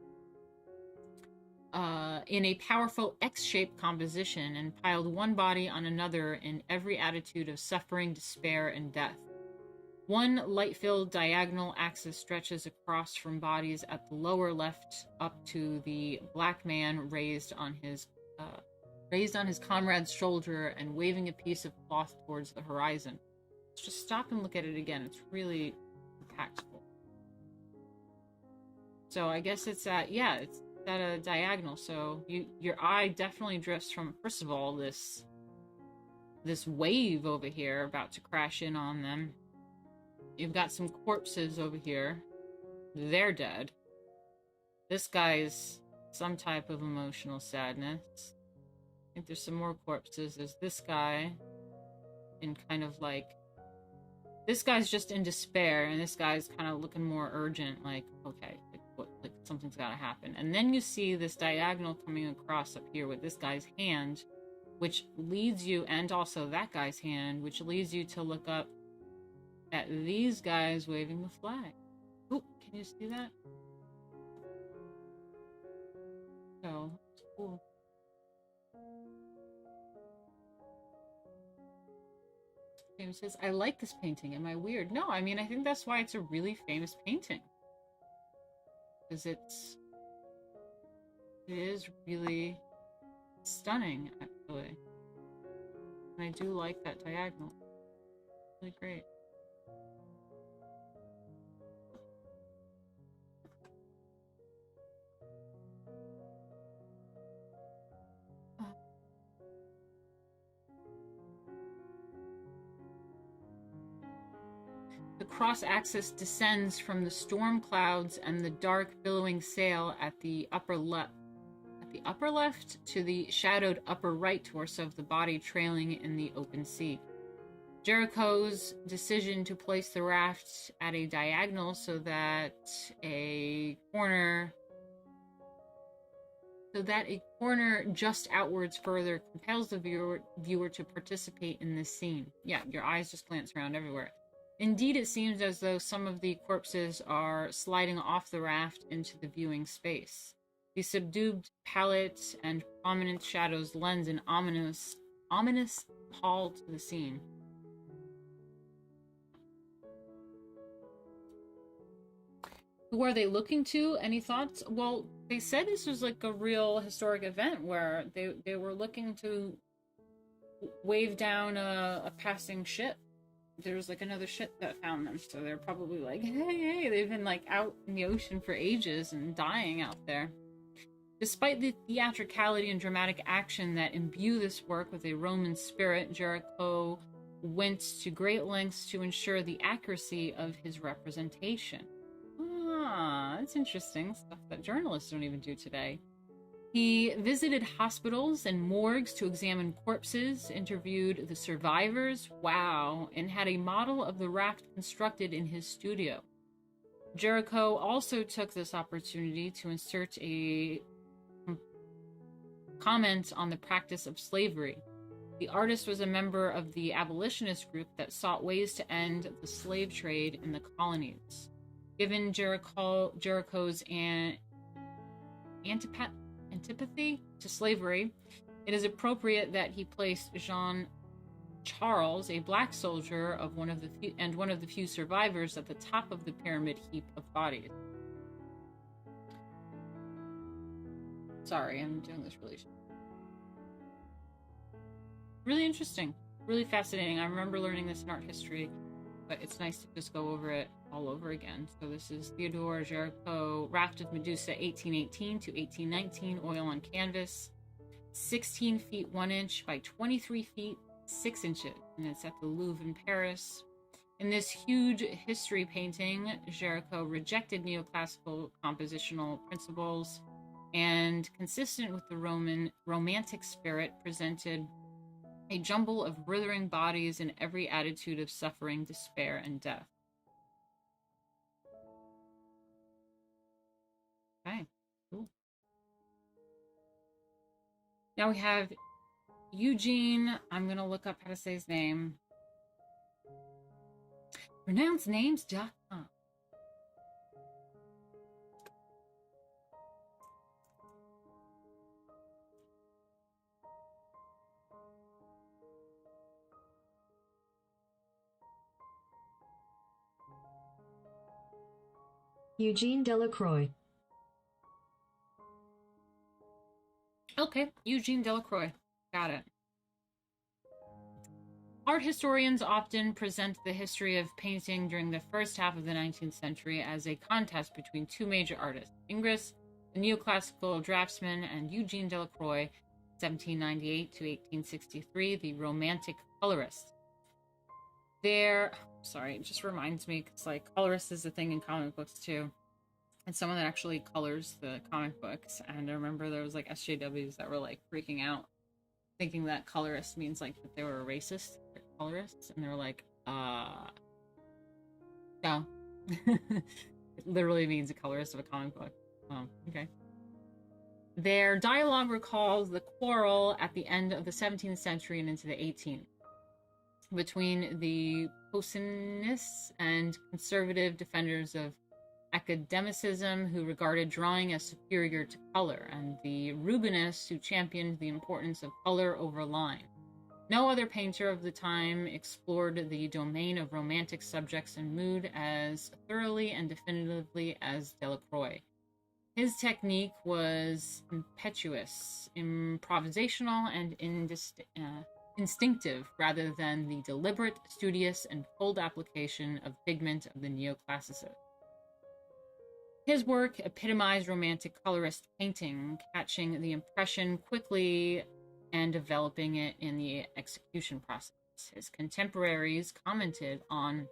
In a powerful X-shaped composition, and piled one body on another in every attitude of suffering, despair, and death. One light-filled diagonal axis stretches across from bodies at the lower left up to the black man raised on his comrade's shoulder and waving a piece of cloth towards the horizon. Let's just stop and look at it again. It's really impactful. So I guess it's at a diagonal. So your eye definitely drifts from, first of all, this wave over here about to crash in on them. You've got some corpses over here. They're dead. This guy's some type of emotional sadness. I think there's some more corpses. There's this guy in kind of like... This guy's just in despair, and this guy's kind of looking more urgent, like, okay, like something's gotta happen. And then you see this diagonal coming across up here with this guy's hand, which leads you, and also that guy's hand, which leads you to look up at these guys waving the flag. Ooh, can you see that? So, cool. James says, I like this painting. Am I weird? No, I mean, I think that's why it's a really famous painting. Because it is really stunning, actually. And I do like that diagonal. Really great. The cross-axis descends from the storm clouds and the dark billowing sail at the upper left to the shadowed upper right torso of the body trailing in the open sea. Gericault's decision to place the raft at a diagonal so that a corner just outwards further compels the viewer to participate in this scene. Yeah, your eyes just glance around everywhere. Indeed, it seems as though some of the corpses are sliding off the raft into the viewing space. The subdued palette and prominent shadows lends an ominous pall to the scene. Who are they looking to? Any thoughts? Well, they said this was like a real historic event where they were looking to wave down a passing ship. There was like another ship that found them, so they're probably like, hey, they've been like out in the ocean for ages and dying out there. Despite the theatricality and dramatic action that imbue this work with a Roman spirit, Gericault went to great lengths to ensure the accuracy of his representation. Ah, that's interesting. Stuff that journalists don't even do today. He visited hospitals and morgues to examine corpses, interviewed the survivors, wow, and had a model of the raft constructed in his studio. Gericault also took this opportunity to insert a comment on the practice of slavery. The artist was a member of the abolitionist group that sought ways to end the slave trade in the colonies. Given Gericault's antipathy to slavery, it is appropriate that he placed Jean Charles, a black soldier of one of the few survivors, at the top of the pyramid heap of bodies. Sorry, I'm doing this really interesting, really fascinating. I remember learning this in art history, but it's nice to just go over it all over again. So this is Theodore Gericault, Raft of Medusa, 1818 to 1819, oil on canvas, 16 feet 1 inch by 23 feet 6 inches, and it's at the Louvre in Paris. In this huge history painting, Gericault rejected neoclassical compositional principles and, consistent with the romantic spirit, presented a jumble of writhing bodies in every attitude of suffering, despair, and death. Okay, cool. Now we have Eugene. I'm going to look up how to say his name. PronounceNames.com. Eugene Delacroix. Okay, Eugene Delacroix. Got it. Art historians often present the history of painting during the first half of the 19th century as a contest between two major artists, Ingres, the neoclassical draftsman, and Eugene Delacroix, 1798 to 1863, the romantic colorist. Sorry, it just reminds me, because like colorist is a thing in comic books too. And someone that actually colors the comic books. And I remember there was like SJWs that were like freaking out, thinking that colorist means like that they were a racist colorists. And they were like, no. It literally means a colorist of a comic book. Okay. Their dialogue recalls the quarrel at the end of the 17th century and into the 18th between the Possessionists and conservative defenders of academicism who regarded drawing as superior to color, and the Rubenists who championed the importance of color over line. No other painter of the time explored the domain of romantic subjects and mood as thoroughly and definitively as Delacroix. His technique was impetuous, improvisational, and instinctive rather than the deliberate, studious, and cold application of pigment of the neoclassicists. His work epitomized romantic colorist painting, catching the impression quickly and developing it in the execution process. His contemporaries commented on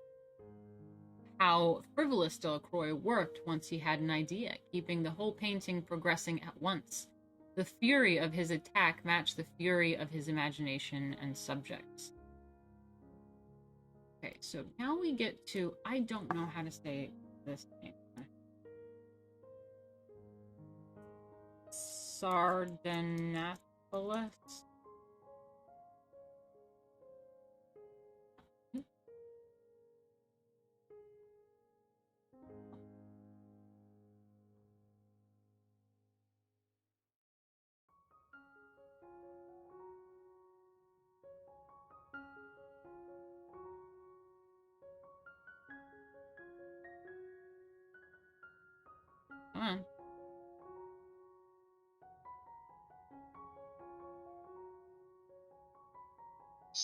how frivolous Delacroix worked once he had an idea, keeping the whole painting progressing at once. The fury of his attack matched the fury of his imagination and subjects. Okay, so now we get to, I don't know how to say this name. Sardanapalus.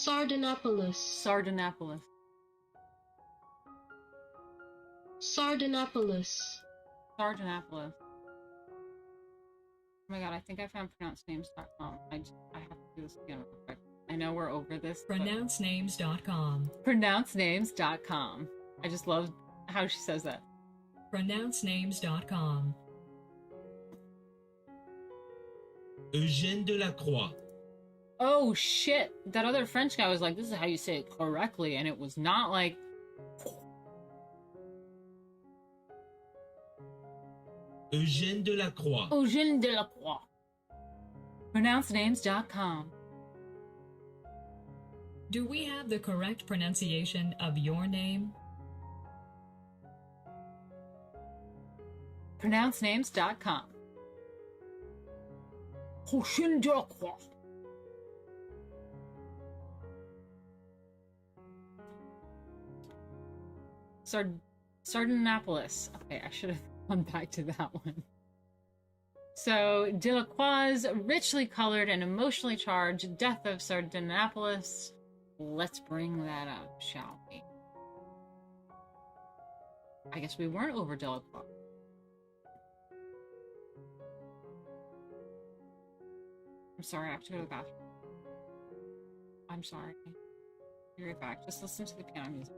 Sardanapalus. Sardanapalus. Sardanapalus. Sardanapalus. Oh my god, I think I found pronouncenames.com. I have to do this again real quick. I know we're over this. Pronouncenames.com. Pronouncenames.com. I just love how she says that. Pronouncenames.com. Eugene Delacroix. Oh shit! That other French guy was like, "This is how you say it correctly," and it was not like. Eugene Delacroix. Eugene Delacroix. Pronouncenames.com. Do we have the correct pronunciation of your name? Pronouncenames.com. Eugene Delacroix. Sardanapalus. Okay, I should have gone back to that one. So, Delacroix's richly colored and emotionally charged Death of Sardanapalus. Let's bring that up, shall we? I guess we weren't over Delacroix. I'm sorry, I have to go to the bathroom. I'm sorry. Be right back. Just listen to the piano music.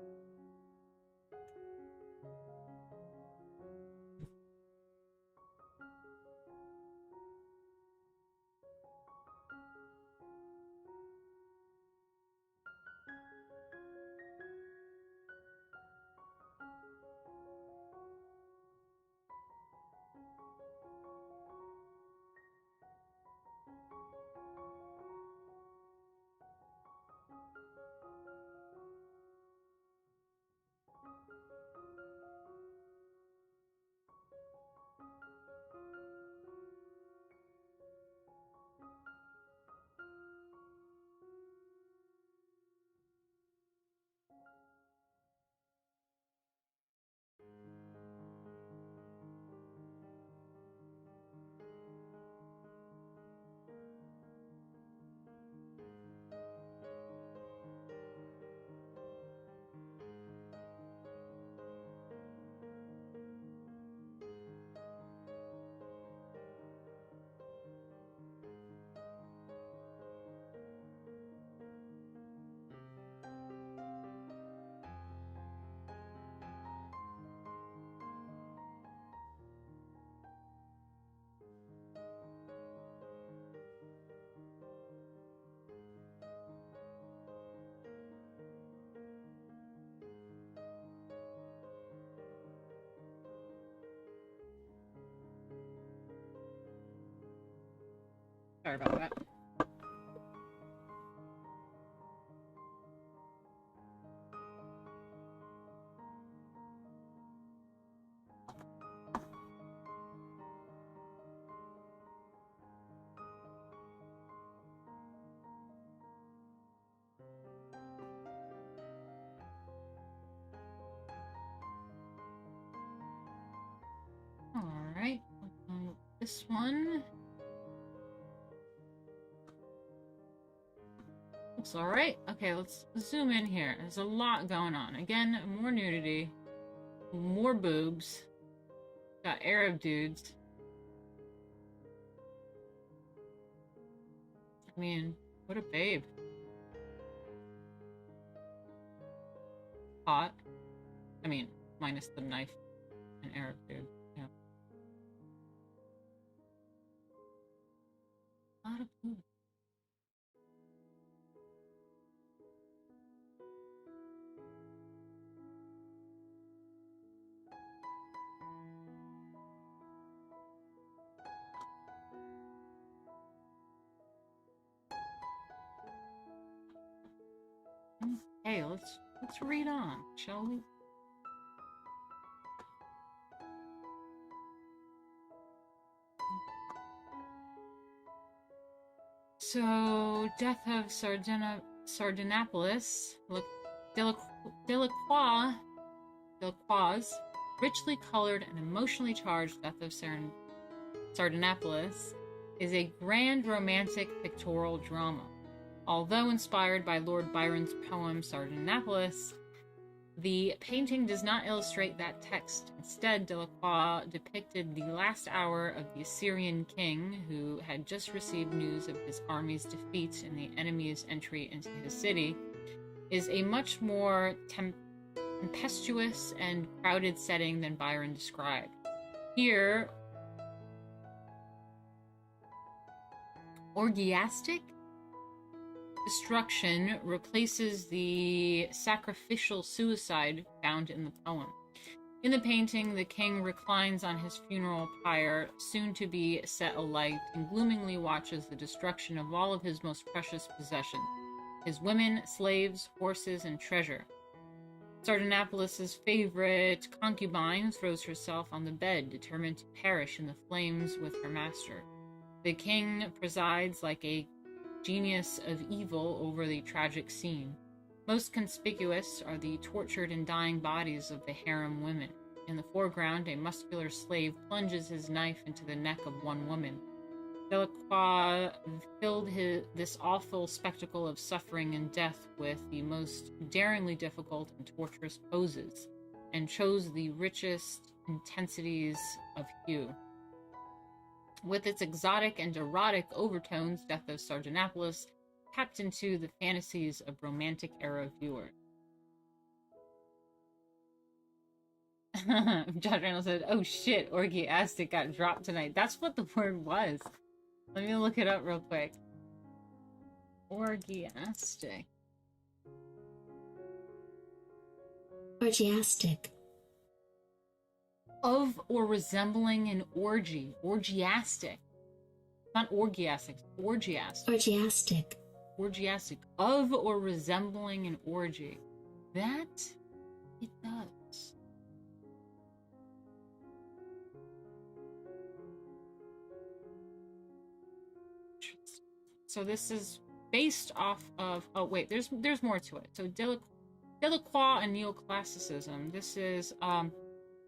Sorry about that. All right, this one looks all right. Okay, let's zoom in here. There's a lot going on. Again, more nudity, more boobs. Got Arab dudes. I mean, what a babe. Hot. I mean, minus the knife and Arab dude. Yeah. A lot of boobs. Hey, let's read on, shall we? So, Death of Sardanapalus, Delacroix's richly colored and emotionally charged Death of Sardanapalus is a grand romantic pictorial drama, Although inspired by Lord Byron's poem Sardanapalus, the painting does not illustrate that text. Instead, Delacroix depicted the last hour of the Assyrian king, who had just received news of his army's defeat and the enemy's entry into his city, is a much more tempestuous and crowded setting than Byron described. Here, orgiastic destruction replaces the sacrificial suicide found in the poem. In the painting, the king reclines on his funeral pyre, soon to be set alight, and gloomingly watches the destruction of all of his most precious possessions: his women, slaves, horses, and treasure. Sardanapalus' favorite concubine throws herself on the bed, determined to perish in the flames with her master. The king presides like a genius of evil over the tragic scene. Most conspicuous are the tortured and dying bodies of the harem women. In the foreground, a muscular slave plunges his knife into the neck of one woman. Delacroix filled this awful spectacle of suffering and death with the most daringly difficult and torturous poses, and chose the richest intensities of hue. With its exotic and erotic overtones, Death of Sardanapalus tapped into the fantasies of Romantic era viewers. Josh Randall said, "Oh shit, orgiastic got dropped tonight." That's what the word was. Let me look it up real quick. Orgiastic. Orgiastic. Of or resembling an orgy. Orgiastic. Not orgiastic. Orgiastic. Orgiastic. Orgiastic. Of or resembling an orgy. That it does. So this is based off of, oh wait, there's more to it. So Delacroix and Neoclassicism. This is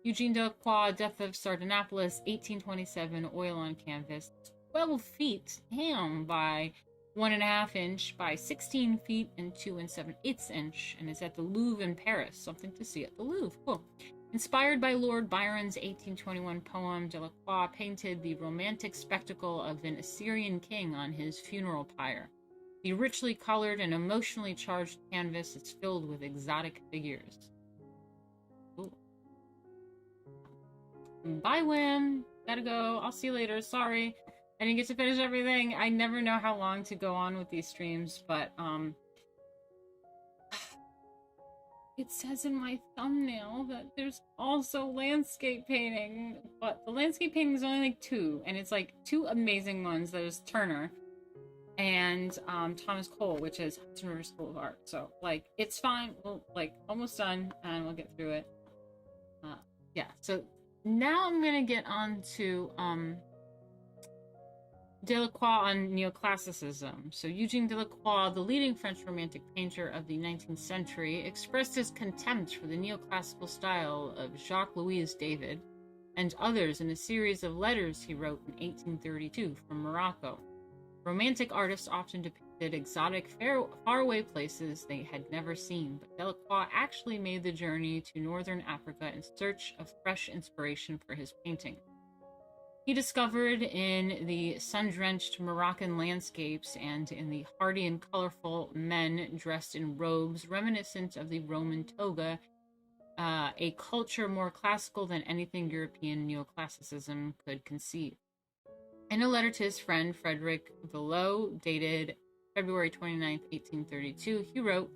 Eugene Delacroix, Death of Sardanapalus, 1827, oil on canvas. 12 feet, by 1.5 inch by 16 feet and 2 7/8 inch, and is at the Louvre in Paris. Something to see at the Louvre. Cool. Inspired by Lord Byron's 1821 poem, Delacroix painted the romantic spectacle of an Assyrian king on his funeral pyre. The richly colored and emotionally charged canvas is filled with exotic figures. Ooh. Bye, Wim. Gotta go. I'll see you later. Sorry. I didn't get to finish everything. I never know how long to go on with these streams, but, it says in my thumbnail that there's also landscape painting, but the landscape painting is only like 2, and it's like 2 amazing ones. There's Turner and Thomas Cole, which is Hudson River School of Art. So like it's fine. We'll like almost done, and we'll get through it. Yeah. So now I'm gonna get on to Delacroix on Neoclassicism. So Eugene Delacroix, the leading French Romantic painter of the 19th century, expressed his contempt for the neoclassical style of Jacques-Louis David and others in a series of letters he wrote in 1832 from Morocco. Romantic artists often depicted exotic, faraway places they had never seen, but Delacroix actually made the journey to northern Africa in search of fresh inspiration for his painting. He discovered in the sun-drenched Moroccan landscapes and in the hardy and colorful men dressed in robes reminiscent of the Roman toga, a culture more classical than anything European neoclassicism could conceive. In a letter to his friend Friedrich Villot, dated February 29, 1832, he wrote,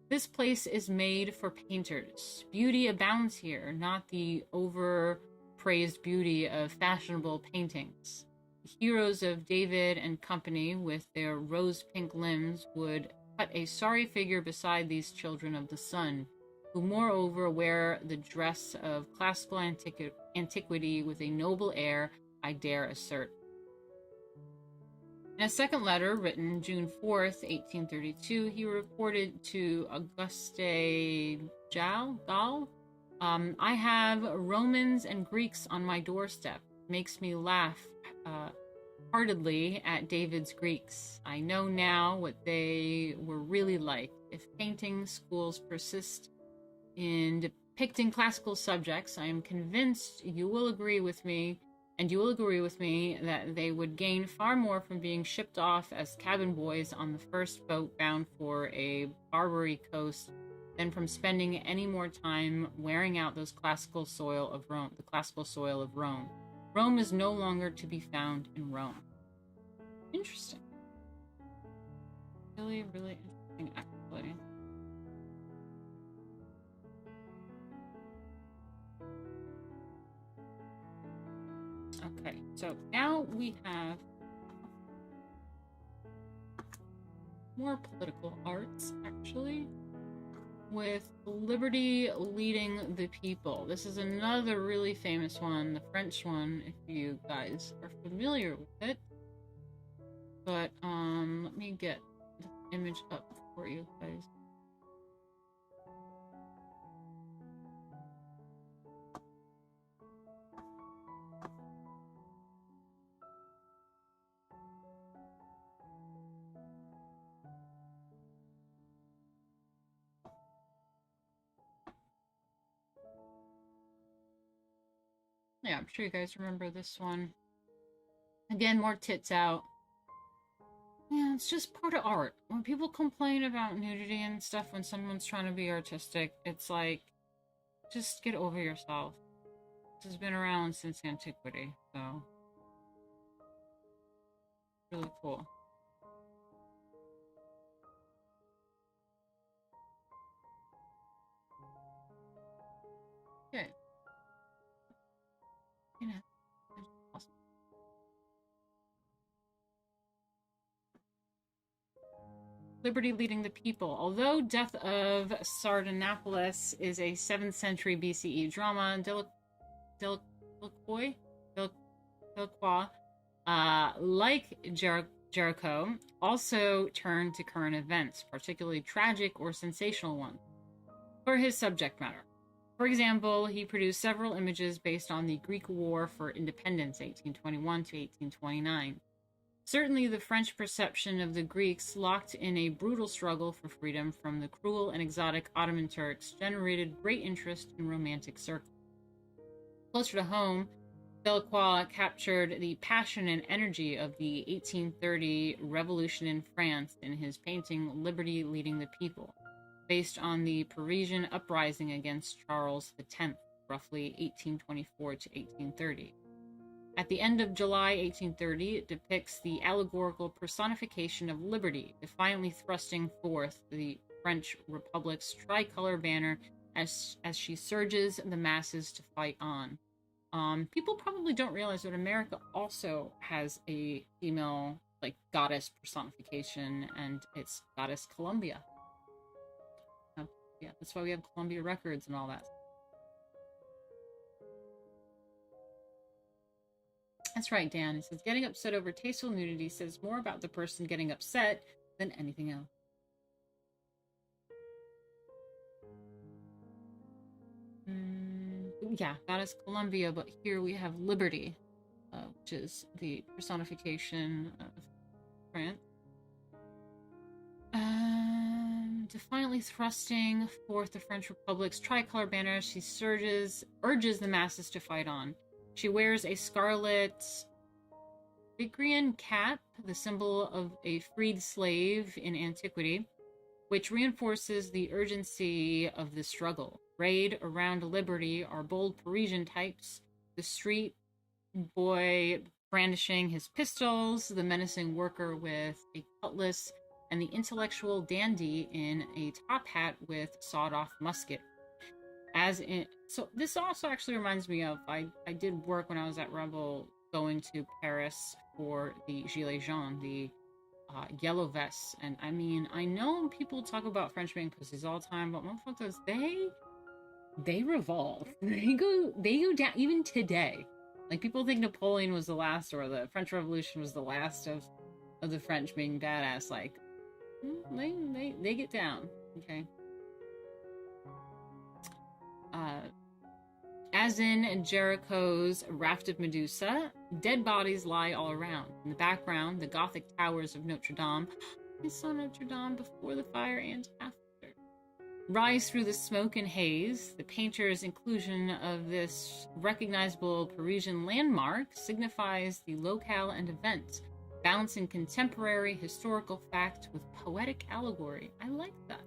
"This place is made for painters. Beauty abounds here, not the overpraised beauty of fashionable paintings. The heroes of David and company, with their rose-pink limbs, would cut a sorry figure beside these children of the sun, who moreover wear the dress of classical antiquity with a noble air, I dare assert." In a second letter, written June 4th, 1832, he reported to Auguste Gall, "I have Romans and Greeks on my doorstep. Makes me laugh heartedly at David's Greeks. I know now what they were really like. If painting schools persist in depicting classical subjects, I am convinced you will agree with me, and you will agree with me that they would gain far more from being shipped off as cabin boys on the first boat bound for a Barbary coast than from spending any more time wearing out those classical soil of Rome, the classical soil of Rome. Rome is no longer to be found in Rome. Interesting. Really, really interesting, actually. Okay, so now we have more political arts, actually, with liberty leading the people. This is another really famous one, the French one, if you guys are familiar with it. But let me get the image up for you guys. Yeah, I'm sure you guys remember this one. Again, more tits out. Yeah, it's just part of art. When people complain about nudity and stuff when someone's trying to be artistic, it's like, just get over yourself. This has been around since antiquity, so really cool. Okay. You know, awesome. Liberty leading the people. Although Death of Sardanapalus is a 7th century BCE drama, Delacroix, like Gericault, also turned to current events, particularly tragic or sensational ones, for his subject matter. For example, he produced several images based on the Greek War for Independence, 1821 to 1829. Certainly, the French perception of the Greeks locked in a brutal struggle for freedom from the cruel and exotic Ottoman Turks generated great interest in romantic circles. Closer to home, Delacroix captured the passion and energy of the 1830 revolution in France in his painting Liberty Leading the People, based on the Parisian uprising against Charles X, roughly 1824 to 1830. At the end of July 1830, it depicts the allegorical personification of liberty, defiantly thrusting forth the French Republic's tricolor banner as she surges the masses to fight on. People probably don't realize that America also has a female, goddess personification, and it's Goddess Columbia. Yeah, that's why we have Columbia Records and all that. That's right, Dan. He says, getting upset over tasteful nudity says more about the person getting upset than anything else. Yeah, Goddess Columbia, but here we have Liberty, which is the personification of France. Defiantly thrusting forth the French Republic's tricolor banner, she urges the masses to fight on. She wears a scarlet Phrygian cap, the symbol of a freed slave in antiquity, which reinforces the urgency of the struggle. Arrayed around liberty are bold Parisian types, the street boy brandishing his pistols, the menacing worker with a cutlass, and the intellectual dandy in a top hat with sawed-off musket. So this also actually reminds me of, I did work when I was at Rebel going to Paris for the Gilets jaunes, the yellow vests. And I mean, I know people talk about French being pussies all the time, but motherfuckers, they revolve. They go down even today. Like, people think Napoleon was the last, or the French Revolution was the last of the French being badass. Like, they get down, okay? As in Jericho's Raft of Medusa, dead bodies lie all around. In the background, the Gothic towers of Notre Dame. I saw Notre Dame before the fire and after. Rise through the smoke and haze. The painter's inclusion of this recognizable Parisian landmark signifies the locale and event, balancing contemporary historical fact with poetic allegory. I like that.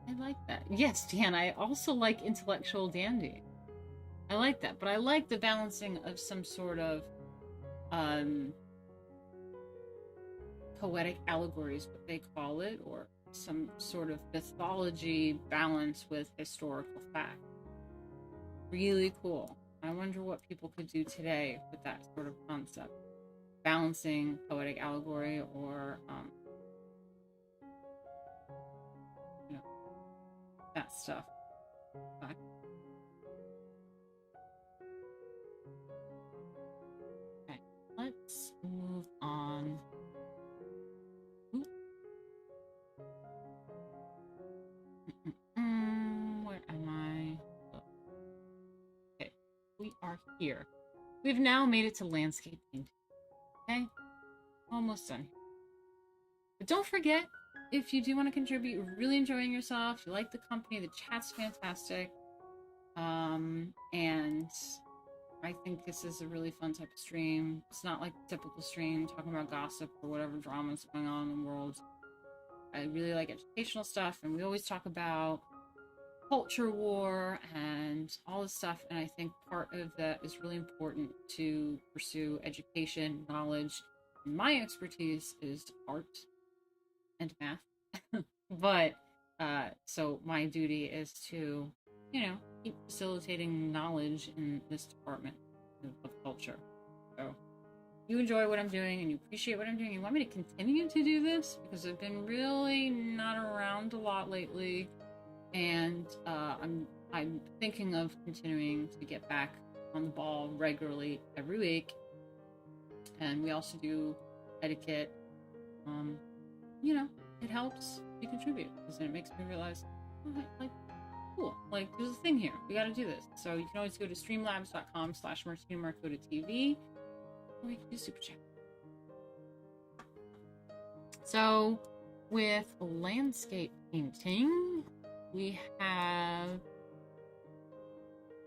I like that. Yes, Dan, I also like intellectual dandy. I like that, but I like the balancing of some sort of poetic allegory is what they call it, or some sort of mythology balance with historical fact. Really cool. I wonder what people could do today with that sort of concept. Balancing poetic allegory or that stuff. Okay. Okay, let's move on. Where am I? Okay, we are here. We've now made it to landscape painting. Okay, almost done. But don't forget, if you do want to contribute, you're really enjoying yourself, you like the company, the chat's fantastic, and I think this is a really fun type of stream. It's not like the typical stream talking about gossip or whatever drama's going on in the world. I really like educational stuff, and we always talk about culture war and all this stuff, and I think part of that is really important to pursue education, knowledge. My expertise is art and math, but so my duty is to, keep facilitating knowledge in this department of culture. So you enjoy what I'm doing and you appreciate what I'm doing, you want me to continue to do this because I've been really not around a lot lately, and I'm thinking of continuing to get back on the ball regularly every week. And we also do etiquette. It helps to contribute because then it makes me realize, cool, there's a thing here, we got to do this. So you can always go to streamlabs.com/Martina Markota TV, or you can do super chat. So with landscape painting, we have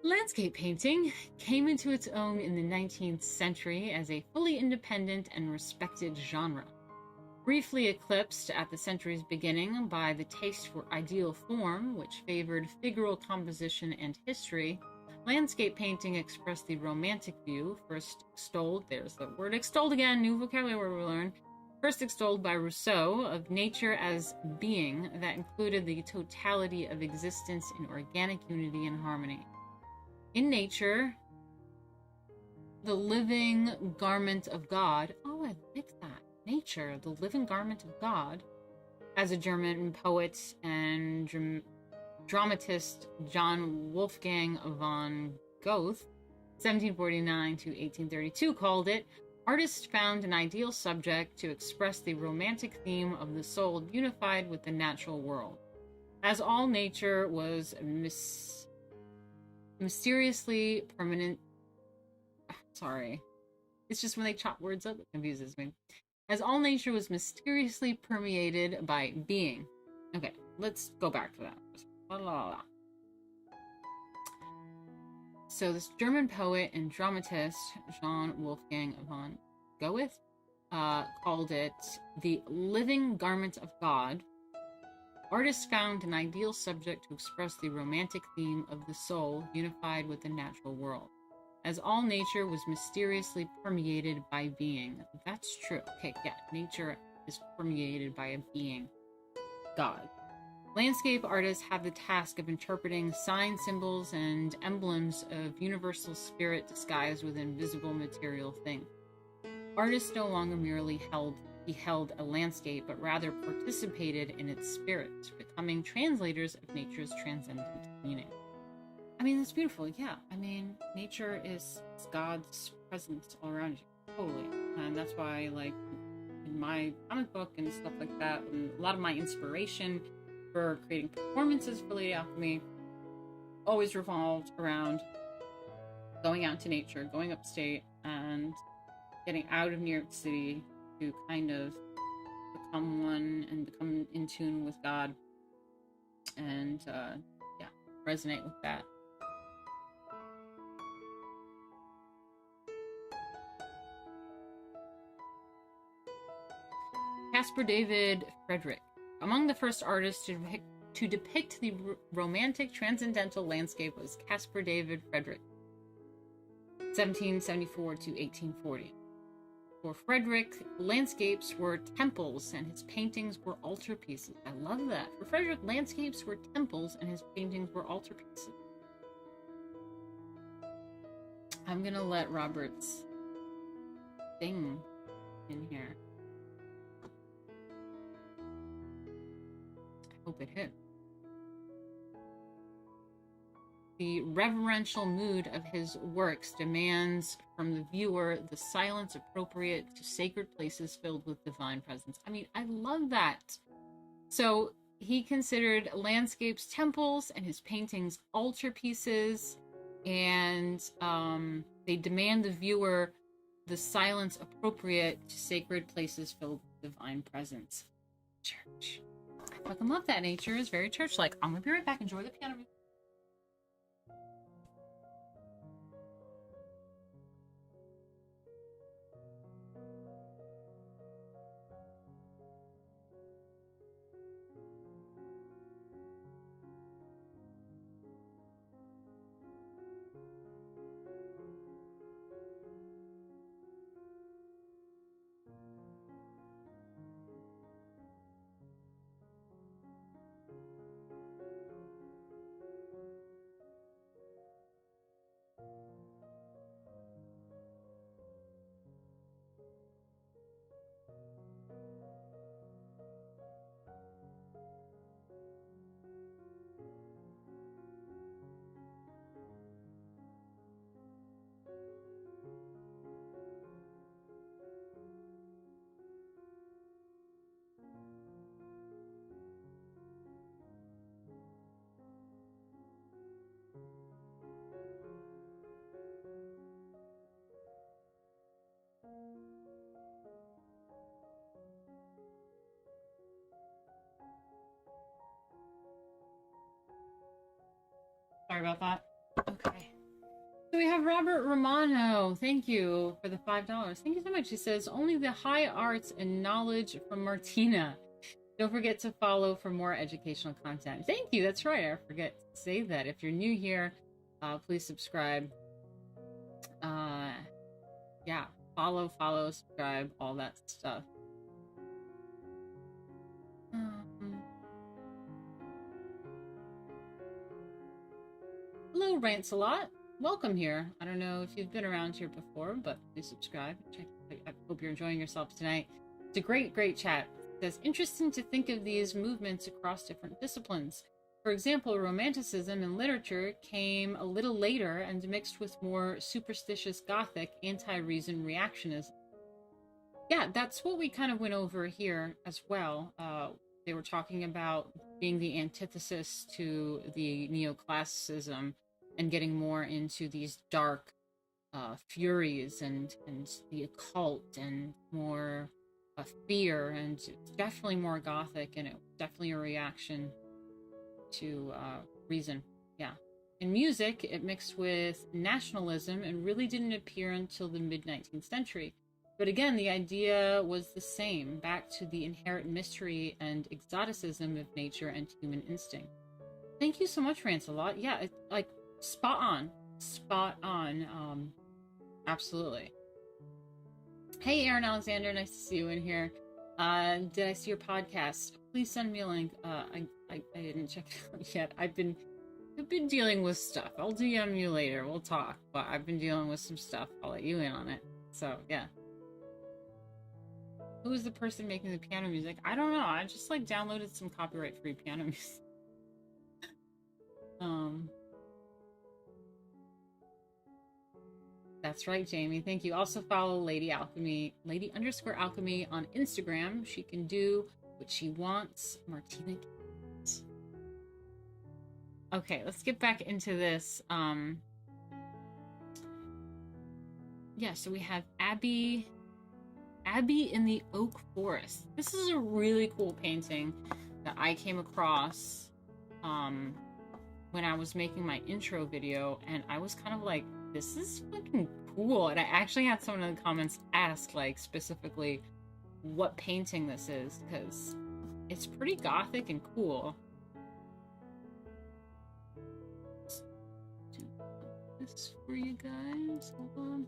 landscape painting came into its own in the 19th century as a fully independent and respected genre. Briefly eclipsed at the century's beginning by the taste for ideal form, which favored figural composition and history, landscape painting expressed the romantic view, first extolled, there's the word extolled again, new vocabulary we learn, first extolled by Rousseau, of nature as being that included the totality of existence in organic unity and harmony. In nature, the living garment of God, oh, I like that. Nature, the living garment of God, as a German poet and dramatist John Wolfgang von Goethe, 1749 to 1832, called it, artists found an ideal subject to express the romantic theme of the soul unified with the natural world. As all nature was mysteriously permanent. Sorry. It's just when they chop words up, it confuses me. As all nature was mysteriously permeated by being. Okay, let's go back to that. La, la, la. So this German poet and dramatist, John Wolfgang von Goethe, called it the living garment of God. Artists found an ideal subject to express the romantic theme of the soul unified with the natural world. As all nature was mysteriously permeated by being. That's true. Okay, yeah, nature is permeated by a being, God. Landscape artists have the task of interpreting signs, symbols, and emblems of universal spirit disguised within visible material things. Artists no longer merely beheld a landscape, but rather participated in its spirit, becoming translators of nature's transcendent meaning. I mean, that's beautiful, yeah. I mean, nature is God's presence all around you, totally. And that's why, in my comic book and stuff like that, and a lot of my inspiration for creating performances for Lady Alchemy always revolved around going out into nature, going upstate, and getting out of New York City to kind of become one and become in tune with God, and yeah, resonate with that. Caspar David Friedrich, among the first artists to depict the romantic transcendental landscape, was Caspar David Friedrich, 1774 to 1840. For Friedrich, landscapes were temples and his paintings were altarpieces. I love that. For Friedrich, landscapes were temples and his paintings were altarpieces. I'm gonna let Robert's thing in here. I hope it hits. The reverential mood of his works demands from the viewer the silence appropriate to sacred places filled with divine presence. I mean, I love that. So he considered landscapes temples and his paintings altarpieces, and they demand the viewer the silence appropriate to sacred places filled with divine presence. Church. I fucking love that. Nature is very church-like. I'm gonna be right back. Enjoy the piano music. Sorry about that. Okay. So we have Robert Romano. Thank you for the $5. Thank you so much. He says, only the high arts and knowledge from Martina. Don't forget to follow for more educational content. Thank you. That's right. I forget to say that. If you're new here, please subscribe. Yeah, follow, subscribe, all that stuff. Hello, Rants-a-Lot. Welcome here. I don't know if you've been around here before, but please subscribe. I hope you're enjoying yourself tonight. It's a great chat. It says, interesting to think of these movements across different disciplines. For example, Romanticism in literature came a little later and mixed with more superstitious Gothic anti-reason reactionism. Yeah, that's what we kind of went over here as well. They were talking about being the antithesis to the Neoclassicism and getting more into these dark furies and the occult and more fear, and definitely more Gothic, and it was definitely a reaction to reason. Yeah. In music, it mixed with nationalism and really didn't appear until the mid-19th century. But again, the idea was the same, back to the inherent mystery and exoticism of nature and human instinct. Thank you so much, Rants-a-Lot. Yeah, it's like spot on. Absolutely. Hey, Aaron Alexander, nice to see you in here. Did I see your podcast? Please send me a link. I didn't check it out yet. I've been dealing with stuff. I'll DM you later. We'll talk. But I've been dealing with some stuff. I'll let you in on it. So yeah. Who is the person making the piano music? I don't know. I just like downloaded some copyright-free piano music. That's right, Jamie. Thank you. Also follow Lady _Alchemy on Instagram. She can do what she wants. Martina. Okay, let's get back into this. Yeah, so we have Abbey in the Oak Forest. This is a really cool painting that I came across when I was making my intro video, and I was kind of like, this is fucking cool. And I actually had someone in the comments ask, like, specifically what painting this is, because it's pretty gothic and cool. Let's do this for you guys. Hold on.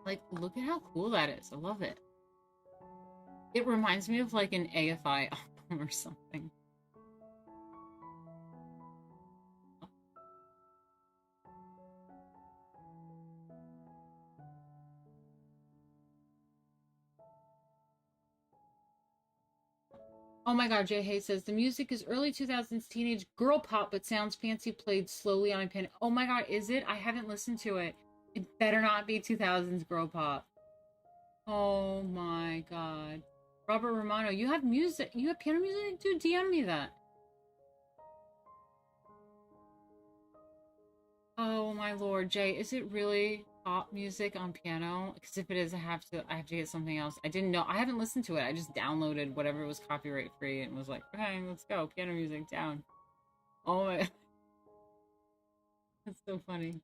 Like, look at how cool that is. I love it. It reminds me of like an AFI album or something. Oh my god, Jay Hay says, the music is early 2000s teenage girl pop, but sounds fancy, played slowly on a piano. Oh my god, is it? I haven't listened to it. It better not be 2000s girl pop. Oh my god. Robert Romano, you have music. You have piano music? Dude, DM me that. Oh my lord, Jay, is it really pop music on piano? Because if it is, I have to get something else. I didn't know. I haven't listened to it. I just downloaded whatever was copyright free and was like, okay, let's go. Piano music down. Oh my. That's so funny.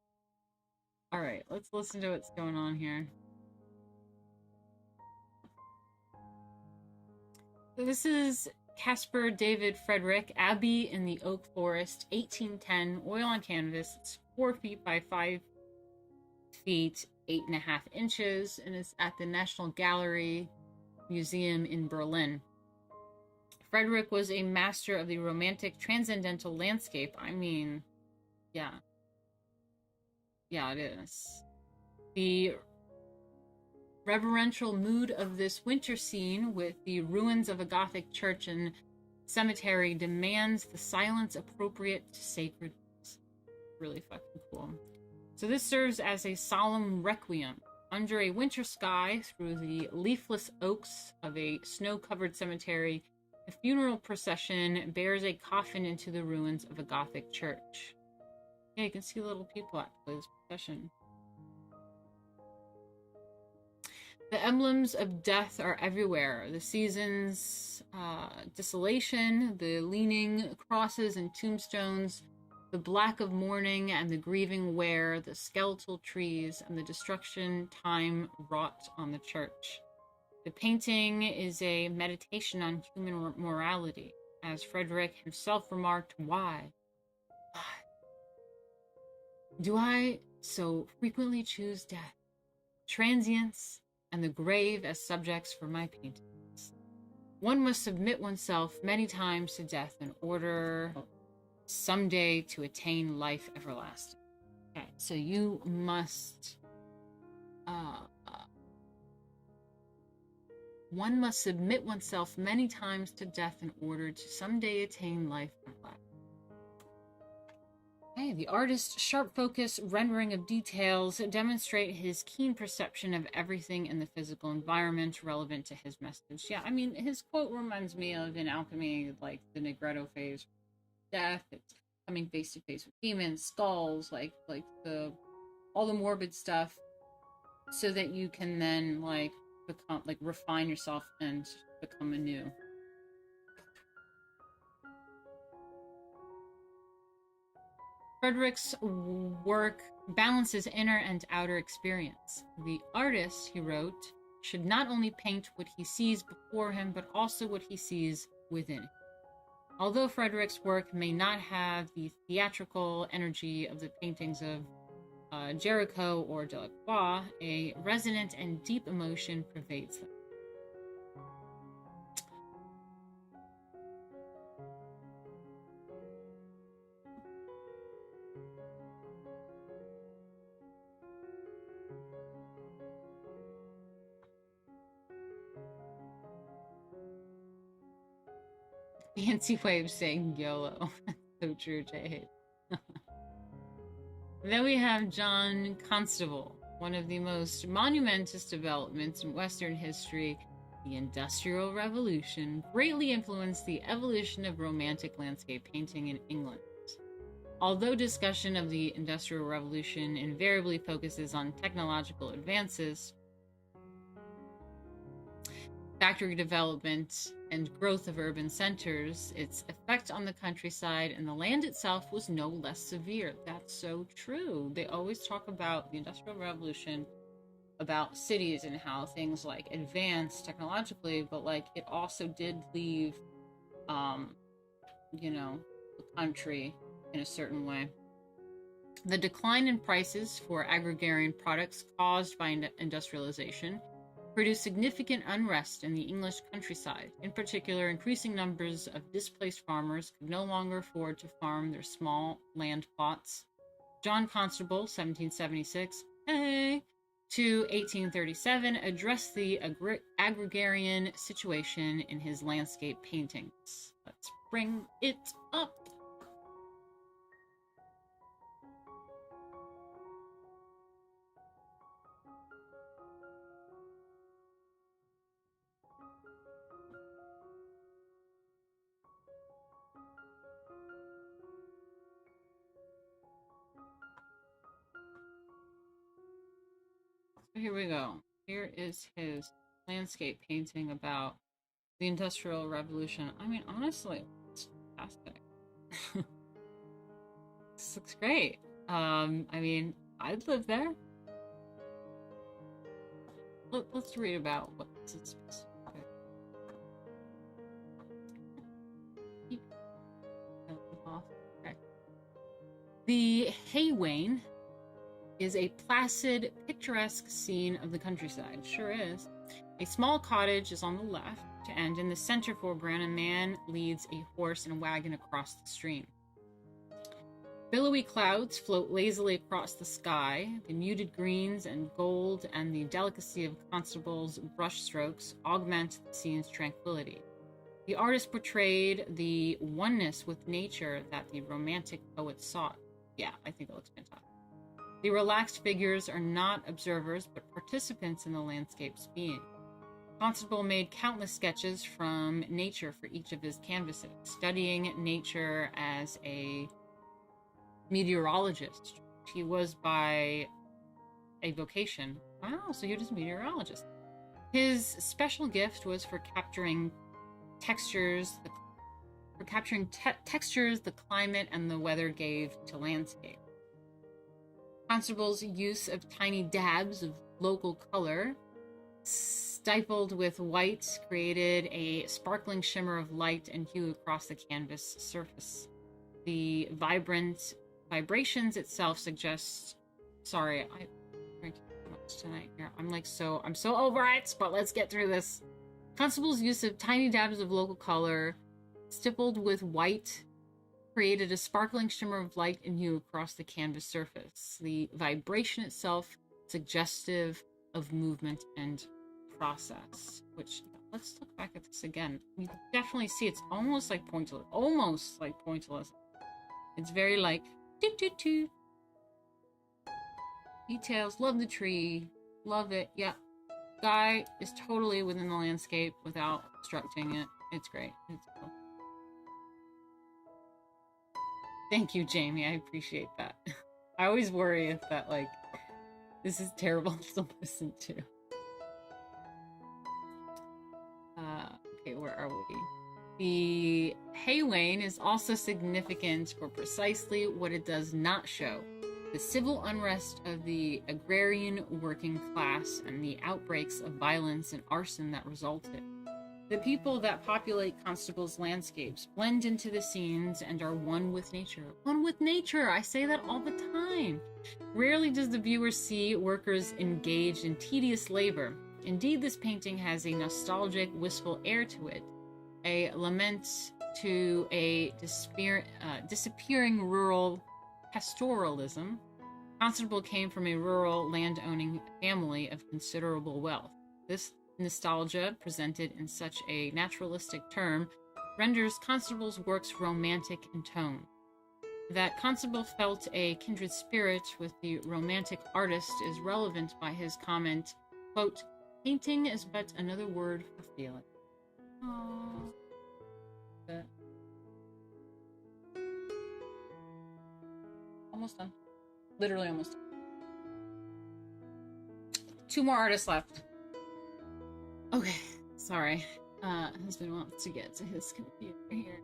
All right, let's listen to what's going on here. So this is Caspar David Friedrich, Abbey in the Oak Forest, 1810, oil on canvas. It's 4 feet by 5 feet, 8.5 inches, and it's at the National Gallery Museum in Berlin. Friedrich was a master of the romantic transcendental landscape. I mean, yeah. Yeah, it is. The reverential mood of this winter scene with the ruins of a Gothic church and cemetery demands the silence appropriate to sacred. Really fucking cool. So this serves as a solemn requiem under a winter sky through the leafless oaks of a snow-covered cemetery. A funeral procession bears a coffin into the ruins of a Gothic church. Yeah, you can see little people at this procession. The emblems of death are everywhere. The season's desolation, the leaning crosses and tombstones, the black of mourning and the grieving wear, the skeletal trees, and the destruction time wrought on the church. The painting is a meditation on human morality. As Friedrich himself remarked, why? Do I so frequently choose death, transience, and the grave as subjects for my paintings? One must submit oneself many times to death in order someday to attain life everlasting. Okay, so you must one must submit oneself many times to death in order to someday attain life everlasting. Okay, the artist's sharp focus, rendering of details demonstrate his keen perception of everything in the physical environment relevant to his message. Yeah, I mean, his quote reminds me of in Alchemy, like the Negretto phase, death. It's coming face to face with demons, skulls, like the all the morbid stuff, so that you can then like become refine yourself and become anew. Friedrich's work balances inner and outer experience. The artist, he wrote, should not only paint what he sees before him, but also what he sees within him. Although Friedrich's work may not have the theatrical energy of the paintings of Gericault or Delacroix, a resonant and deep emotion pervades them. Fancy way of saying YOLO. So true, Jay. Then we have John Constable, one of the most monumentous developments in Western history. The Industrial Revolution greatly influenced the evolution of Romantic landscape painting in England. Although discussion of the Industrial Revolution invariably focuses on technological advances, factory development, and growth of urban centers, its effect on the countryside and the land itself was no less severe. That's so true. They always talk about the Industrial Revolution, about cities and how things like advanced technologically, but like it also did leave, the country in a certain way. The decline in prices for agrarian products caused by industrialization produced significant unrest in the English countryside. In particular, increasing numbers of displaced farmers could no longer afford to farm their small land plots. John Constable, 1776 to 1837, addressed the agrarian situation in his landscape paintings. Let's bring it up. Here we go. Here is his landscape painting about the Industrial Revolution. I mean, honestly, it's fantastic. This looks great. I mean, I'd live there. Let's read about what this is specific. Okay. The Haywain is a placid, picturesque scene of the countryside. Sure is. A small cottage is on the left, and in the center foreground, a man leads a horse and wagon across the stream. Billowy clouds float lazily across the sky. The muted greens and gold and the delicacy of Constable's brushstrokes augment the scene's tranquility. The artist portrayed the oneness with nature that the Romantic poet sought. Yeah, I think it looks fantastic. The relaxed figures are not observers, but participants in the landscape's being. Constable made countless sketches from nature for each of his canvases, studying nature as a meteorologist. He was by a vocation. Wow, so he was a meteorologist. His special gift was for capturing textures, the climate and the weather gave to landscape. Constable's use of tiny dabs of local color, stippled with white, created a sparkling shimmer of light and hue across the canvas surface. The vibrations itself suggest. Sorry, I drank too much tonight here. I'm so over it, but let's get through this. Constable's use of tiny dabs of local color, stippled with white, created a sparkling shimmer of light and hue across the canvas surface. The vibration itself suggestive of movement and process. Which, let's look back at this again. You can definitely see it's almost like pointillist. It's very like doo. Details. Love the tree. Love it. Yeah. Guy is totally within the landscape without obstructing it. It's great. It's cool. Thank you, Jamie. I appreciate that. I always worry if that, like, this is terrible to listen to. Okay, where are we? The Haywain is also significant for precisely what it does not show: the civil unrest of the agrarian working class and the outbreaks of violence and arson that resulted. The people that populate Constable's landscapes blend into the scenes and are one with nature. One with nature! I say that all the time. Rarely does the viewer see workers engaged in tedious labor. Indeed, this painting has a nostalgic, wistful air to it, a lament to a disappearing rural pastoralism. Constable came from a rural land-owning family of considerable wealth. This nostalgia, presented in such a naturalistic term, renders Constable's works romantic in tone. That Constable felt a kindred spirit with the Romantic artist is relevant by his comment, quote, Painting is but another word for feeling. Aww. Almost done. Literally almost done. 2 more artists left. Okay, sorry. Husband wants to get to his computer here.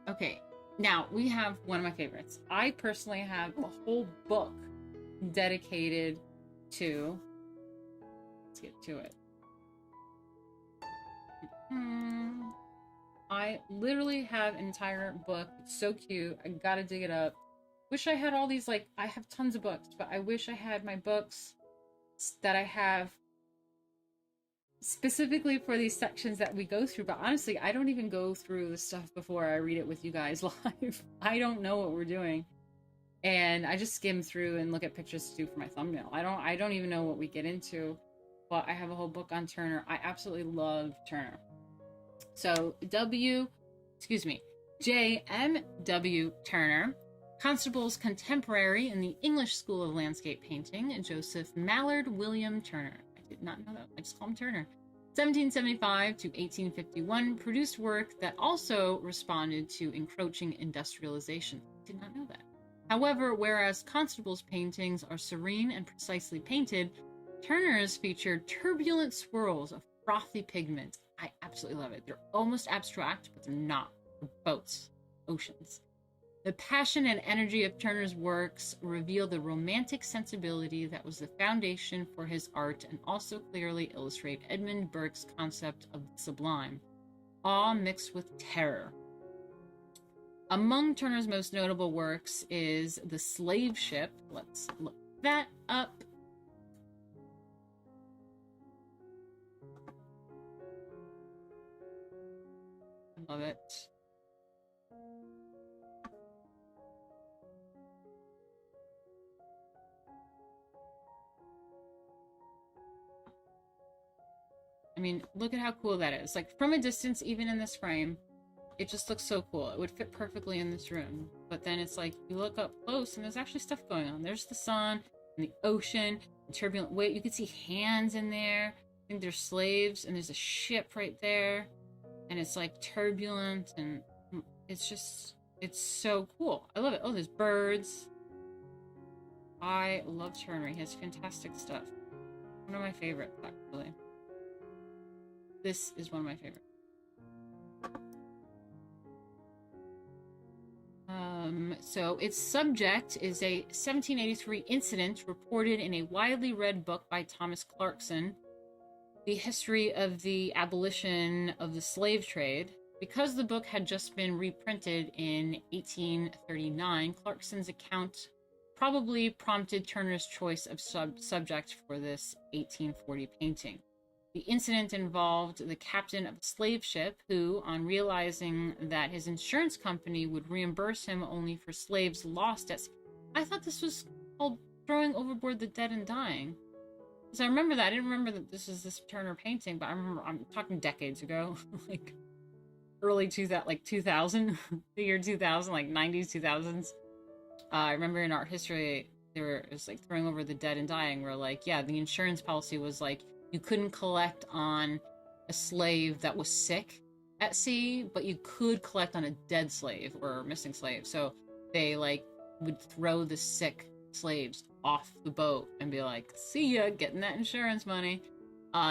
Okay, now we have one of my favorites. I personally have a whole book dedicated to... Let's get to it. I literally have an entire book. It's so cute. I gotta dig it up. Wish I had all these, like, I have tons of books, but I wish I had my books that I have specifically for these sections that we go through. But honestly, I don't even go through the stuff before I read it with you guys live. I don't know what we're doing. And I just skim through and look at pictures to do for my thumbnail. I don't even know what we get into, but I have a whole book on Turner. I absolutely love Turner. So J.M.W. Turner, Constable's contemporary in the English School of Landscape Painting, Joseph Mallard William Turner. I did not know that. I just call him Turner. 1775 to 1851, produced work that also responded to encroaching industrialization. I did not know that. However, whereas Constable's paintings are serene and precisely painted, Turner's featured turbulent swirls of frothy pigment. I absolutely love it. They're almost abstract, but they're not. They're boats, oceans. The passion and energy of Turner's works reveal the romantic sensibility that was the foundation for his art and also clearly illustrate Edmund Burke's concept of the sublime, awe mixed with terror. Among Turner's most notable works is The Slave Ship. Let's look that up. I love it. I mean, look at how cool that is. Like, from a distance, even in this frame, it just looks so cool. It would fit perfectly in this room. But then it's like, you look up close, and there's actually stuff going on. There's the sun, and the ocean, and turbulent weight. You can see hands in there. I think there's slaves, and there's a ship right there. And it's, like, turbulent, and it's just, it's so cool. I love it. Oh, there's birds. I love Turner. He has fantastic stuff. One of my favorites, actually. This is one of my favorites. So its subject is a 1783 incident reported in a widely read book by Thomas Clarkson, The History of the Abolition of the Slave Trade. Because the book had just been reprinted in 1839, Clarkson's account probably prompted Turner's choice of subject for this 1840 painting. The incident involved the captain of a slave ship who, on realizing that his insurance company would reimburse him only for slaves lost at sea. I thought this was called Throwing Overboard the Dead and Dying. Because I remember that. I didn't remember that this is this Turner painting, but I remember, I'm talking decades ago, like early 2000, the year 2000, like 90s, 2000s. I remember in art history, it was like Throwing Over the Dead and Dying, where like, yeah, the insurance policy was like, you couldn't collect on a slave that was sick at sea, but you could collect on a dead slave or missing slave. So they like would throw the sick slaves off the boat and be like, see ya, getting that insurance money.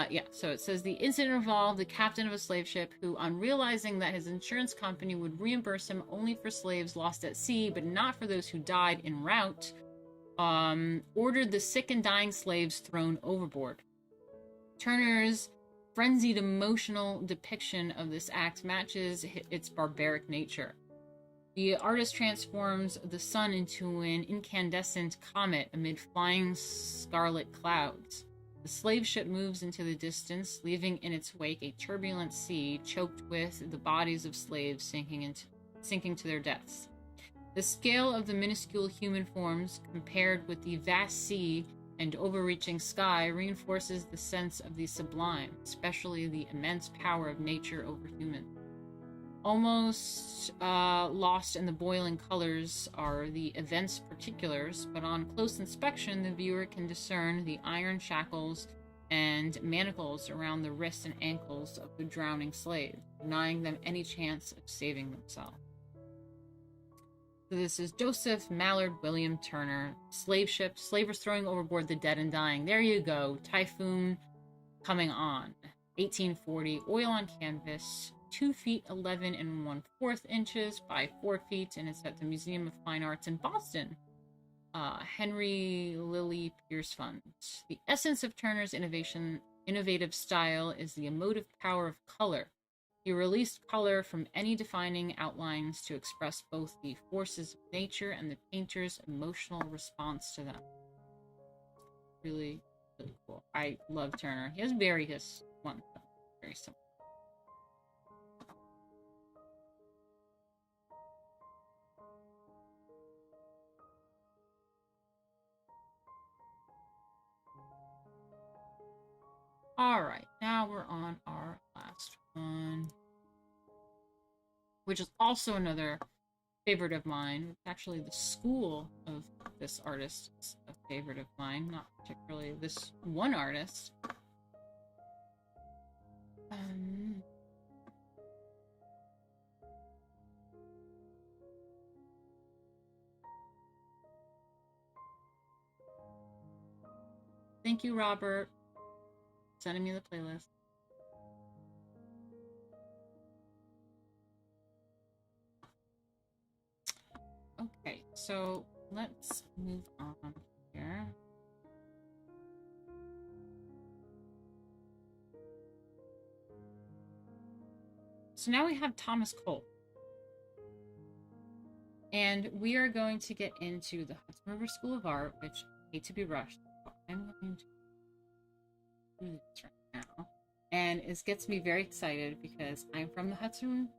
Yeah, so it says the incident involved the captain of a slave ship who, on realizing that his insurance company would reimburse him only for slaves lost at sea, but not for those who died en route, ordered the sick and dying slaves thrown overboard. Turner's frenzied emotional depiction of this act matches its barbaric nature. The artist transforms the sun into an incandescent comet amid flying scarlet clouds. The slave ship moves into the distance, leaving in its wake a turbulent sea choked with the bodies of slaves sinking to their deaths. The scale of the minuscule human forms, compared with the vast sea and overreaching sky, reinforces the sense of the sublime, especially the immense power of nature over humans. Almost lost in the boiling colors are the event's particulars, but on close inspection, the viewer can discern the iron shackles and manacles around the wrists and ankles of the drowning slave, denying them any chance of saving themselves. So this is Joseph Mallard William Turner. Slave ship, slavers throwing overboard the dead and dying. There you go. Typhoon coming on. 1840, oil on canvas. 2 feet 11 1/4 inches by 4 feet, and it's at the Museum of Fine Arts in Boston. Henry Lilly Pierce Fund. The essence of Turner's innovative style is the emotive power of color. He released color from any defining outlines to express both the forces of nature and the painter's emotional response to them. Really, really cool. I love Turner. He has various ones, very similar. All right, now we're on our last one, which is also another favorite of mine. Actually, the school of this artist is a favorite of mine, not particularly this one artist. Thank you, Robert, sending me the playlist. Okay, so let's move on here. So now we have Thomas Cole. And we are going to get into the Hudson River School of Art, which I hate to be rushed. I'm going to do this right now. And it gets me very excited because I'm from the Hudson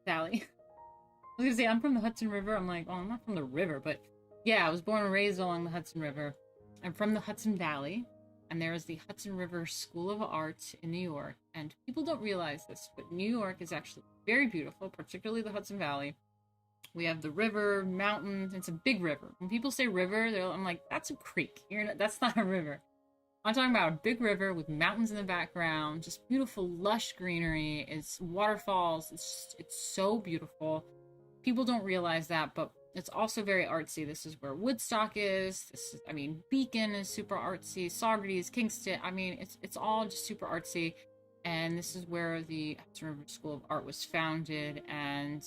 Valley. I was gonna say I'm from the Hudson River. I'm like, well, I'm not from the river, but yeah, I was born and raised along the Hudson River. I'm from the Hudson Valley, and there is the Hudson River School of Art in New York. And people don't realize this, but New York is actually very beautiful, particularly the Hudson Valley. We have the river, mountains. It's a big river. When people say river, I'm like, that's a creek. That's not a river. I'm talking about a big river with mountains in the background, just beautiful, lush greenery. It's waterfalls. It's so beautiful. People don't realize that, but it's also very artsy. This is where Woodstock is. Beacon is super artsy. Saugerties, Kingston. It's all just super artsy. And this is where the Hudson River School of Art was founded. And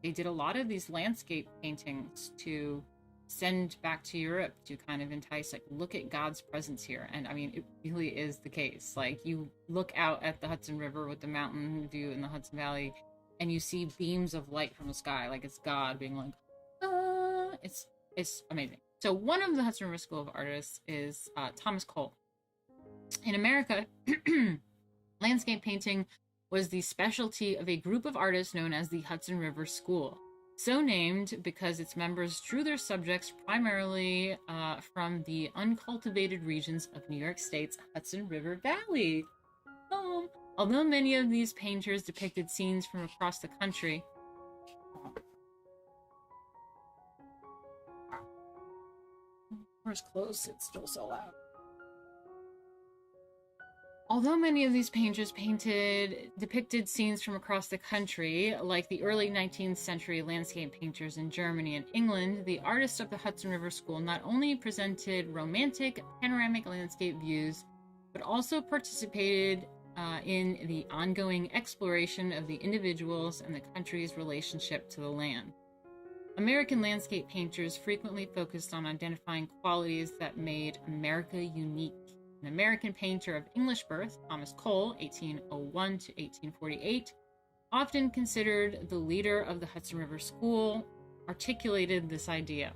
they did a lot of these landscape paintings to send back to Europe to kind of entice, like, look at God's presence here. And it really is the case. Like, you look out at the Hudson River with the mountain view in the Hudson Valley, and you see beams of light from the sky, like it's God being like, ah. It's amazing. So one of the Hudson River School of Artists is Thomas Cole. In America, landscape painting was the specialty of a group of artists known as the Hudson River School. So named because its members drew their subjects primarily from the uncultivated regions of New York State's Hudson River Valley. Although many of these painters depicted scenes from across the country, close, it's still so loud. Although many of these painters depicted scenes from across the country, like the early 19th century landscape painters in Germany and England, the artists of the Hudson River School not only presented romantic, panoramic landscape views, but also participated in the ongoing exploration of the individuals and the country's relationship to the land. American landscape painters frequently focused on identifying qualities that made America unique. An American painter of English birth, Thomas Cole, 1801 to 1848, often considered the leader of the Hudson River School, articulated this idea.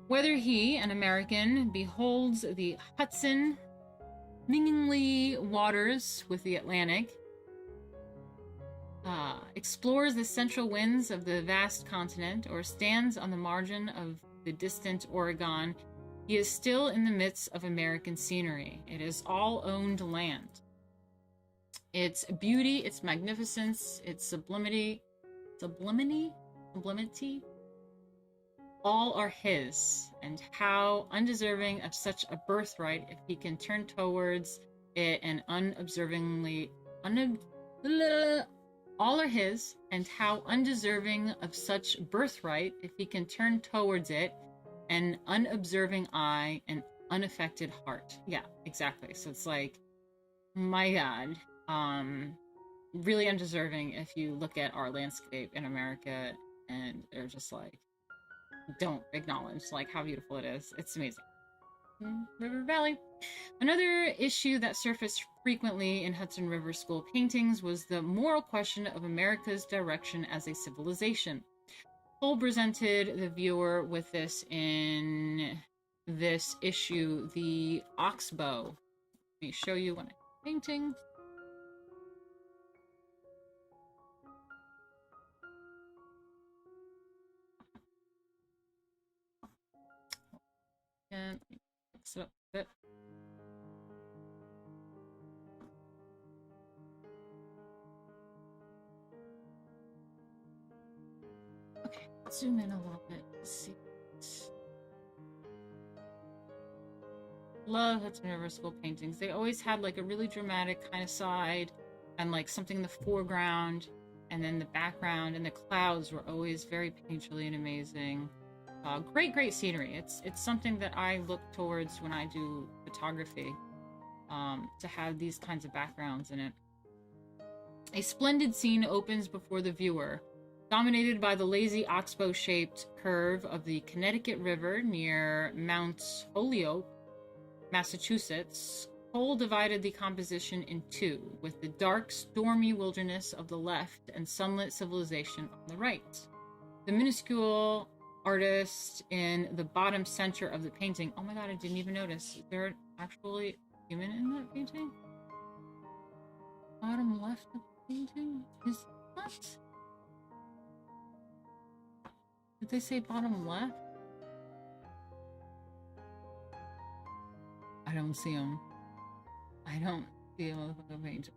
Whether he, an American, beholds the Hudson mingling waters with the Atlantic, explores the central winds of the vast continent, or stands on the margin of the distant Oregon, he is still in the midst of American scenery. It is all owned land. Its beauty, its magnificence, its sublimity, sublimity, all are his, and how undeserving of such a birthright if he can turn towards it and all are his, and how undeserving of such birthright if he can turn towards it an unobserving eye and unaffected heart. Yeah, exactly. So it's like, my God, really undeserving if you look at our landscape in America and they're just like, don't acknowledge like how beautiful it is. It's amazing. River Valley. Another issue that surfaced frequently in Hudson River School paintings was the moral question of America's direction as a civilization. Cole presented the viewer with this in this issue, the Oxbow. Let me show you one painting. And mix it up a bit. Okay, zoom in a little bit. Let's see. Love Hudson River School paintings. They always had like a really dramatic kind of side and like something in the foreground, and then the background and the clouds were always very painterly and amazing. Great scenery. It's something that I look towards when I do photography, to have these kinds of backgrounds in it. A splendid scene opens before the viewer, dominated by the lazy oxbow-shaped curve of the Connecticut River near Mount Holyoke, Massachusetts. Cole divided the composition in two, with the dark, stormy wilderness of the left and sunlit civilization on the right. The minuscule artist in the bottom center of the painting. Oh my God, I didn't even notice. Is there actually a human in that painting? Bottom left of the painting? Is what? Did they say bottom left? I don't see him. I don't see a motherfucking painting.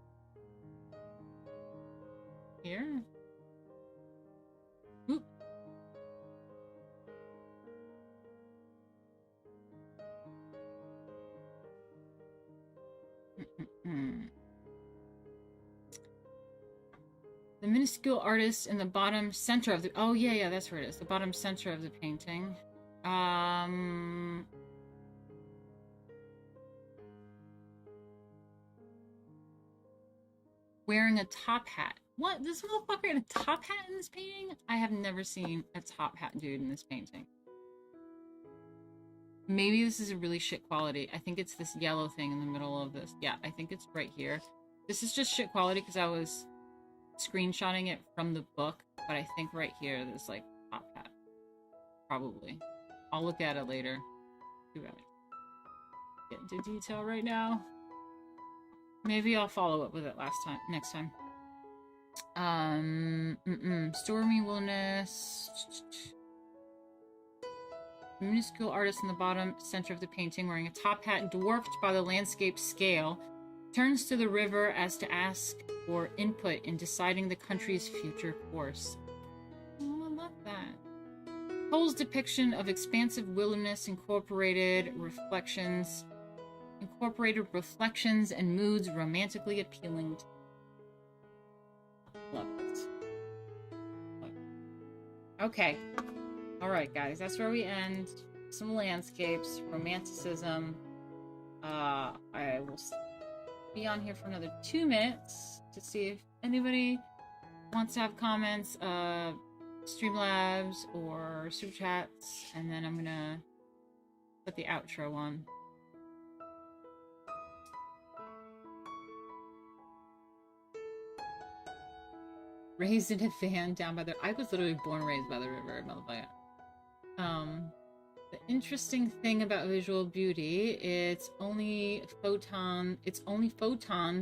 Here? Oop. The minuscule artist in the bottom center of the... Oh, yeah, that's where it is. The bottom center of the painting. Wearing a top hat. What? This motherfucker in a top hat in this painting? I have never seen a top hat dude in this painting. Maybe this is a really shit quality. I think it's this yellow thing in the middle of this. Yeah, I think it's right here. This is just shit quality because I was screenshotting it from the book, but I think right here there's like top hat. Probably. I'll look at it later. Too bad. Get into detail right now. Maybe I'll follow up with it next time. Stormy wilderness. The minuscule artist in the bottom center of the painting, wearing a top hat dwarfed by the landscape scale, turns to the river as to ask for input in deciding the country's future course. Oh, I love that. Cole's depiction of expansive wilderness incorporated reflections and moods romantically appealing. Love it. Okay. All right, guys, that's where we end. Some landscapes, Romanticism. I will be on here for another 2 minutes to see if anybody wants to have comments, Streamlabs or Super Chats, and then I'm gonna put the outro on. Raised in a van down by the... I was literally born and raised by the river, motherfucker. The interesting thing about visual beauty, it's only photons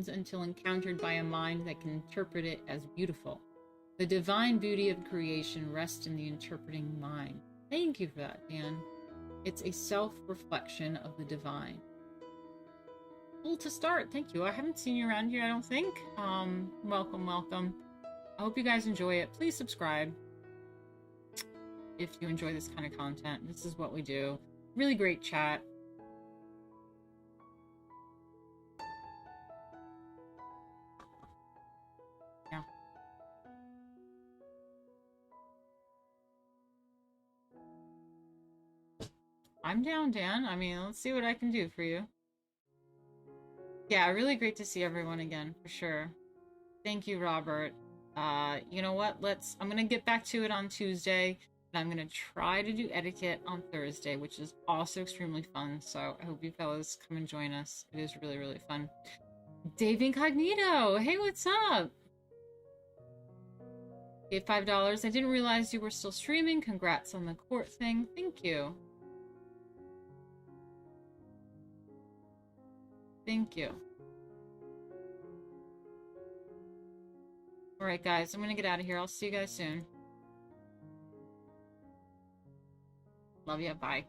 until encountered by a mind that can interpret it as beautiful. The divine beauty of creation rests in the interpreting mind. Thank you for that, Dan. It's a self-reflection of the divine. Cool to start. Thank you. I haven't seen you around here, I don't think. Welcome, welcome. I hope you guys enjoy it. Please subscribe if you enjoy this kind of content. This is what we do. Really great chat. Yeah. I'm down, Dan. I mean, let's see what I can do for you. Yeah, really great to see everyone again, for sure. Thank you, Robert. You know what? I'm gonna get back to it on Tuesday, and I'm gonna try to do etiquette on Thursday, which is also extremely fun. So I hope you fellas come and join us. It is really, really fun. Dave Incognito, hey, what's up? Gave $5. I didn't realize you were still streaming. Congrats on the court thing. Thank you. Thank you. All right, guys, I'm gonna get out of here. I'll see you guys soon. Love ya. Bye.